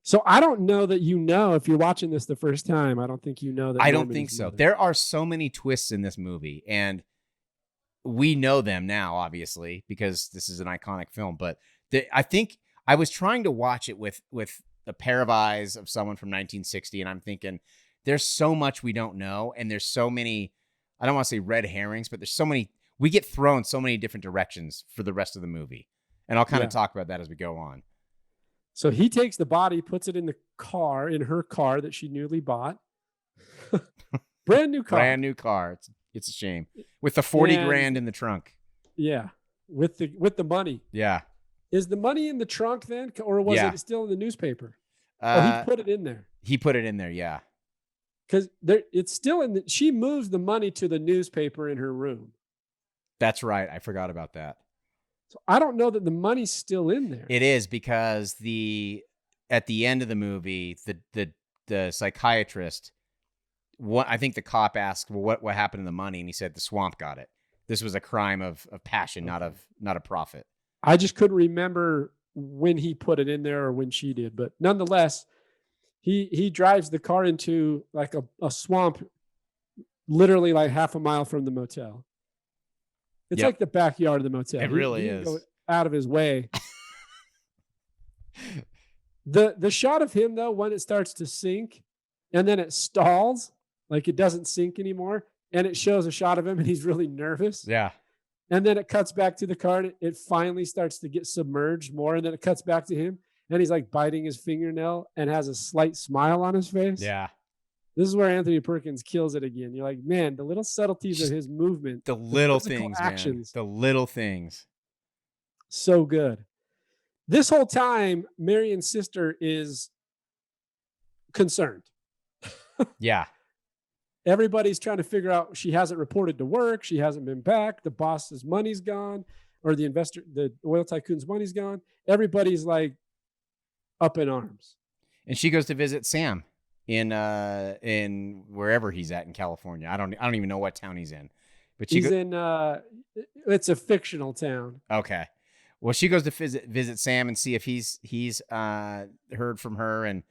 So I don't know that if you're watching this the first time, I don't think you know that. I don't think so. There are so many twists in this movie, and we know them now, obviously, because this is an iconic film. But I think I was trying to watch it with a pair of eyes of someone from 1960, and I'm thinking, there's so much we don't know, and there's so many, I don't want to say red herrings, but there's so many, we get thrown so many different directions for the rest of the movie. And I'll kind of talk about that as we go on. So he takes the body, puts it in her car that she newly bought. Brand new car. It's a shame. With the 40 grand in the trunk. Yeah. With the money. Yeah. Is the money in the trunk then? Or was it still in the newspaper? He put it in there. He put it in there. Yeah. Because it's still she moves the money to the newspaper in her room. That's right. I forgot about that. So I don't know that the money's still in there. It is, because at the end of the movie, the psychiatrist, I think the cop asked, well, what happened to the money? And he said, the swamp got it. This was a crime of passion, not a profit. I just couldn't remember when he put it in there or when she did, but nonetheless, he drives the car into like a swamp, literally like half a mile from the motel. It's like the backyard of the motel. It really he is. go out of his way. The shot of him though, when it starts to sink and then it stalls, like it doesn't sink anymore, and it shows a shot of him and he's really nervous. Yeah. And then it cuts back to the car and it finally starts to get submerged more. And then it cuts back to him and he's like biting his fingernail and has a slight smile on his face. Yeah. This is where Anthony Perkins kills it again. You're like, man, the little subtleties of his movement, The little physical things, actions. man. The little things. So good. This whole time, Marion's sister is concerned. Yeah. Everybody's trying to figure out, she hasn't reported to work. She hasn't been back. The boss's money's gone, or the oil tycoon's money's gone. Everybody's like up in arms. And she goes to visit Sam in wherever he's at in California. I don't even know what town he's in. But He's in it's a fictional town. Okay. Well, she goes to visit Sam and see if he's heard from her, and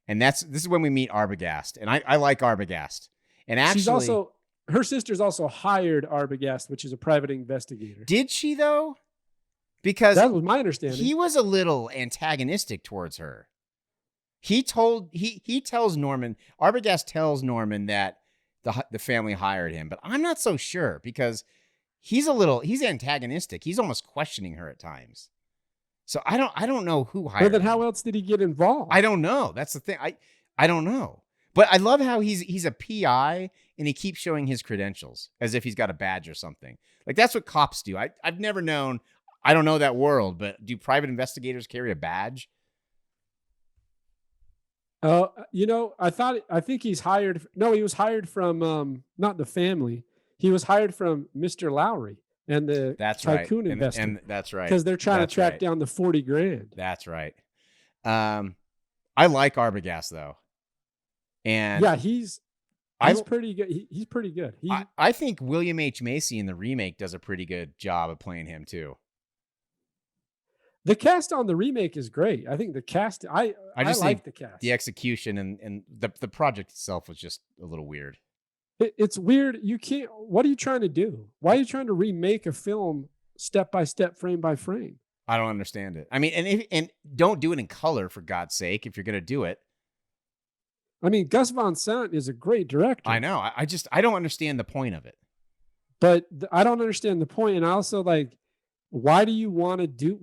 this is when we meet Arbogast. And I like Arbogast. And actually, her sister's also hired Arbogast, which is a private investigator. Did she though? Because that was my understanding. He was a little antagonistic towards her. He tells Norman, Arbogast tells Norman that the family hired him, but I'm not so sure because he's antagonistic. He's almost questioning her at times. So I don't know who hired him. But then how else did he get involved? I don't know. That's the thing. I don't know. But I love how he's a PI and he keeps showing his credentials as if he's got a badge or something. Like that's what cops do. I've never known. I don't know that world, but do private investigators carry a badge? I think he's hired. No, he was hired from not the family. He was hired from Mr. Lowry and the tycoon investor. And that's right. Because they're trying to track down the $40,000. That's right. I like Arbogast though. And yeah, he's pretty good. He's pretty good. I think William H. Macy in the remake does a pretty good job of playing him too. The cast on the remake is great. I think the cast, I just like the cast. The execution and the project itself was just a little weird. It's weird. You can't, what are you trying to do? Why are you trying to remake a film step by step, frame by frame? I don't understand it. I mean, and don't do it in color for God's sake if you're going to do it. I mean, Gus Van Sant is a great director. I know. I don't understand the point of it. But I don't understand the point. And I also why would you want to do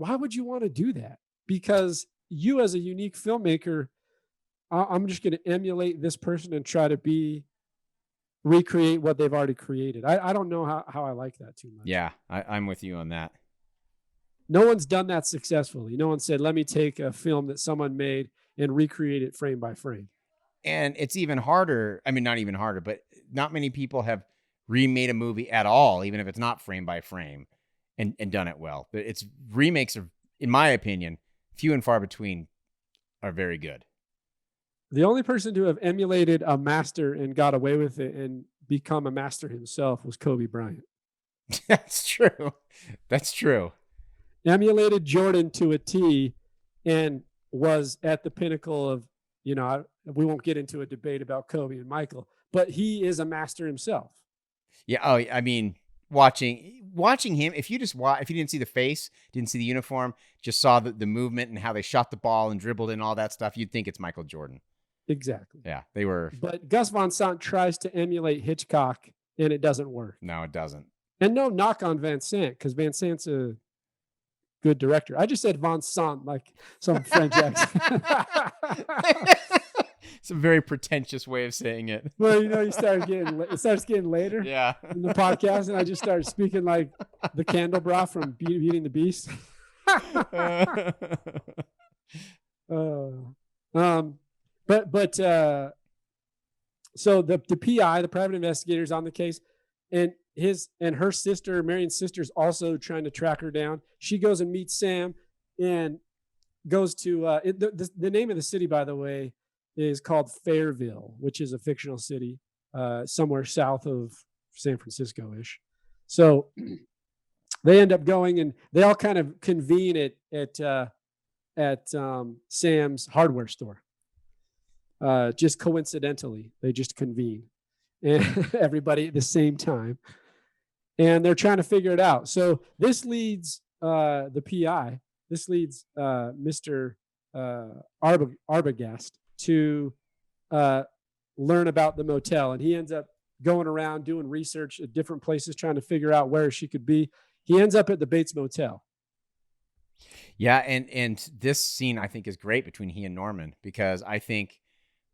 that? Because you as a unique filmmaker, I'm just going to emulate this person and try to recreate what they've already created. I don't know how I like that too much. Yeah, I'm with you on that. No one's done that successfully. No one said, let me take a film that someone made and recreate it frame by frame. And it's even harder. I mean, not even harder, but not many people have remade a movie at all, even if it's not frame by frame, and done it well. But remakes are, in my opinion, few and far between, are very good. The only person to have emulated a master and got away with it and become a master himself was Kobe Bryant. That's true. That's true. Emulated Jordan to a T and was at the pinnacle of, we won't get into a debate about Kobe and Michael, but he is a master himself. Yeah. Oh, I mean, watching him, if you didn't see the face, didn't see the uniform, just saw the movement and how they shot the ball and dribbled and all that stuff, you'd think it's Michael Jordan. Exactly. Yeah, they were. But Gus Van Sant tries to emulate Hitchcock and it doesn't work. No, it doesn't. And no knock on Van Sant, because Van Sant's a good director. I just said Van Sant like some French accent. It's a very pretentious way of saying it. Well, it starts getting later. Yeah. In the podcast, and I just started speaking like the Candelbra from Beauty and the Beast. So the PI, the private investigators on the case, and her sister, Marion's sister, is also trying to track her down. She goes and meets Sam, and goes to the name of the city, by the way, is called Fairville, which is a fictional city somewhere south of San Francisco-ish. So they end up going, and they all kind of convene at at Sam's hardware store. Just coincidentally, they just convene, and everybody at the same time, and they're trying to figure it out. So this leads the PI. This leads Mr. Arbogast to learn about the motel, and he ends up going around doing research at different places, trying to figure out where she could be. He ends up at the Bates Motel. Yeah, and this scene I think is great between he and Norman, because I think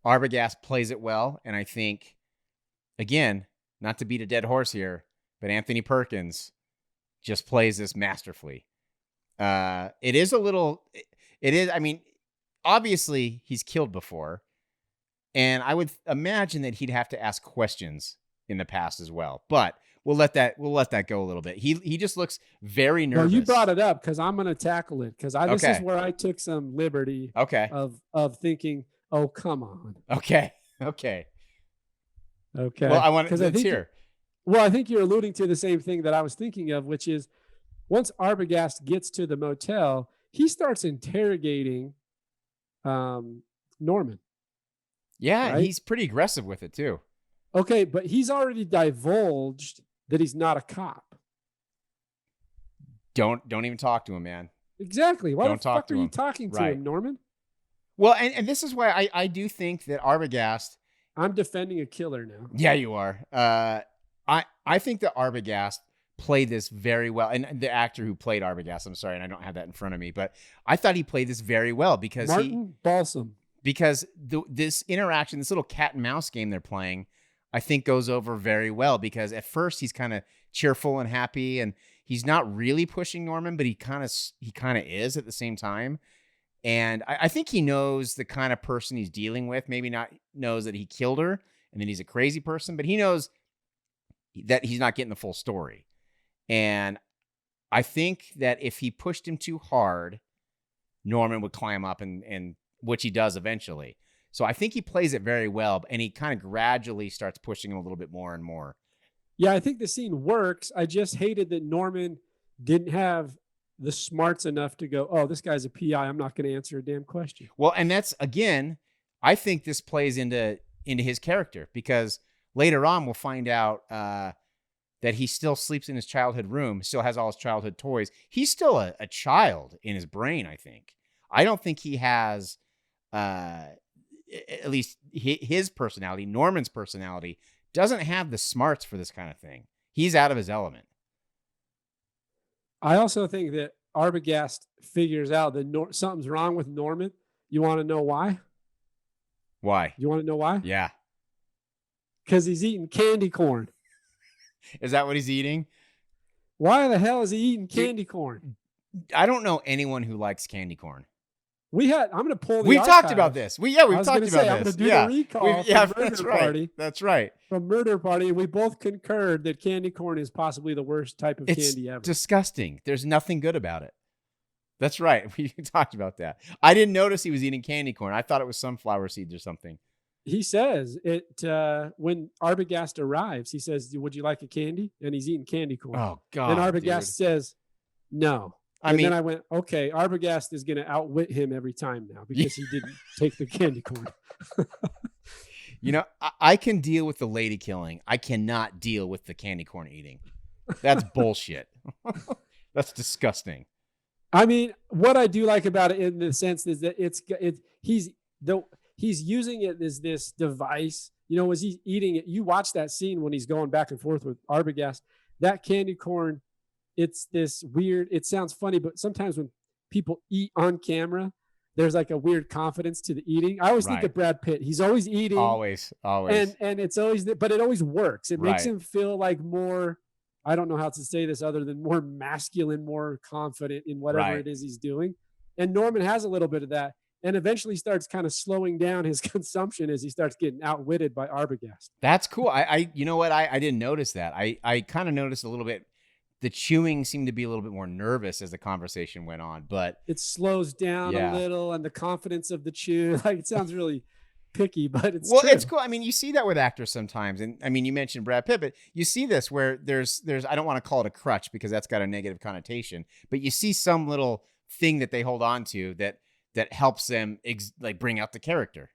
Arbogast plays it well, and I think, again, not to beat a dead horse here, but Anthony Perkins just plays this masterfully. It is, I mean, obviously he's killed before, and I would imagine that he'd have to ask questions in the past as well, but we'll let that go a little bit. He just looks very nervous. Well, you brought it up because I'm going to tackle it, because this is where I took some liberty of thinking, oh, come on. Okay. Well, I want to hear. Well, I think you're alluding to the same thing that I was thinking of, which is once Arbogast gets to the motel, he starts interrogating Norman. Yeah, right? He's pretty aggressive with it too. Okay, but he's already divulged that he's not a cop. Don't even talk to him, man. Exactly. Why don't the talk fuck to are him. you talking to Right. him, Norman? Well, and this is why I do think that Arbogast. I'm defending a killer now. Yeah, you are. I think that Arbogast played this very well, and the actor who played Arbogast, I'm sorry, and I don't have that in front of me, but I thought he played this very well because Martin Balsam. Because this interaction, this little cat and mouse game they're playing, I think goes over very well, because at first he's kind of cheerful and happy, and he's not really pushing Norman, but he kind of is at the same time. And I think he knows the kind of person he's dealing with. Maybe not knows that he killed her and that he's a crazy person, but he knows that he's not getting the full story. And I think that if he pushed him too hard, Norman would climb up, and which he does eventually. So I think he plays it very well, and he kind of gradually starts pushing him a little bit more and more. Yeah, I think the scene works. I just hated that Norman didn't have the smarts enough to go, oh, this guy's a PI. I'm not going to answer a damn question. Well, and that's, again, I think this plays into his character, because later on we'll find out that he still sleeps in his childhood room, still has all his childhood toys. He's still a child in his brain, I think. I don't think he has, at least his personality, Norman's personality, doesn't have the smarts for this kind of thing. He's out of his element. I also think that Arbogast figures out that something's wrong with Norman. You want to know why? Why? You want to know why? Yeah. Because he's eating candy corn. Is that what he's eating? Why the hell is he eating candy corn? I don't know anyone who likes candy corn. I'm going to pull the We've archives. talked about this. We've talked about this. I'm going to do the recall from that's Murder right. Party. That's right. From Murder Party, and we both concurred that candy corn is possibly the worst type of candy ever. It's disgusting. There's nothing good about it. That's right. We talked about that. I didn't notice he was eating candy corn. I thought it was sunflower seeds or something. He says it when Arbogast arrives. He says, "Would you like a candy?" And he's eating candy corn. Oh God! And Arbogast says, "No." And then I went, "Okay, Arbogast is going to outwit him every time now because he didn't take the candy corn." You know, I can deal with the lady killing. I cannot deal with the candy corn eating. That's bullshit. That's disgusting. I mean, what I do like about it in the sense is that he's using it as this device. You know, as he's eating it, you watch that scene when he's going back and forth with Arbogast. That candy corn, it's this weird. It sounds funny, but sometimes when people eat on camera, there's like a weird confidence to the eating. I always think of Brad Pitt. He's always eating. Always. And it's always, but it always works. It makes him feel like more, I don't know how to say this other than more masculine, more confident in whatever it is he's doing. And Norman has a little bit of that, and eventually starts kind of slowing down his consumption as he starts getting outwitted by Arbogast. That's cool. I you know what? I didn't notice that. I kind of noticed a little bit. The chewing seemed to be a little bit more nervous as the conversation went on, but it slows down a little, and the confidence of the chew, like, it sounds really picky, but it's true. It's cool. I mean, you see that with actors sometimes, and I mean, you mentioned Brad Pitt, but you see this where there's I don't want to call it a crutch because that's got a negative connotation, but you see some little thing that they hold on to that that helps them bring out the character.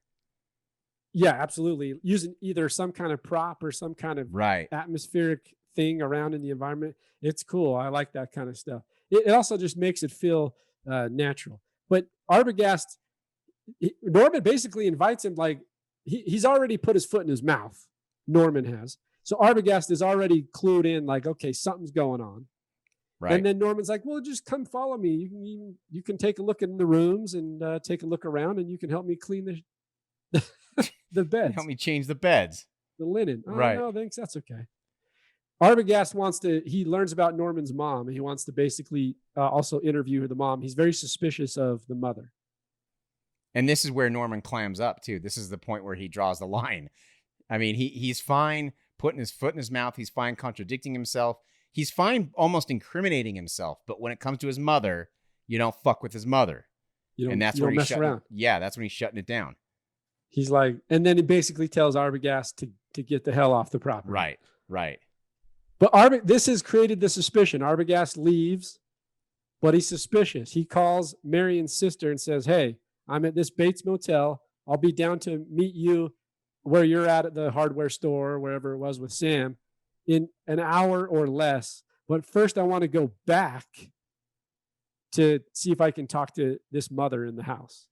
Yeah, absolutely. Using either some kind of prop or some kind of Right. atmospheric thing around in the environment. It's cool. I like that kind of stuff. It also just makes it feel natural. But Arbogast, Norman basically invites him, like he's already put his foot in his mouth. Norman has. So Arbogast is already clued in, like, okay, something's going on. Right. And then Norman's like, well, just come follow me. You can take a look in the rooms and take a look around, and you can help me clean the beds. Help me change the beds. The linen. Right. No, thanks. That's okay. Arbogast he learns about Norman's mom, and he wants to basically also interview the mom. He's very suspicious of the mother. And this is where Norman clams up too. This is the point where he draws the line. I mean, he's fine putting his foot in his mouth. He's fine contradicting himself. He's fine almost incriminating himself. But when it comes to his mother, you don't fuck with his mother. And that's where he's around. Yeah, that's when he's shutting it down. He's like, and then he basically tells Arbogast to get the hell off the property. Right. But this has created the suspicion. Arbogast leaves, but he's suspicious. He calls Marion's sister and says, hey, I'm at this Bates Motel. I'll be down to meet you where you're at the hardware store, wherever it was with Sam, in an hour or less. But first, I want to go back to see if I can talk to this mother in the house.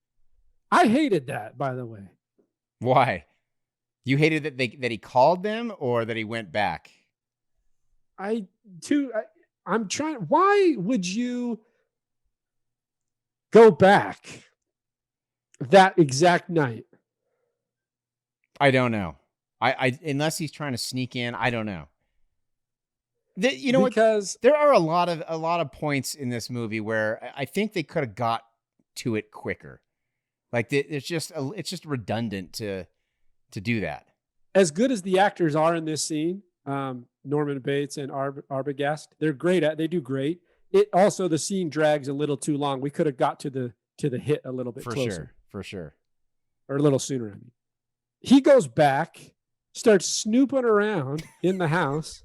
I hated that, by the way. Why? You hated that he called them or that he went back? I'm trying. Why would you go back that exact night? I don't know. I unless he's trying to sneak in, I don't know. Because there are a lot of points in this movie where I think they could have got to it quicker. Like it's just redundant to do that. As good as the actors are in this scene, Norman Bates and Arbogast, they're great they do great. It also, the scene drags a little too long. We could have got to the hit a little bit closer. For sure. Or a little sooner, I mean. He goes back, starts snooping around in the house.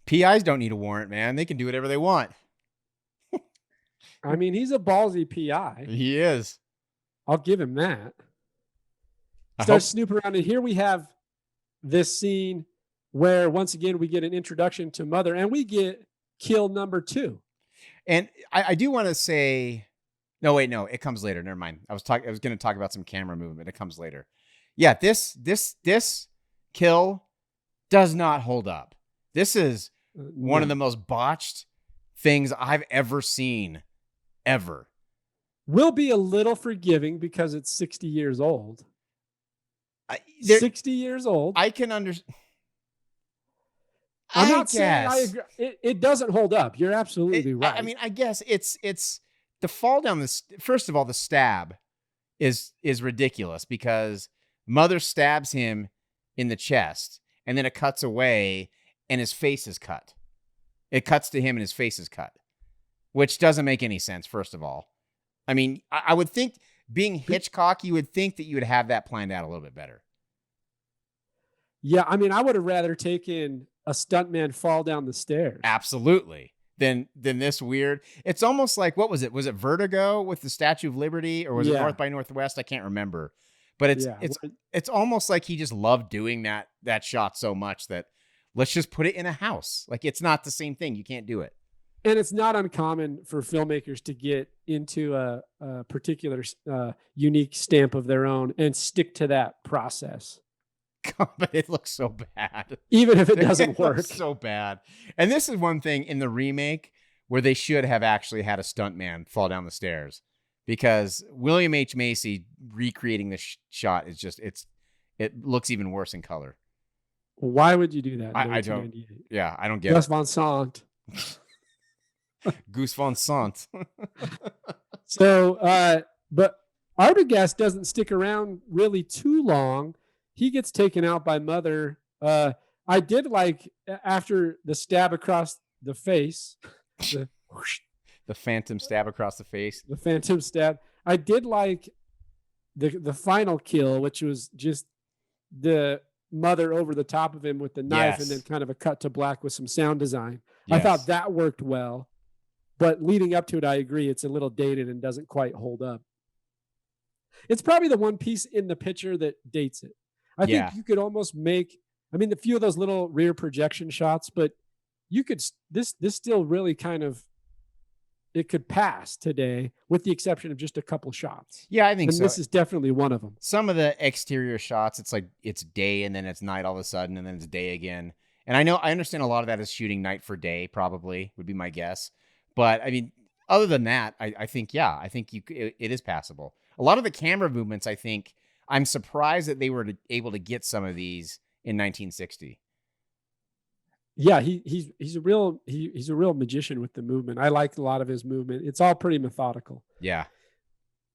PIs don't need a warrant, man. They can do whatever they want. I mean, he's a ballsy PI. He is. I'll give him that. Starts snooping around, and here we have this scene where once again we get an introduction to Mother, and we get kill number 2. And I do want to say, no, it comes later. Never mind. I was going to talk about some camera movement. It comes later. Yeah, this kill does not hold up. This is one of the most botched things I've ever seen, ever. We'll be a little forgiving because it's 60 years old. 60 years old. I can understand. I'm not saying I agree. It doesn't hold up. You're absolutely right. I mean, I guess it's the fall down first of all, the stab is ridiculous because Mother stabs him in the chest and then it cuts away and his face is cut. It cuts to him and his face is cut, which doesn't make any sense, first of all. I mean, I would think being Hitchcock, you would think that you would have that planned out a little bit better. Yeah, I mean, I would have rather taken a stuntman fall down the stairs. Absolutely. Than this weird. It's almost like, what was it? Was it Vertigo with the Statue of Liberty, or was it North by Northwest? I can't remember. But it's almost like he just loved doing that shot so much that let's just put it in a house. Like, it's not the same thing. You can't do it. And it's not uncommon for filmmakers to get into a particular unique stamp of their own and stick to that process. But it looks so bad. Even if it doesn't work. Looks so bad. And this is one thing in the remake where they should have actually had a stuntman fall down the stairs, because William H. Macy recreating this shot is just, it looks even worse in color. Why would you do that? I don't. Yeah, I don't get Gus it. Van Sant. Goose Van Sant. So, but Arbogast doesn't stick around really too long. He gets taken out by Mother. I did like after the stab across the face, the phantom stab across the face. The phantom stab. I did like the final kill, which was just the Mother over the top of him with the knife, and then kind of a cut to black with some sound design. Yes. I thought that worked well. But leading up to it, I agree, it's a little dated and doesn't quite hold up. It's probably the one piece in the picture that dates it. I think you could almost make, I mean, a few of those little rear projection shots, but you could, this still really kind of, it could pass today with the exception of just a couple shots. Yeah, I think so. This is definitely one of them. Some of the exterior shots, it's like it's day and then it's night all of a sudden and then it's day again. And I understand a lot of that is shooting night for day, probably would be my guess. But I mean, other than that, I think it is passable. A lot of the camera movements, I think, I'm surprised that they were able to get some of these in 1960. Yeah, he's a real magician with the movement. I like a lot of his movement. It's all pretty methodical. Yeah.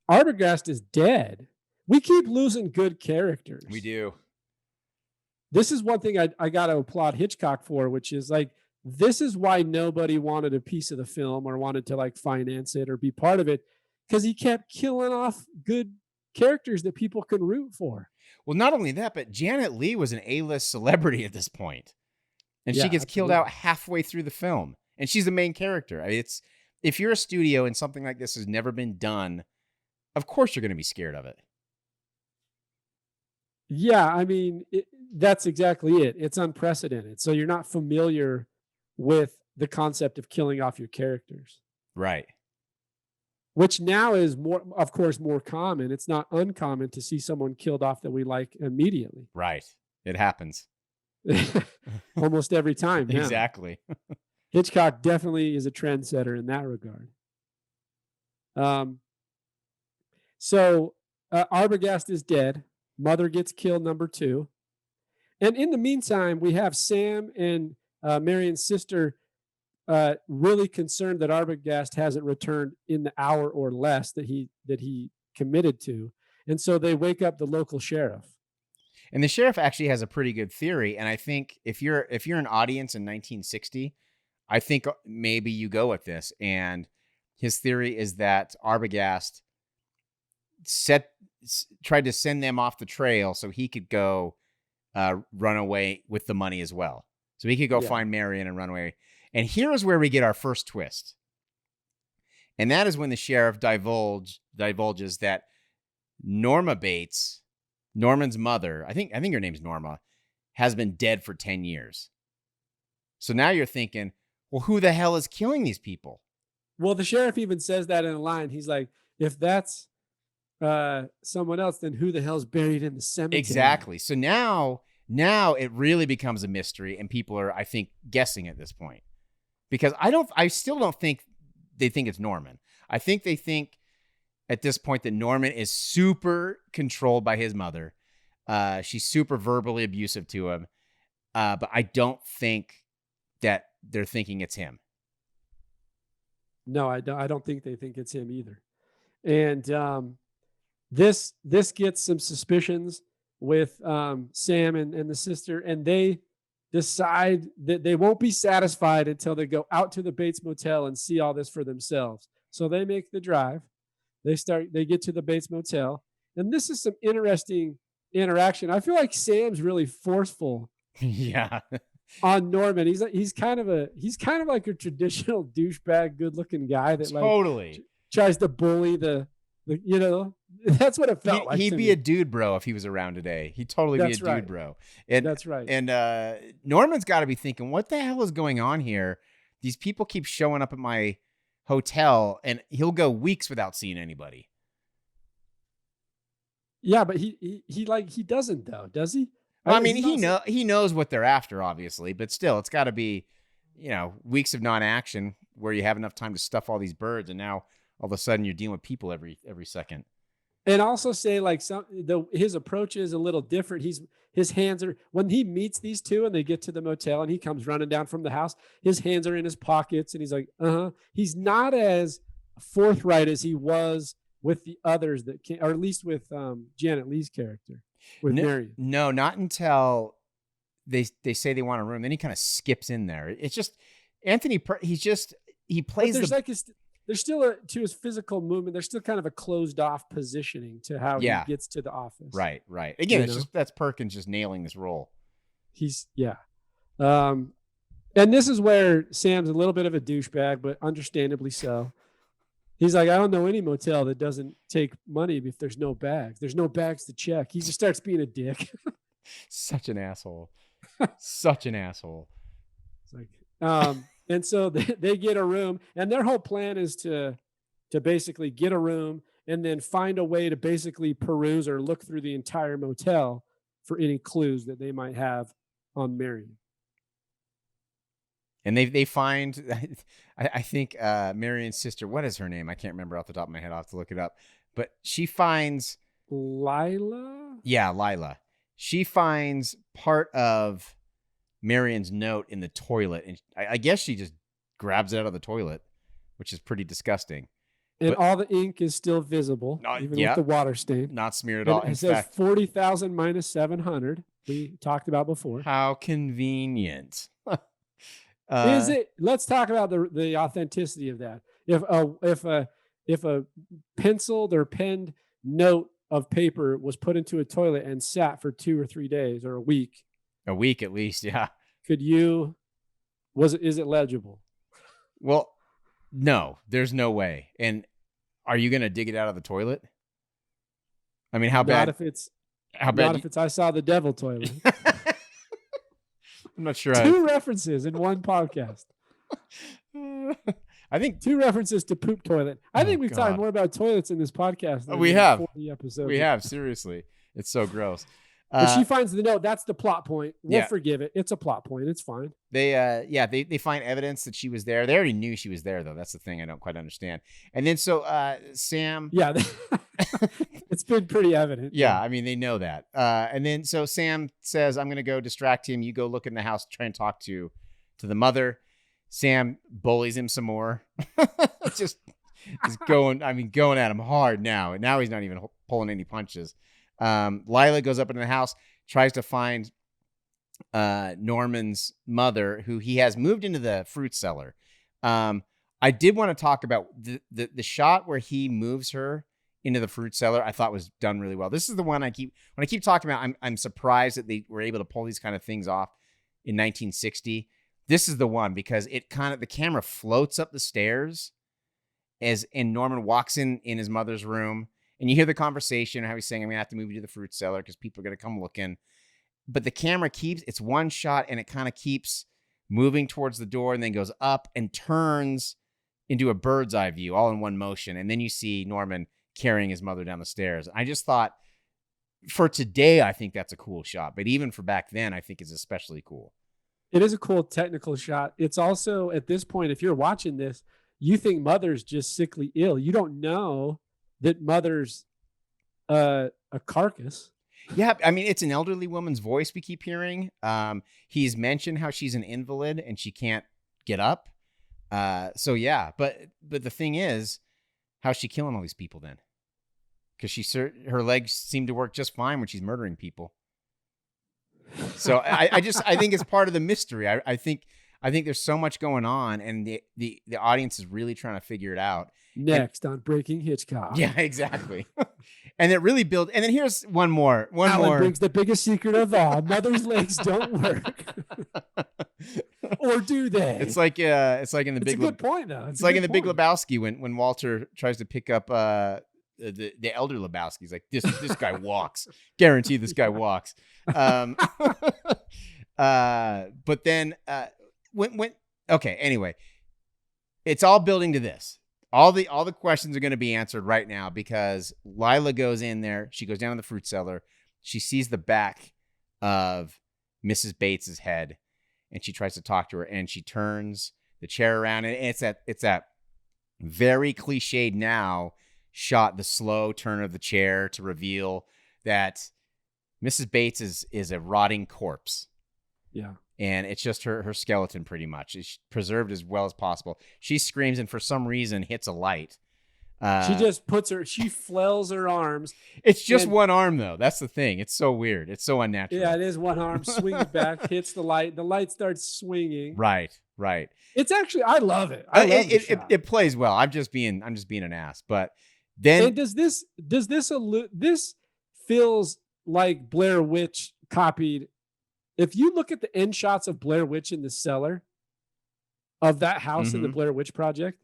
Arbogast is dead. We keep losing good characters. We do. This is one thing I got to applaud Hitchcock for, which is like, this is why nobody wanted a piece of the film or wanted to like finance it or be part of it, because he kept killing off good characters that people could root for. Well, not only that, but Janet Leigh was an A-list celebrity at this point. And she gets killed out halfway through the film. And she's the main character. I mean, if you're a studio and something like this has never been done, of course you're going to be scared of it. Yeah, I mean, that's exactly it. It's unprecedented. So you're not familiar with the concept of killing off your characters. Right. Which now is more, of course, more common. It's not uncommon to see someone killed off that we like immediately. Right. It happens. Almost every time. Yeah. Exactly. Hitchcock definitely is a trendsetter in that regard. So Arbogast is dead. Mother gets killed, number 2. And in the meantime, we have Sam and Marion's sister really concerned that Arbogast hasn't returned in the hour or less that he committed to. And so they wake up the local sheriff. And the sheriff actually has a pretty good theory. And I think if you're an audience in 1960, I think maybe you go with this. And his theory is that Arbogast tried to send them off the trail so he could go run away with the money as well. So he could go find Marion and run away. And here is where we get our first twist. And that is when the sheriff divulges that Norma Bates, Norman's mother, I think her name's Norma, has been dead for 10 years. So now you're thinking, well, who the hell is killing these people? Well, the sheriff even says that in a line. He's like, if that's someone else, then who the hell's buried in the cemetery? Exactly. So now it really becomes a mystery and people are, I think, guessing at this point. Because I still don't think they think it's Norman. I think they think at this point that Norman is super controlled by his mother. She's super verbally abusive to him. But I don't think that they're thinking it's him. No, I don't think they think it's him either. And this gets some suspicions with Sam and the sister, and they decide that they won't be satisfied until they go out to the Bates Motel and see all this for themselves. So they make the drive. They get to the Bates Motel, and this is some interesting interaction. I feel like Sam's really forceful. Yeah. On Norman. He's kind of like a traditional douchebag, good-looking guy that totally tries to bully the that's what it felt like. He'd be a dude bro if he was around today. He'd totally be a dude bro. And that's right. And Norman's got to be thinking, what the hell is going on here? These people keep showing up at my hotel, and he'll go weeks without seeing anybody. Yeah, but he doesn't though, does he? I mean, he knows what they're after, obviously, but still, it's got to be, weeks of non-action where you have enough time to stuff all these birds, and now all of a sudden you're dealing with people every second. And also say like his approach is a little different. His hands are, when he meets these two and they get to the motel and he comes running down from the house, his hands are in his pockets and he's like, He's not as forthright as he was with the others that came, or at least with Janet Leigh's character. With Marion. No, not until they say they want a room. Then he kind of skips in there. It's just Anthony. He plays. There's still to his physical movement. There's still kind of a closed off positioning to how he gets to the office. Right. Again, that's Perkins just nailing this role. And And this is where Sam's a little bit of a douchebag, but understandably so. He's like, I don't know any motel that doesn't take money if there's no bags. There's no bags to check. He just starts being a dick. Such an asshole. Such an asshole. It's like, and so they get a room, and their whole plan is to basically get a room and then find a way to basically peruse or look through the entire motel for any clues that they might have on Marion. And they find, I think Marion's sister, what is her name? I can't remember off the top of my head. I'll have to look it up. But she finds... Lila? Yeah, Lila. She finds part of Marion's note in the toilet. And I guess she just grabs it out of the toilet, which is pretty disgusting. And but, all the ink is still visible, even with the water stain. Not smeared at all. It says 40,000 minus 700. We talked about before. How convenient. Is it? Let's talk about the authenticity of that. If a penciled or penned note of paper was put into a toilet and sat for 2 or 3 days or a week at least, yeah. Is it legible? Well, no, there's no way. And are you going to dig it out of the toilet? I mean, how bad? If it's I saw the devil toilet. I'm not sure. 2 references in one podcast. I think 2 references to poop toilet. I think we've talked more about toilets in this podcast than we have 40 episodes. We have, seriously. It's so gross. But she finds the note. That's the plot point. We'll forgive it. It's a plot point. It's fine. They find evidence that she was there. They already knew she was there, though. That's the thing I don't quite understand. And then so Sam. Yeah, it's been pretty evident. Yeah, I mean, they know that. And then so Sam says, I'm going to go distract him. You go look in the house, try and talk to the mother. Sam bullies him some more. just going at him hard now. And now he's not even pulling any punches. Lila goes up into the house, tries to find Norman's mother, who he has moved into the fruit cellar. I did want to talk about the shot where he moves her into the fruit cellar. I thought was done really well. This is the one when I keep talking about, I'm surprised that they were able to pull these kind of things off in 1960. This is the one because the camera floats up the stairs and Norman walks in his mother's room. And you hear the conversation, how he's saying, I'm going to have to move you to the fruit cellar because people are going to come looking. But the camera it's one shot and it kind of keeps moving towards the door and then goes up and turns into a bird's eye view all in one motion. And then you see Norman carrying his mother down the stairs. I just thought for today, I think that's a cool shot. But even for back then, I think it's especially cool. It is a cool technical shot. It's also, at this point, if you're watching this, you think Mother's just sickly ill. You don't know that Mother's a carcass. Yeah, I mean, it's an elderly woman's voice we keep hearing. He's mentioned how she's an invalid and she can't get up. So yeah, but the thing is, how's she killing all these people then? Because her legs seem to work just fine when she's murdering people. So I think it's part of the mystery. I think there's so much going on, and the audience is really trying to figure it out. Next on Breaking Hitchcock. Yeah, exactly. And it really builds. And then here's one more. Alan brings the biggest secret of all: Mother's legs don't work, or do they? It's like in the Big. It's a good point, though. It's like in the Big Lebowski when Walter tries to pick up the elder Lebowski. He's like, this guy walks. Guarantee this guy walks. But then anyway, it's all building to this. All the questions are going to be answered right now because Lila goes in there. She goes down to the fruit cellar. She sees the back of Mrs. Bates's head, and she tries to talk to her. And she turns the chair around, and it's that very cliched now shot, the slow turn of the chair to reveal that Mrs. Bates is a rotting corpse. Yeah. And it's just her skeleton pretty much. It's preserved as well as possible. She screams and for some reason hits a light. She flails her arms. It's just one arm though. That's the thing. It's so weird. It's so unnatural. Yeah, it is one arm, swings back, hits the light. The light starts swinging. Right. It's actually, I love it. It plays well. I'm just being an ass. But then, and this feels like Blair Witch copied. If you look at the end shots of Blair Witch in the cellar, of that house in the Blair Witch Project,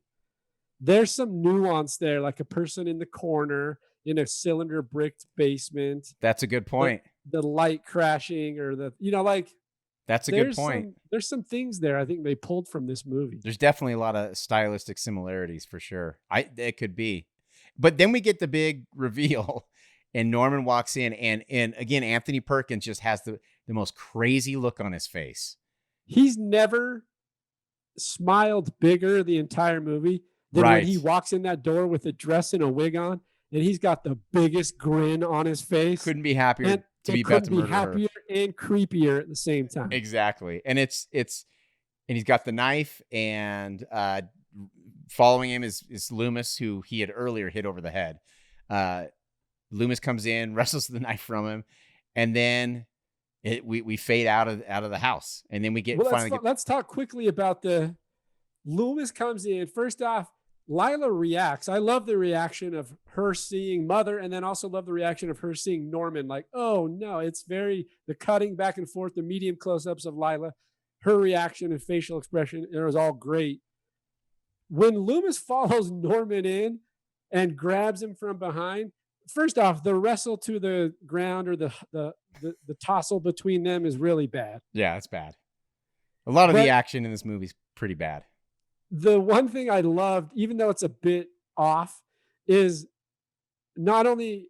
there's some nuance there, like a person in the corner in a cylinder bricked basement. That's a good point. The light crashing or That's a good point. There's some things there I think they pulled from this movie. There's definitely a lot of stylistic similarities for sure. It could be. But then we get the big reveal and Norman walks in and again, Anthony Perkins just has the most crazy look on his face. He's never smiled bigger the entire movie than when he walks in that door with a dress and a wig on, and he's got the biggest grin on his face. Couldn't be happier to be about to murder her. Happier and creepier at the same time. Exactly. And and he's got the knife, and following him is Loomis, who he had earlier hit over the head. Loomis comes in, wrestles the knife from him, and then we fade out of the house, and then we get let's talk quickly about the Loomis comes in. First off, Lila reacts. I love the reaction of her seeing Mother, and then also love the reaction of her seeing Norman. Like, oh no, it's the cutting back and forth, the medium close-ups of Lila, her reaction and facial expression. It was all great. When Loomis follows Norman in and grabs him from behind, first off, the wrestle to the ground or the tussle between them is really bad. Yeah, it's bad. A lot of the action in this movie is pretty bad. The one thing I loved, even though it's a bit off, is not only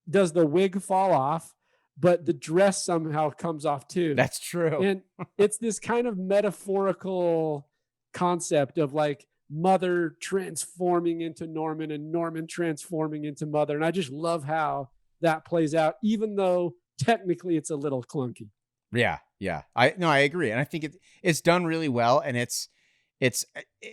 does the wig fall off, but the dress somehow comes off too. That's true. And it's this kind of metaphorical concept of like Mother transforming into Norman and Norman transforming into Mother. And I just love how that plays out, even though technically it's a little clunky. Yeah. I agree. And I think it's done really well. And it's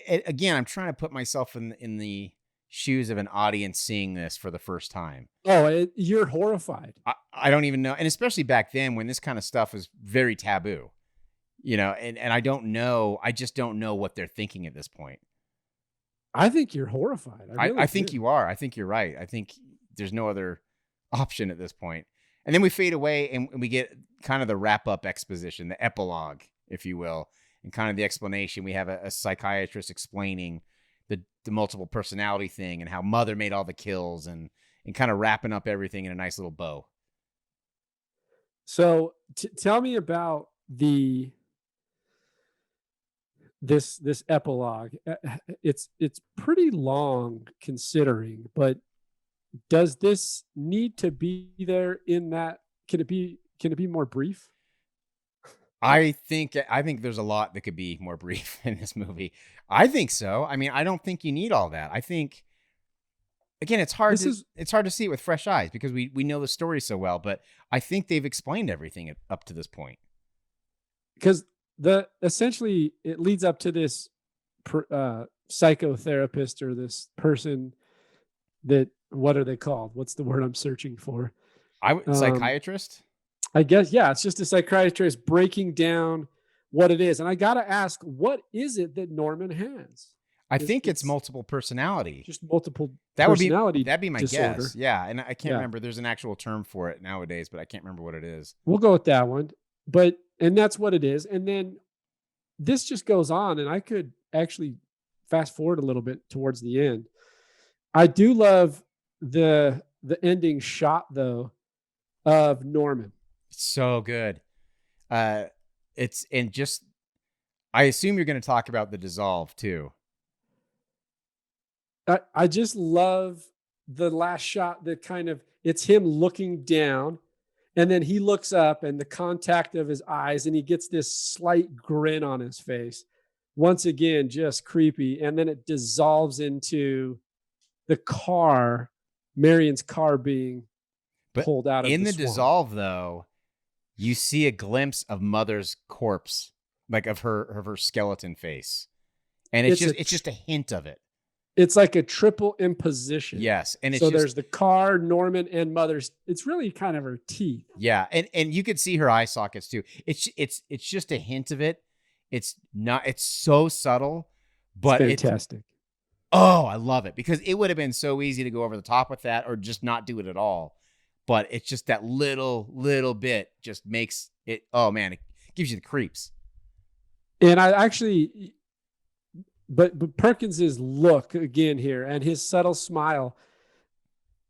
again, I'm trying to put myself in the shoes of an audience seeing this for the first time. Oh, you're horrified. I don't even know. And especially back then when this kind of stuff was very taboo, and I just don't know what they're thinking at this point. I think you're horrified. I think you are. I think you're right. I think there's no other option at this point. And then we fade away and we get kind of the wrap up exposition, the epilogue, if you will. And kind of the explanation. We have a psychiatrist explaining the multiple personality thing and how Mother made all the kills and kind of wrapping up everything in a nice little bow. So tell me about this epilogue. It's pretty long considering, but does this need to be there in that? Can it be more brief? I think there's a lot that could be more brief in this movie. I think so. I mean, I don't think you need all that. I think, again, it's hard to see it with fresh eyes because we know the story so well, but I think they've explained everything up to this point. Because essentially it leads up to this psychotherapist or this person that, what are they called? What's the word I'm searching for? Psychiatrist? I guess, yeah, it's just a psychiatrist breaking down what it is. And I got to ask, what is it that Norman has? I think it's multiple personality. Just multiple that'd personality be my disorder. guess. Yeah. And I can't remember. There's an actual term for it nowadays, but I can't remember what it is. We'll go with that one. And that's what it is. And then this just goes on, and I could actually fast forward a little bit towards the end. I do love the ending shot though of Norman. So good. I assume you're going to talk about the dissolve too. I just love the last shot that it's him looking down and then he looks up and the contact of his eyes and he gets this slight grin on his face. Once again, just creepy. And then it dissolves into the car, Marion's car being pulled out of in the swamp. Dissolve though. You see a glimpse of Mother's corpse, like of her skeleton face. And it's just a hint of it. It's like a triple imposition. Yes. And there's the car, Norman, and Mother's. It's really kind of her teeth. Yeah. And you could see her eye sockets too. It's just a hint of it. It's so subtle, but it's fantastic. I love it because it would have been so easy to go over the top with that or just not do it at all. But it's just that little bit just makes it, oh man, it gives you the creeps. And I actually, but Perkins's look again here and his subtle smile,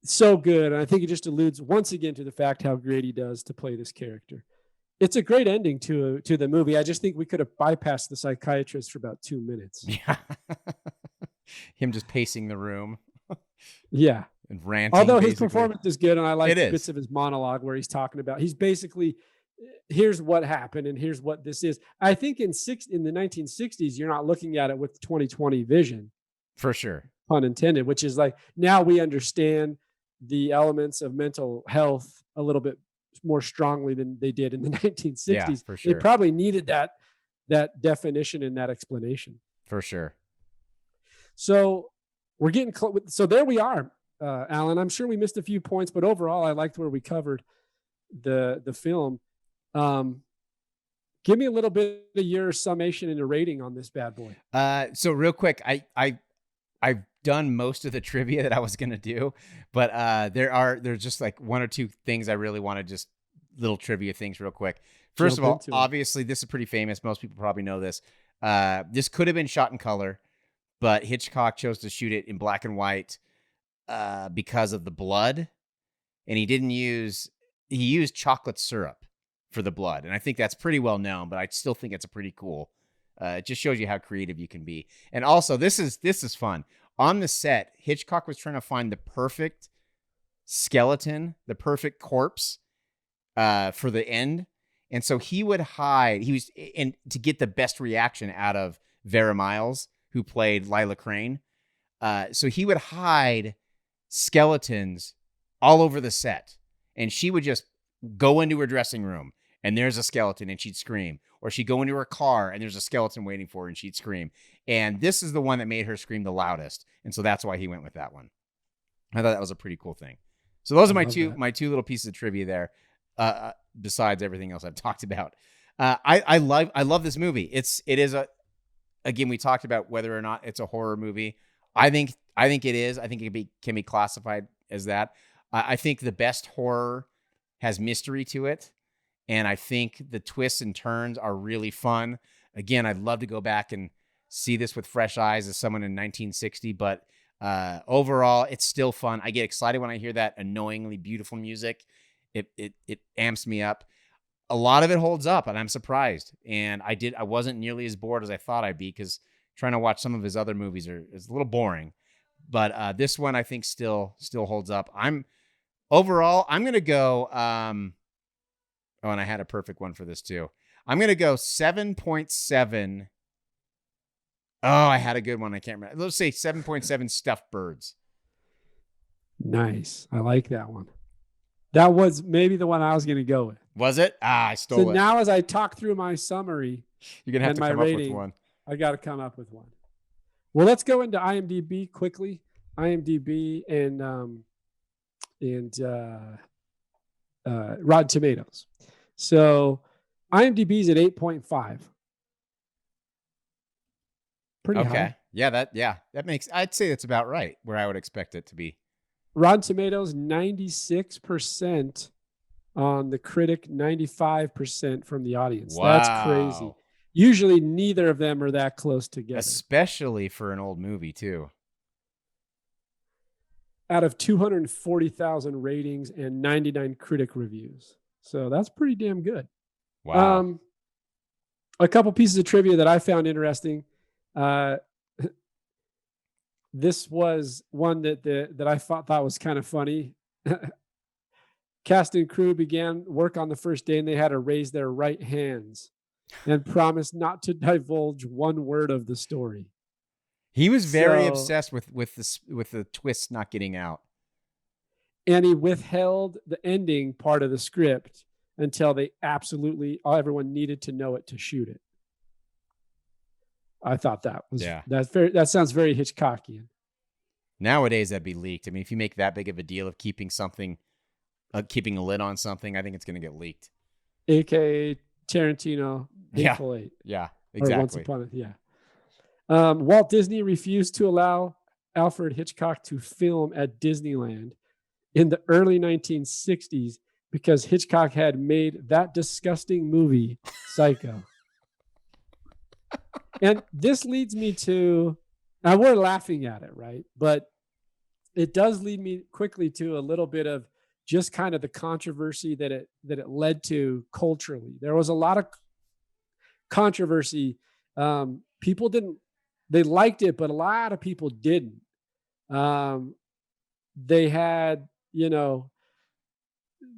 so good. And I think it just alludes once again to the fact how great he does to play this character. It's a great ending to the movie. I just think we could have bypassed the psychiatrist for about 2 minutes. Yeah. Him just pacing the room. Yeah. And ranting. Although his basically. performance is good, and I like It bits is. of his monologue where he's talking about, he's basically, here's what happened and here's what this is. I think in the 1960s, you're not looking at it with 2020 vision. For sure. Pun intended, which is like, now we understand the elements of mental health a little bit more strongly than they did in the 1960s. Yeah, for sure. They probably needed that definition and that explanation. For sure. So we're getting close. So there we are, Alan. I'm sure we missed a few points, but overall, I liked where we covered the film. Give me a little bit of your summation and a rating on this bad boy. So real quick, I've done most of the trivia that I was gonna do, but there's just like one or two things I really want to just little trivia things real quick. First of all, obviously this is pretty famous. Most people probably know this. This could have been shot in color, but Hitchcock chose to shoot it in black and white because of the blood, and he used chocolate syrup for the blood, and I think that's pretty well known. But I still think it's a pretty cool. It just shows you how creative you can be. And also, this is fun. On the set, Hitchcock was trying to find the perfect skeleton, the perfect corpse for the end. And so he would hide. And to get the best reaction out of Vera Miles, who played Lila Crane. So he would hide skeletons all over the set. And she would just go into her dressing room and there's a skeleton and she'd scream. Or she'd go into her car and there's a skeleton waiting for her and she'd scream. And this is the one that made her scream the loudest. And so that's why he went with that one. I thought that was a pretty cool thing. So those are my two little pieces of trivia there. Besides everything else I've talked about. I love this movie. Again, we talked about whether or not it's a horror movie. I think it is. I think it can be classified as that. I think the best horror has mystery to it. And I think the twists and turns are really fun. Again, I'd love to go back and see this with fresh eyes as someone in 1960, but overall, it's still fun. I get excited when I hear that annoyingly beautiful music. It amps me up. A lot of it holds up, and I'm surprised. And I wasn't nearly as bored as I thought I'd be, because trying to watch some of his other movies is a little boring. But this one I think still holds up. I'm gonna go. And I had a perfect one for this too. I'm gonna go 7.7. Oh, I had a good one. I can't remember. Let's say 7.7 stuffed birds. Nice. I like that one. That was maybe the one I was going to go with. Was it? I stole it. So now as I talk through my summary, you're going to have to come up with one. I got to come up with one. Well, let's go into IMDb quickly. IMDb and Rotten Tomatoes. So IMDb is at 8.5. Pretty high. Yeah, that makes, I'd say that's about right where I would expect it to be. Rotten Tomatoes, 96% on the critic, 95% from the audience. Wow. That's crazy. Usually neither of them are that close together. Especially for an old movie too. Out of 240,000 ratings and 99 critic reviews. So that's pretty damn good. Wow. A couple pieces of trivia that I found interesting. This was one that I thought was kind of funny. Cast and crew began work on the first day and they had to raise their right hands and promised not to divulge one word of the story. He was very obsessed with the twist not getting out. And he withheld the ending part of the script until everyone needed to know it to shoot it. I thought that sounds very Hitchcockian. Nowadays that'd be leaked. I mean, if you make that big of a deal of keeping something, keeping a lid on something, I think it's going to get leaked. AKA Tarantino, Hateful Eight. Yeah, exactly. Once Upon a Walt Disney refused to allow Alfred Hitchcock to film at Disneyland in the early 1960s because Hitchcock had made that disgusting movie, Psycho. And this leads me to, now we're laughing at it, right? But it does lead me quickly to a little bit of just kind of the controversy that it led to culturally. There was a lot of controversy. They liked it, but a lot of people didn't. They had,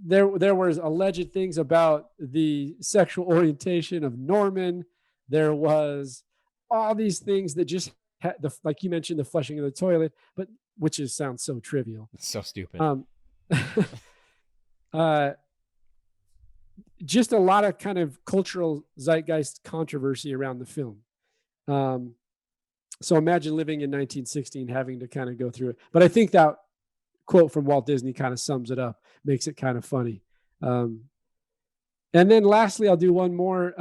there was alleged things about the sexual orientation of Norman. There was all these things that just had like you mentioned, the flushing of the toilet, but which sounds so trivial. It's so stupid. Just a lot of kind of cultural zeitgeist controversy around the film. So imagine living in 1916, having to kind of go through it. But I think that quote from Walt Disney kind of sums it up, makes it kind of funny. And then lastly, I'll do one more,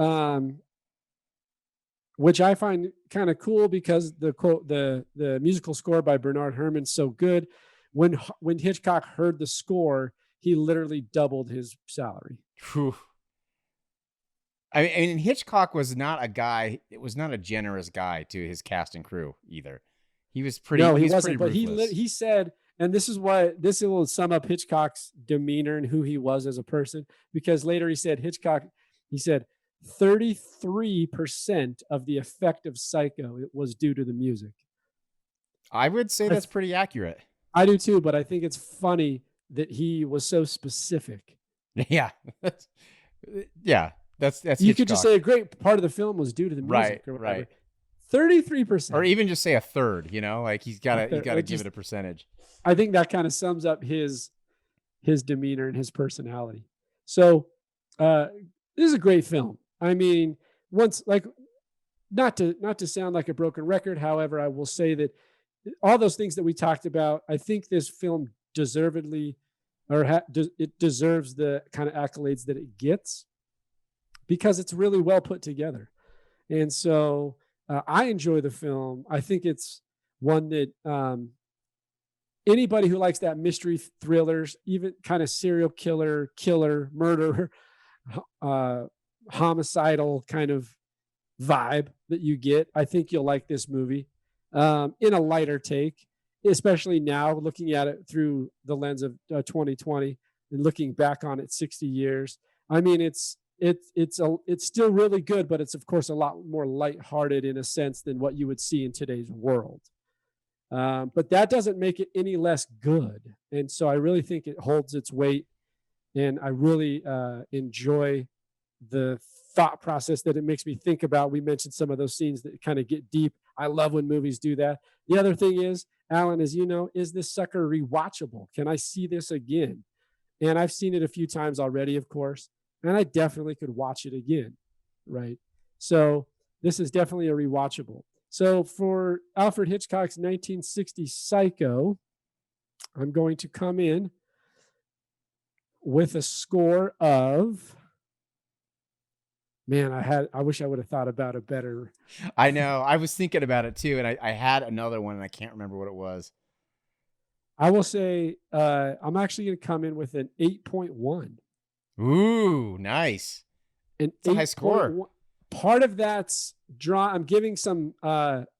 which I find kind of cool because the quote, the musical score by Bernard Herrmann's so good. When Hitchcock heard the score, he literally doubled his salary. Whew. I mean, Hitchcock was not a guy. It was not a generous guy to his cast and crew either. He was pretty. No, he wasn't. But he said, and this will sum up Hitchcock's demeanor and who he was as a person. Because later he said 33% of the effect of Psycho was due to the music. I would say that's pretty accurate. I do too, but I think it's funny that he was so specific. Yeah, yeah. That's you Hitchcock. Could just say a great part of the film was due to the music, right? 33%, or even just say a third. Like he's got to give it a percentage. I think that kind of sums up his demeanor and his personality. So this is a great film. I mean, not to sound like a broken record. However, I will say that all those things that we talked about, I think this film deservedly, it deserves the kind of accolades that it gets, because it's really well put together. And so I enjoy the film. I think it's one that anybody who likes that mystery thrillers, even kind of serial killer, murder, homicidal kind of vibe that you get, I think you'll like this movie in a lighter take, especially now looking at it through the lens of 2020 and looking back on it 60 years. I mean, it's still really good, but it's of course a lot more lighthearted in a sense than what you would see in today's world. But that doesn't make it any less good. And so I really think it holds its weight, and I really enjoy the thought process that it makes me think about. We mentioned some of those scenes that kind of get deep. I love when movies do that. The other thing is, Alan, as you know, is this sucker rewatchable? Can I see this again? And I've seen it a few times already, of course. And I definitely could watch it again, right? So this is definitely a rewatchable. So for Alfred Hitchcock's 1960 Psycho, I'm going to come in with a score of, man, I wish I would have thought about it better. I know. I was thinking about it too, and I had another one, and I can't remember what it was. I will say I'm actually going to come in with an 8.1. Ooh, nice. It's a high score. Part of that's I'm giving some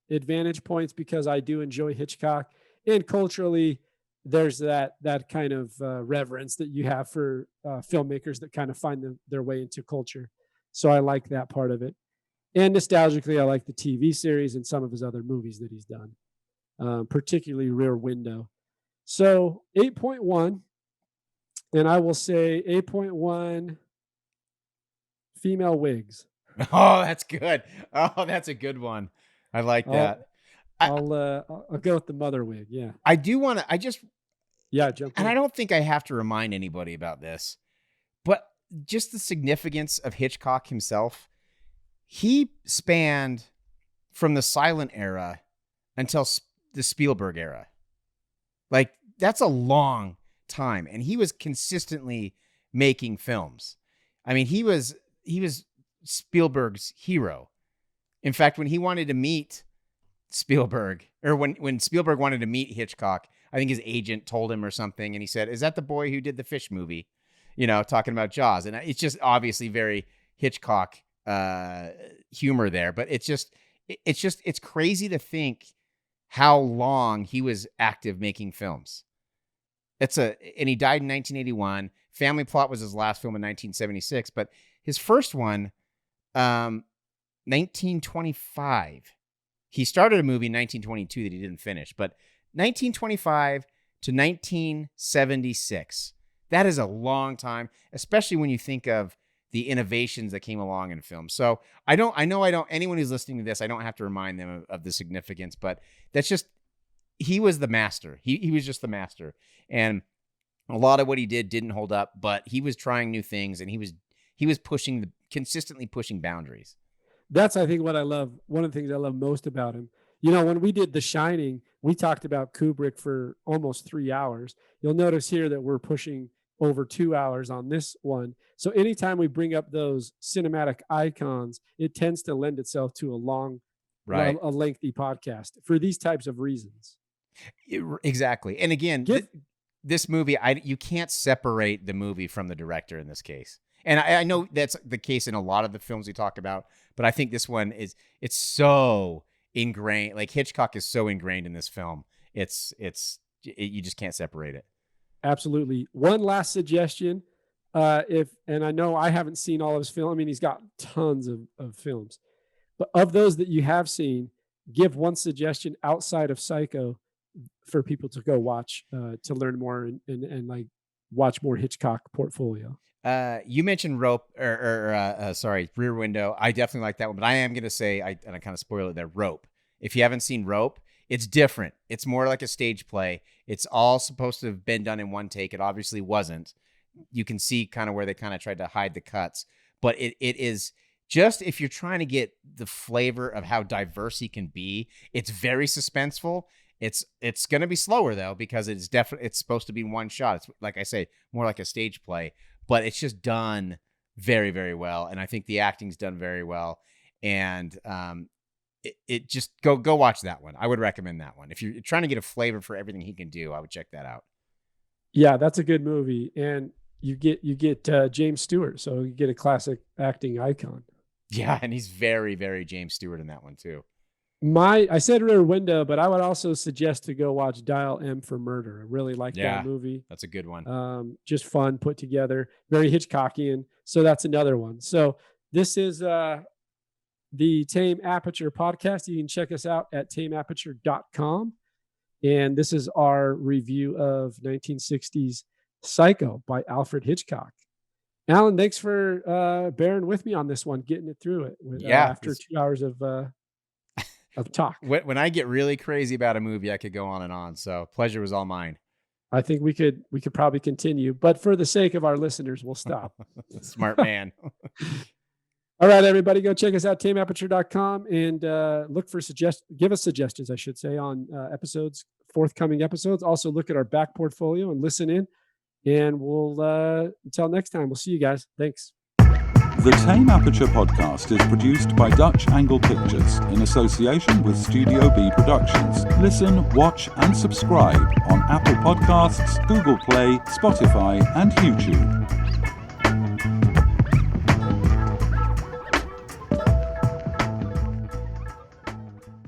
advantage points because I do enjoy Hitchcock, and culturally there's that kind of reverence that you have for filmmakers that kind of find their way into culture. So I like that part of it. And nostalgically, I like the TV series and some of his other movies that he's done, particularly Rear Window. So 8.1. And I will say 8.1 female wigs. Oh, that's good. Oh, that's a good one. I like that. I'll go with the mother wig. Yeah. I do want to, jump and in. I don't think I have to remind anybody about this, but just the significance of Hitchcock himself. He spanned from the silent era until the Spielberg era. Like, that's a long time, and he was consistently making films. I mean, he was Spielberg's hero. In fact, when he wanted to meet Spielberg, or when Spielberg wanted to meet Hitchcock, I think his agent told him or something, and he said, "Is that the boy who did the fish movie?" Talking about Jaws. And it's just obviously very Hitchcock humor there, but it's it's crazy to think how long he was active making films. And he died in 1981. Family Plot was his last film in 1976, but his first one, 1925. He started a movie in 1922 that he didn't finish, but 1925 to 1976. That is a long time, especially when you think of the innovations that came along in film. So anyone who's listening to this, I don't have to remind them of the significance, but that's just, he was the master. He was just the master. And a lot of what he did didn't hold up, but he was trying new things, and he was consistently pushing boundaries. That's, I think, what I love. One of the things I love most about him. You know, when we did The Shining, we talked about Kubrick for almost 3 hours. You'll notice here that we're pushing over 2 hours on this one. So anytime we bring up those cinematic icons, it tends to lend itself to a lengthy podcast for these types of reasons. Exactly. And again, this movie, you can't separate the movie from the director in this case. And I know that's the case in a lot of the films we talk about, but I think this one it's so ingrained. Like, Hitchcock is so ingrained in this film. You just can't separate it. Absolutely. One last suggestion. And I know I haven't seen all of his film. I mean, he's got tons of films, but of those that you have seen, give one suggestion outside of Psycho for people to go watch, to learn more and like watch more Hitchcock portfolio. You mentioned Rope Rear Window. I definitely like that one, but I am going to say, I kind of spoil it there, Rope. If you haven't seen Rope, it's different. It's more like a stage play. It's all supposed to have been done in one take. It obviously wasn't. You can see kind of where they kind of tried to hide the cuts, but it is just, if you're trying to get the flavor of how diverse he can be, it's very suspenseful. It's going to be slower though, because it's supposed to be one shot. It's, like I say, more like a stage play, but it's just done very, very well. And I think the acting's done very well. And it just go watch that one. I would recommend that one. If you're trying to get a flavor for everything he can do, I would check that out. Yeah, that's a good movie. And you get James Stewart, so you get a classic acting icon. Yeah, and he's very, very James Stewart in that one too. I said Rear Window, but I would also suggest to go watch Dial M for Murder. I really like that movie. That's a good one. Just fun, put together, very Hitchcockian. So that's another one. So this is the Tame Aperture Podcast. You can check us out at tameaperture.com. And this is our review of 1960s Psycho by Alfred Hitchcock. Alan, thanks for bearing with me on this one, getting it through it after 2 hours of talk. When I get really crazy about a movie, I could go on and on. So pleasure was all mine. I think we could probably continue, but for the sake of our listeners, we'll stop. Smart man. All right, everybody, go check us out, tameaperture.com, and look for give us suggestions, I should say, on forthcoming episodes. Also, look at our back portfolio and listen in. And we'll until next time, we'll see you guys. Thanks. The Tame Aperture Podcast is produced by Dutch Angle Pictures in association with Studio B Productions. Listen, watch, and subscribe on Apple Podcasts, Google Play, Spotify, and YouTube.